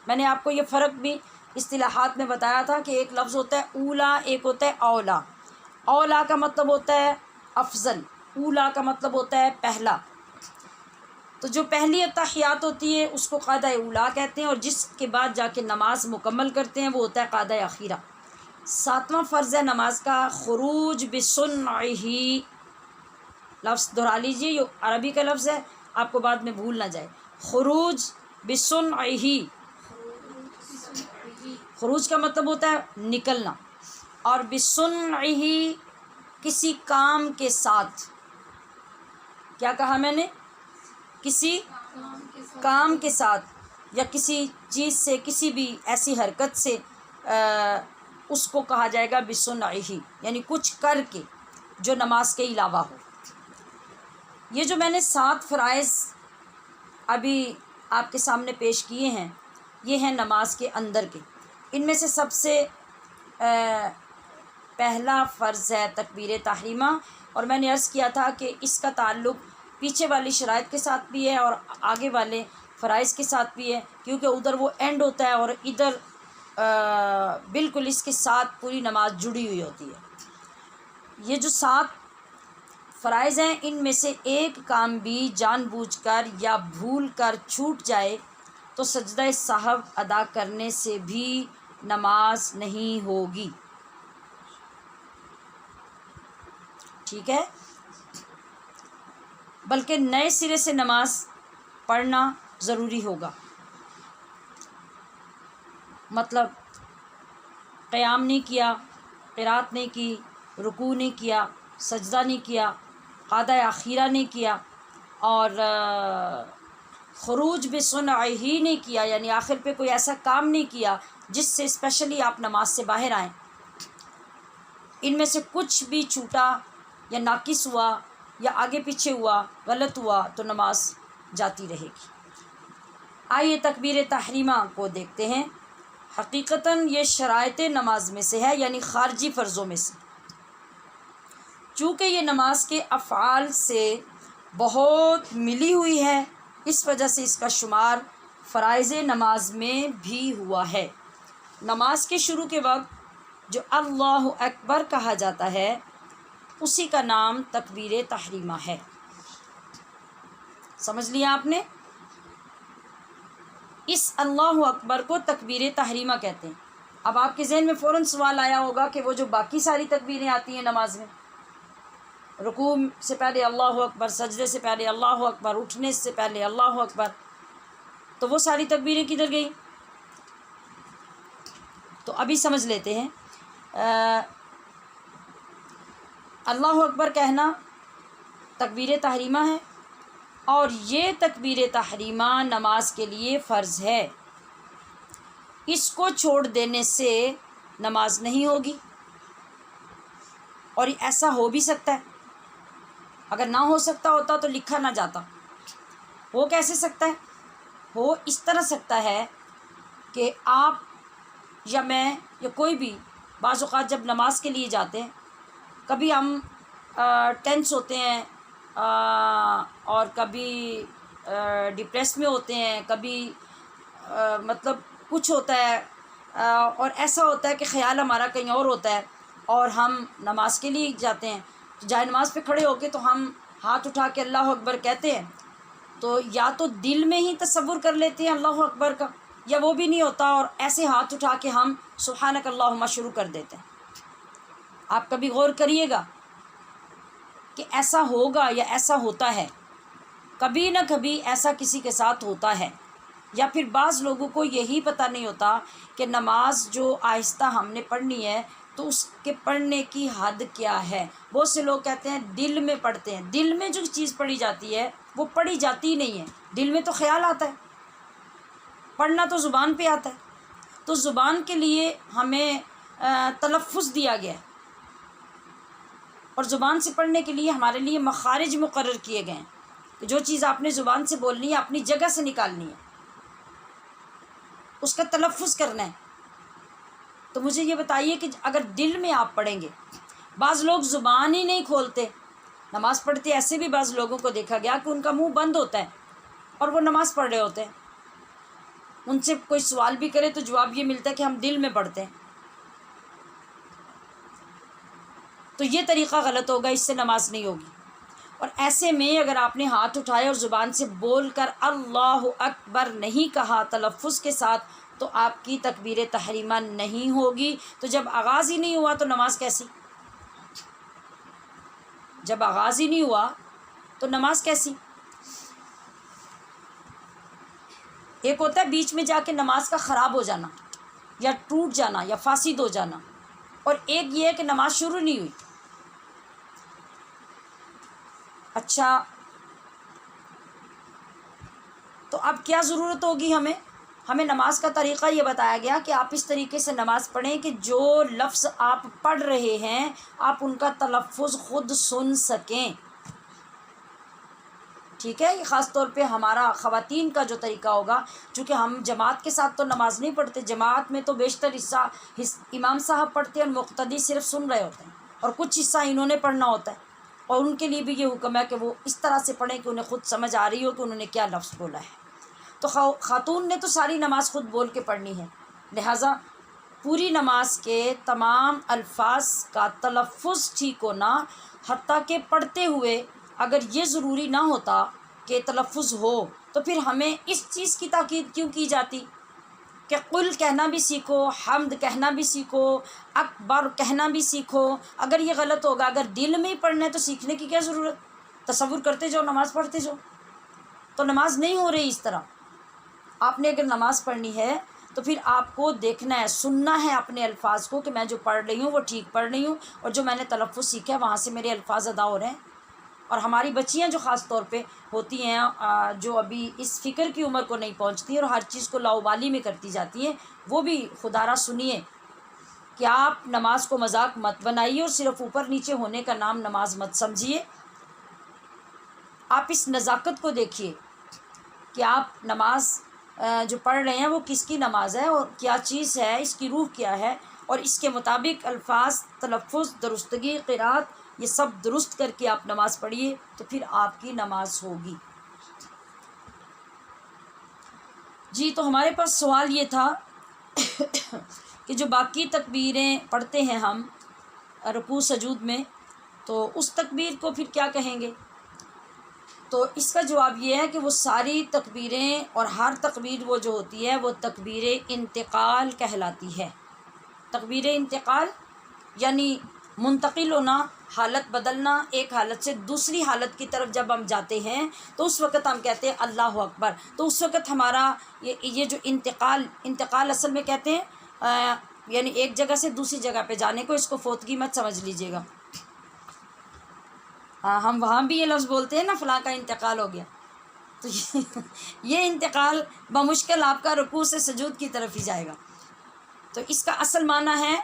میں نے آپ کو یہ فرق بھی اصطلاحات میں بتایا تھا کہ ایک لفظ ہوتا ہے اولا، ایک ہوتا ہے اولا۔ اولا کا مطلب ہوتا ہے افضل، اولا کا مطلب ہوتا ہے پہلا۔ تو جو پہلی اتحیات ہوتی ہے اس کو قعدہ اولا کہتے ہیں، اور جس کے بعد جا کے نماز مکمل کرتے ہیں وہ ہوتا ہے قعدہ اخیرہ۔ 7واں فرض ہے نماز کا خروج بسنعہ، لفظ دہرا لیجیے، یہ عربی کا لفظ ہے، آپ کو بعد میں بھول نہ جائے۔ خروج بسنعہ، خروج کا مطلب ہوتا ہے نکلنا، اور بسنعہ کسی کام کے ساتھ۔ کیا کہا میں نے؟ کسی کام کے ساتھ، یا کسی چیز سے، کسی بھی ایسی حرکت سے اس کو کہا جائے گا بسنعہ، یعنی کچھ کر کے جو نماز کے علاوہ ہو۔ یہ جو میں نے 7 فرائض ابھی آپ کے سامنے پیش کیے ہیں یہ ہیں نماز کے اندر کے۔ ان میں سے سب سے پہلا فرض ہے تکبیر تحریمہ، اور میں نے عرض کیا تھا کہ اس کا تعلق پیچھے والی شرائط کے ساتھ بھی ہے اور آگے والے فرائض کے ساتھ بھی ہے، کیونکہ ادھر وہ اینڈ ہوتا ہے اور ادھر بالکل اس کے ساتھ پوری نماز جڑی ہوئی ہوتی ہے۔ یہ جو 7 فرائض ہیں ان میں سے ایک کام بھی جان بوجھ کر یا بھول کر چھوٹ جائے تو سجدہ سہو ادا کرنے سے بھی نماز نہیں ہوگی، ٹھیک ہے؟ بلکہ نئے سرے سے نماز پڑھنا ضروری ہوگا۔ مطلب قیام نہیں کیا، قرات نہیں کی، رکوع نہیں کیا، سجدہ نہیں کیا، قعدہ اخیرہ نہیں کیا، اور خروج بسنعہ ہی نہیں کیا، یعنی آخر پہ کوئی ایسا کام نہیں کیا جس سے اسپیشلی آپ نماز سے باہر آئیں۔ ان میں سے کچھ بھی چھوٹا یا ناقص ہوا یا آگے پیچھے ہوا، غلط ہوا تو نماز جاتی رہے گی۔ آئیے تکبیر تحریمہ کو دیکھتے ہیں۔ حقیقتاً یہ شرائط نماز میں سے ہے، یعنی خارجی فرضوں میں سے۔ چونکہ یہ نماز کے افعال سے بہت ملی ہوئی ہے اس وجہ سے اس کا شمار فرائض نماز میں بھی ہوا ہے۔ نماز کے شروع کے وقت جو اللہ اکبر کہا جاتا ہے اسی کا نام تکبیر تحریمہ ہے۔ سمجھ لیا آپ نے؟ اس اللہ اکبر کو تکبیر تحریمہ کہتے ہیں۔ اب آپ کے ذہن میں فوراً سوال آیا ہوگا کہ وہ جو باقی ساری تکبیریں آتی ہیں نماز میں، رکوع سے پہلے اللہ اکبر، سجدے سے پہلے اللہ اکبر، اٹھنے سے پہلے اللہ اکبر، تو وہ ساری تکبیریں کدھر گئیں؟ تو ابھی سمجھ لیتے ہیں. اللہ اکبر کہنا تکبیر تحریمہ ہے، اور یہ تکبیر تحریمہ نماز کے لیے فرض ہے. اس کو چھوڑ دینے سے نماز نہیں ہوگی. اور ایسا ہو بھی سکتا ہے، اگر نہ ہو سکتا ہوتا تو لکھا نہ جاتا. ہو کیسے سکتا ہے؟ ہو اس طرح سکتا ہے کہ آپ یا میں یا کوئی بھی بعض اوقات جب نماز کے لیے جاتے ہیں، کبھی ہم ٹینس ہوتے ہیں اور کبھی ڈپریس میں ہوتے ہیں، کبھی مطلب کچھ ہوتا ہے، اور ایسا ہوتا ہے کہ خیال ہمارا کہیں اور ہوتا ہے، اور ہم نماز کے لیے جاتے ہیں. جائے نماز پہ کھڑے ہو کے تو ہم ہاتھ اٹھا کے اللہ اکبر کہتے ہیں، تو یا تو دل میں ہی تصور کر لیتے ہیں اللہ اکبر کا، یا وہ بھی نہیں ہوتا اور ایسے ہاتھ اٹھا کے ہم سبحانک اللہم شروع کر دیتے ہیں. آپ کبھی غور کریے گا کہ ایسا ہوگا یا ایسا ہوتا ہے، کبھی نہ کبھی ایسا کسی کے ساتھ ہوتا ہے. یا پھر بعض لوگوں کو یہی پتہ نہیں ہوتا کہ نماز جو آہستہ ہم نے پڑھنی ہے تو اس کے پڑھنے کی حد کیا ہے. بہت سے لوگ کہتے ہیں دل میں پڑھتے ہیں. دل میں جو چیز پڑھی جاتی ہے وہ پڑھی جاتی ہی نہیں ہے. دل میں تو خیال آتا ہے، پڑھنا تو زبان پہ آتا ہے. تو زبان کے لیے ہمیں تلفظ دیا گیا ہے، اور زبان سے پڑھنے کے لیے ہمارے لیے مخارج مقرر کیے گئے ہیں کہ جو چیز آپ نے زبان سے بولنی ہے اپنی جگہ سے نکالنی ہے، اس کا تلفظ کرنا ہے. تو مجھے یہ بتائیے کہ اگر دل میں آپ پڑھیں گے، بعض لوگ زبان ہی نہیں کھولتے نماز پڑھتے. ایسے بھی بعض لوگوں کو دیکھا گیا کہ ان کا منہ بند ہوتا ہے اور وہ نماز پڑھ رہے ہوتے ہیں. ان سے کوئی سوال بھی کرے تو جواب یہ ملتا ہے کہ ہم دل میں پڑھتے ہیں. تو یہ طریقہ غلط ہوگا، اس سے نماز نہیں ہوگی. اور ایسے میں اگر آپ نے ہاتھ اٹھائے اور زبان سے بول کر اللہ اکبر نہیں کہا تلفظ کے ساتھ تو آپ کی تکبیر تحریمہ نہیں ہوگی. تو جب آغاز ہی نہیں ہوا تو نماز کیسی؟ جب آغاز ہی نہیں ہوا تو نماز کیسی؟ ایک ہوتا ہے بیچ میں جا کے نماز کا خراب ہو جانا یا ٹوٹ جانا یا فاسد ہو جانا، اور ایک یہ ہے کہ نماز شروع نہیں ہوئی. اچھا، تو اب کیا ضرورت ہوگی ہمیں نماز کا طریقہ یہ بتایا گیا کہ آپ اس طریقے سے نماز پڑھیں کہ جو لفظ آپ پڑھ رہے ہیں آپ ان کا تلفظ خود سن سکیں. ٹھیک ہے، یہ خاص طور پہ ہمارا خواتین کا جو طریقہ ہوگا، چونکہ ہم جماعت کے ساتھ تو نماز نہیں پڑھتے. جماعت میں تو بیشتر حصہ امام صاحب پڑھتے ہیں اور مقتدی صرف سن رہے ہوتے ہیں، اور کچھ حصہ انہوں نے پڑھنا ہوتا ہے، اور ان کے لیے بھی یہ حکم ہے کہ وہ اس طرح سے پڑھیں کہ انہیں خود سمجھ آ رہی ہو کہ انہوں نے کیا لفظ بولا ہے. تو خاتون نے تو ساری نماز خود بول کے پڑھنی ہے، لہٰذا پوری نماز کے تمام الفاظ کا تلفظ ٹھیک ہونا، حتیٰ کہ پڑھتے ہوئے اگر یہ ضروری نہ ہوتا کہ تلفظ ہو تو پھر ہمیں اس چیز کی تاکید کیوں کی جاتی کہ قل کہنا بھی سیکھو، حمد کہنا بھی سیکھو، اکبر کہنا بھی سیکھو. اگر یہ غلط ہوگا، اگر دل میں ہی پڑھنا ہے تو سیکھنے کی کیا ضرورت؟ تصور کرتے جاؤ، نماز پڑھتے جاؤ. تو نماز نہیں ہو رہی اس طرح. آپ نے اگر نماز پڑھنی ہے تو پھر آپ کو دیکھنا ہے، سننا ہے اپنے الفاظ کو کہ میں جو پڑھ رہی ہوں وہ ٹھیک پڑھ رہی ہوں، اور جو میں نے تلفظ سیکھا ہے وہاں سے میرے الفاظ ادا ہو رہے ہیں. اور ہماری بچیاں جو خاص طور پہ ہوتی ہیں، جو ابھی اس فکر کی عمر کو نہیں پہنچتی اور ہر چیز کو لاؤبالی میں کرتی جاتی ہیں، وہ بھی خدا را سنیے کہ آپ نماز کو مذاق مت بنائیے اور صرف اوپر نیچے ہونے کا نام نماز مت سمجھیے. آپ اس نزاکت کو دیکھیے کہ آپ نماز جو پڑھ رہے ہیں وہ کس کی نماز ہے اور کیا چیز ہے، اس کی روح کیا ہے، اور اس کے مطابق الفاظ، تلفظ، درستگی، قرات، یہ سب درست کر کے آپ نماز پڑھیے تو پھر آپ کی نماز ہوگی. جی، تو ہمارے پاس سوال یہ تھا کہ جو باقی تکبیریں پڑھتے ہیں ہم رکوع سجود میں، تو اس تکبیر کو پھر کیا کہیں گے؟ تو اس کا جواب یہ ہے کہ وہ ساری تکبیریں اور ہر تکبیر وہ جو ہوتی ہے وہ تکبیر انتقال کہلاتی ہے. تکبیر انتقال یعنی منتقل ہونا، حالت بدلنا، ایک حالت سے دوسری حالت کی طرف جب ہم جاتے ہیں تو اس وقت ہم کہتے ہیں اللہ اکبر. تو اس وقت ہمارا یہ جو انتقال اصل میں کہتے ہیں یعنی ایک جگہ سے دوسری جگہ پہ جانے کو، اس کو فوتگی مت سمجھ لیجیے گا. ہم وہاں بھی یہ لفظ بولتے ہیں نا، فلاں کا انتقال ہو گیا، تو یہ انتقال بمشکل آپ کا رکوع سے سجود کی طرف ہی جائے گا. تو اس کا اصل معنی ہے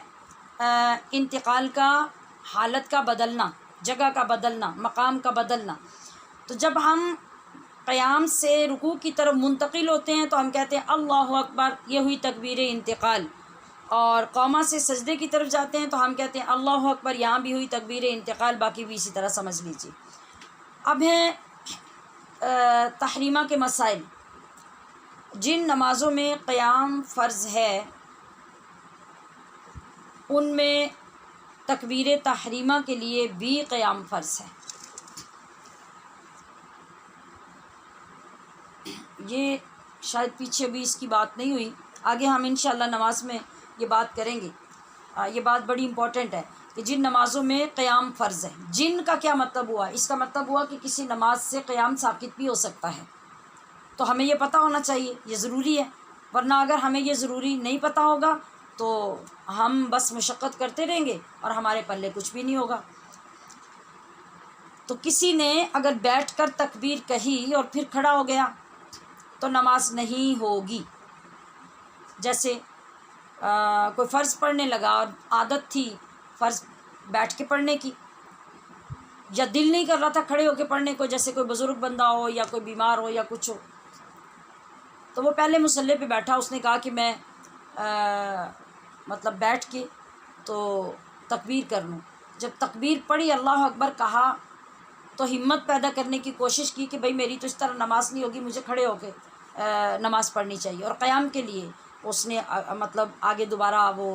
انتقال کا، حالت کا بدلنا، جگہ کا بدلنا، مقام کا بدلنا. تو جب ہم قیام سے رکوع کی طرف منتقل ہوتے ہیں تو ہم کہتے ہیں اللہ اکبر، یہ ہوئی تکبیر انتقال. اور قوما سے سجدے کی طرف جاتے ہیں تو ہم کہتے ہیں اللہ اکبر، یہاں بھی ہوئی تکبیر انتقال، باقی بھی اسی طرح سمجھ لیجیے. اب ہیں تحریمہ کے مسائل. جن نمازوں میں قیام فرض ہے ان میں تکبیر تحریمہ کے لیے بھی قیام فرض ہے. یہ شاید پیچھے بھی اس کی بات نہیں ہوئی، آگے ہم انشاءاللہ نماز میں یہ بات کریں گے. یہ بات بڑی امپورٹنٹ ہے کہ جن نمازوں میں قیام فرض ہے. جن کا کیا مطلب ہوا؟ اس کا مطلب ہوا کہ کسی نماز سے قیام ثابت بھی ہو سکتا ہے. تو ہمیں یہ پتہ ہونا چاہیے، یہ ضروری ہے. ورنہ اگر ہمیں یہ ضروری نہیں پتہ ہوگا تو ہم بس مشقت کرتے رہیں گے اور ہمارے پلے کچھ بھی نہیں ہوگا. تو کسی نے اگر بیٹھ کر تکبیر کہی اور پھر کھڑا ہو گیا تو نماز نہیں ہوگی. جیسے کوئی فرض پڑھنے لگا اور عادت تھی فرض بیٹھ کے پڑھنے کی، یا دل نہیں کر رہا تھا کھڑے ہو کے پڑھنے کو، جیسے کوئی بزرگ بندہ ہو یا کوئی بیمار ہو یا کچھ ہو، تو وہ پہلے مصلی پہ بیٹھا، اس نے کہا کہ میں مطلب بیٹھ کے تو تکبیر کر لوں. جب تکبیر پڑھی، اللہ اکبر کہا، تو ہمت پیدا کرنے کی کوشش کی کہ بھئی میری تو اس طرح نماز نہیں ہوگی، مجھے کھڑے ہو کے نماز پڑھنی چاہیے. اور قیام کے لیے اس نے مطلب آگے دوبارہ وہ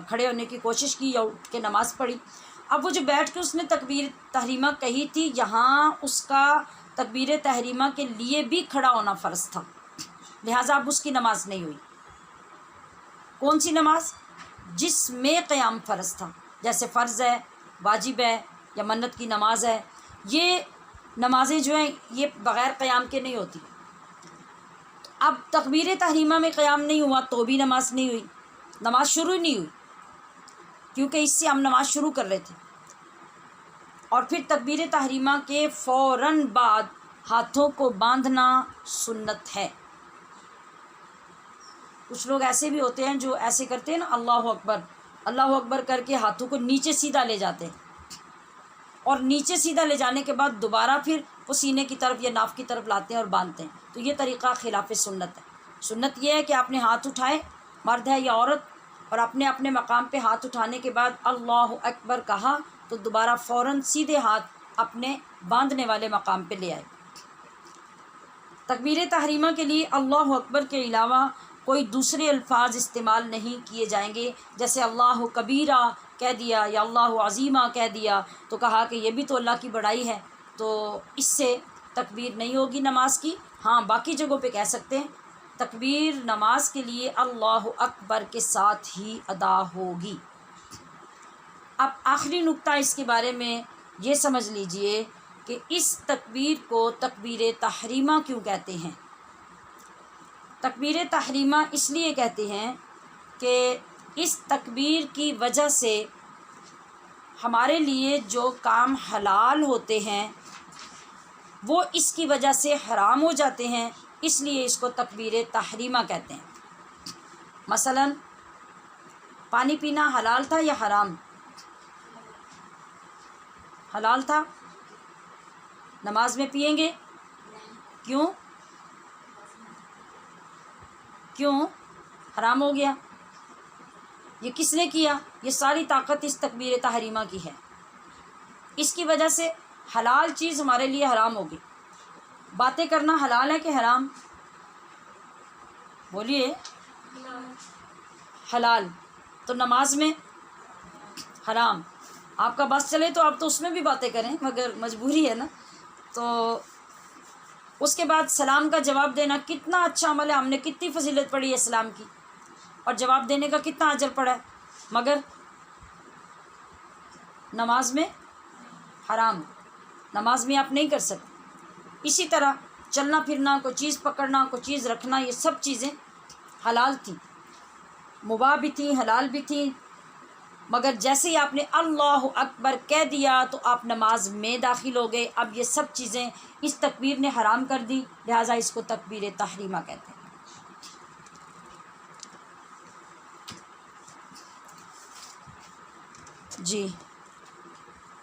کھڑے ہونے کی کوشش کی یا اٹھ کے نماز پڑھی. اب وہ جو بیٹھ کے اس نے تکبیر تحریمہ کہی تھی، یہاں اس کا تکبیر تحریمہ کے لیے بھی کھڑا ہونا فرض تھا، لہٰذا اب اس کی نماز نہیں ہوئی. کون سی نماز؟ جس میں قیام فرض تھا، جیسے فرض ہے، واجب ہے یا منت کی نماز ہے. یہ نمازیں جو ہیں یہ بغیر قیام کے نہیں ہوتی. اب تکبیر تحریمہ میں قیام نہیں ہوا تو بھی نماز نہیں ہوئی، نماز شروع نہیں ہوئی، کیونکہ اس سے ہم نماز شروع کر رہے تھے. اور پھر تکبیر تحریمہ کے فوراً بعد ہاتھوں کو باندھنا سنت ہے. کچھ لوگ ایسے بھی ہوتے ہیں جو ایسے کرتے ہیں نا، اللہ اکبر کر کے ہاتھوں کو نیچے سیدھا لے جاتے ہیں، اور نیچے سیدھا لے جانے کے بعد دوبارہ پھر وہ سینے کی طرف یا ناف کی طرف لاتے ہیں اور باندھتے ہیں. تو یہ طریقہ خلاف سنت ہے. سنت یہ ہے کہ آپ نے ہاتھ اٹھائے، مرد ہے یا عورت، اور اپنے اپنے مقام پہ ہاتھ اٹھانے کے بعد اللہ اکبر کہا تو دوبارہ فوراً سیدھے ہاتھ اپنے باندھنے والے مقام پہ لے آئے. تکبیر تحریمہ کے لیے اللہ اکبر کے علاوہ کوئی دوسرے الفاظ استعمال نہیں کیے جائیں گے. جیسے اللہ کبیرہ کہہ دیا یا اللہ عظیمہ کہہ دیا تو کہا کہ یہ بھی تو اللہ کی بڑائی ہے، تو اس سے تکبیر نہیں ہوگی نماز کی. ہاں باقی جگہوں پہ کہہ سکتے ہیں. تکبیر نماز کے لیے اللہ اکبر کے ساتھ ہی ادا ہوگی. اب آخری نقطہ اس کے بارے میں یہ سمجھ لیجئے کہ اس تکبیر کو تکبیر تحریمہ کیوں کہتے ہیں. تکبیر تحریمہ اس لیے کہتے ہیں کہ اس تکبیر کی وجہ سے ہمارے لیے جو کام حلال ہوتے ہیں وہ اس کی وجہ سے حرام ہو جاتے ہیں، اس لیے اس کو تکبیر تحریمہ کہتے ہیں. مثلا پانی پینا حلال تھا یا حرام؟ حلال تھا. نماز میں پئیں گے؟ کیوں حرام ہو گیا؟ یہ کس نے کیا؟ یہ ساری طاقت اس تکبیر تحریمہ کی ہے. اس کی وجہ سے حلال چیز ہمارے لیے حرام ہوگی. باتیں کرنا حلال ہے کہ حرام؟ بولیے. حلال. تو نماز میں حرام. آپ کا بس چلے تو آپ تو اس میں بھی باتیں کریں، مگر مجبوری ہے نا. تو اس کے بعد سلام کا جواب دینا کتنا اچھا عمل ہے، ہم نے کتنی فضیلت پڑھی ہے اسلام کی، اور جواب دینے کا کتنا اجر پڑا ہے، مگر نماز میں حرام. نماز میں آپ نہیں کر سکتے. اسی طرح چلنا پھرنا، کوئی چیز پکڑنا، کوئی چیز رکھنا، یہ سب چیزیں حلال تھیں. مباح بھی تھیں، حلال بھی تھیں، مگر جیسے ہی آپ نے اللہ اکبر کہہ دیا تو آپ نماز میں داخل ہو گئے. اب یہ سب چیزیں اس تکبیر نے حرام کر دی، لہٰذا اس کو تکبیر تحریمہ کہتے ہیں. جی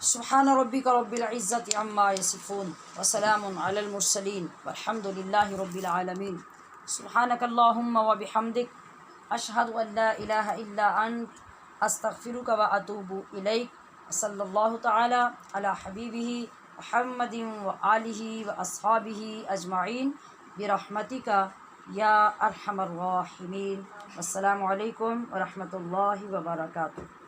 سبحان ربک رب العزت عما یصفون وسلام علی المرسلین والحمد للہ رب العالمین. سبحانک اللہم وبحمدک اشہد ان لا الہ الا انت استغفرک واتوب الیک. صلی اللہ تعالی علی حبیبہ محمد وآلہ واصحابہ اجمعین برحمتک یا ارحم الراحمین. السلام علیکم ورحمۃ اللہ وبرکاتہ.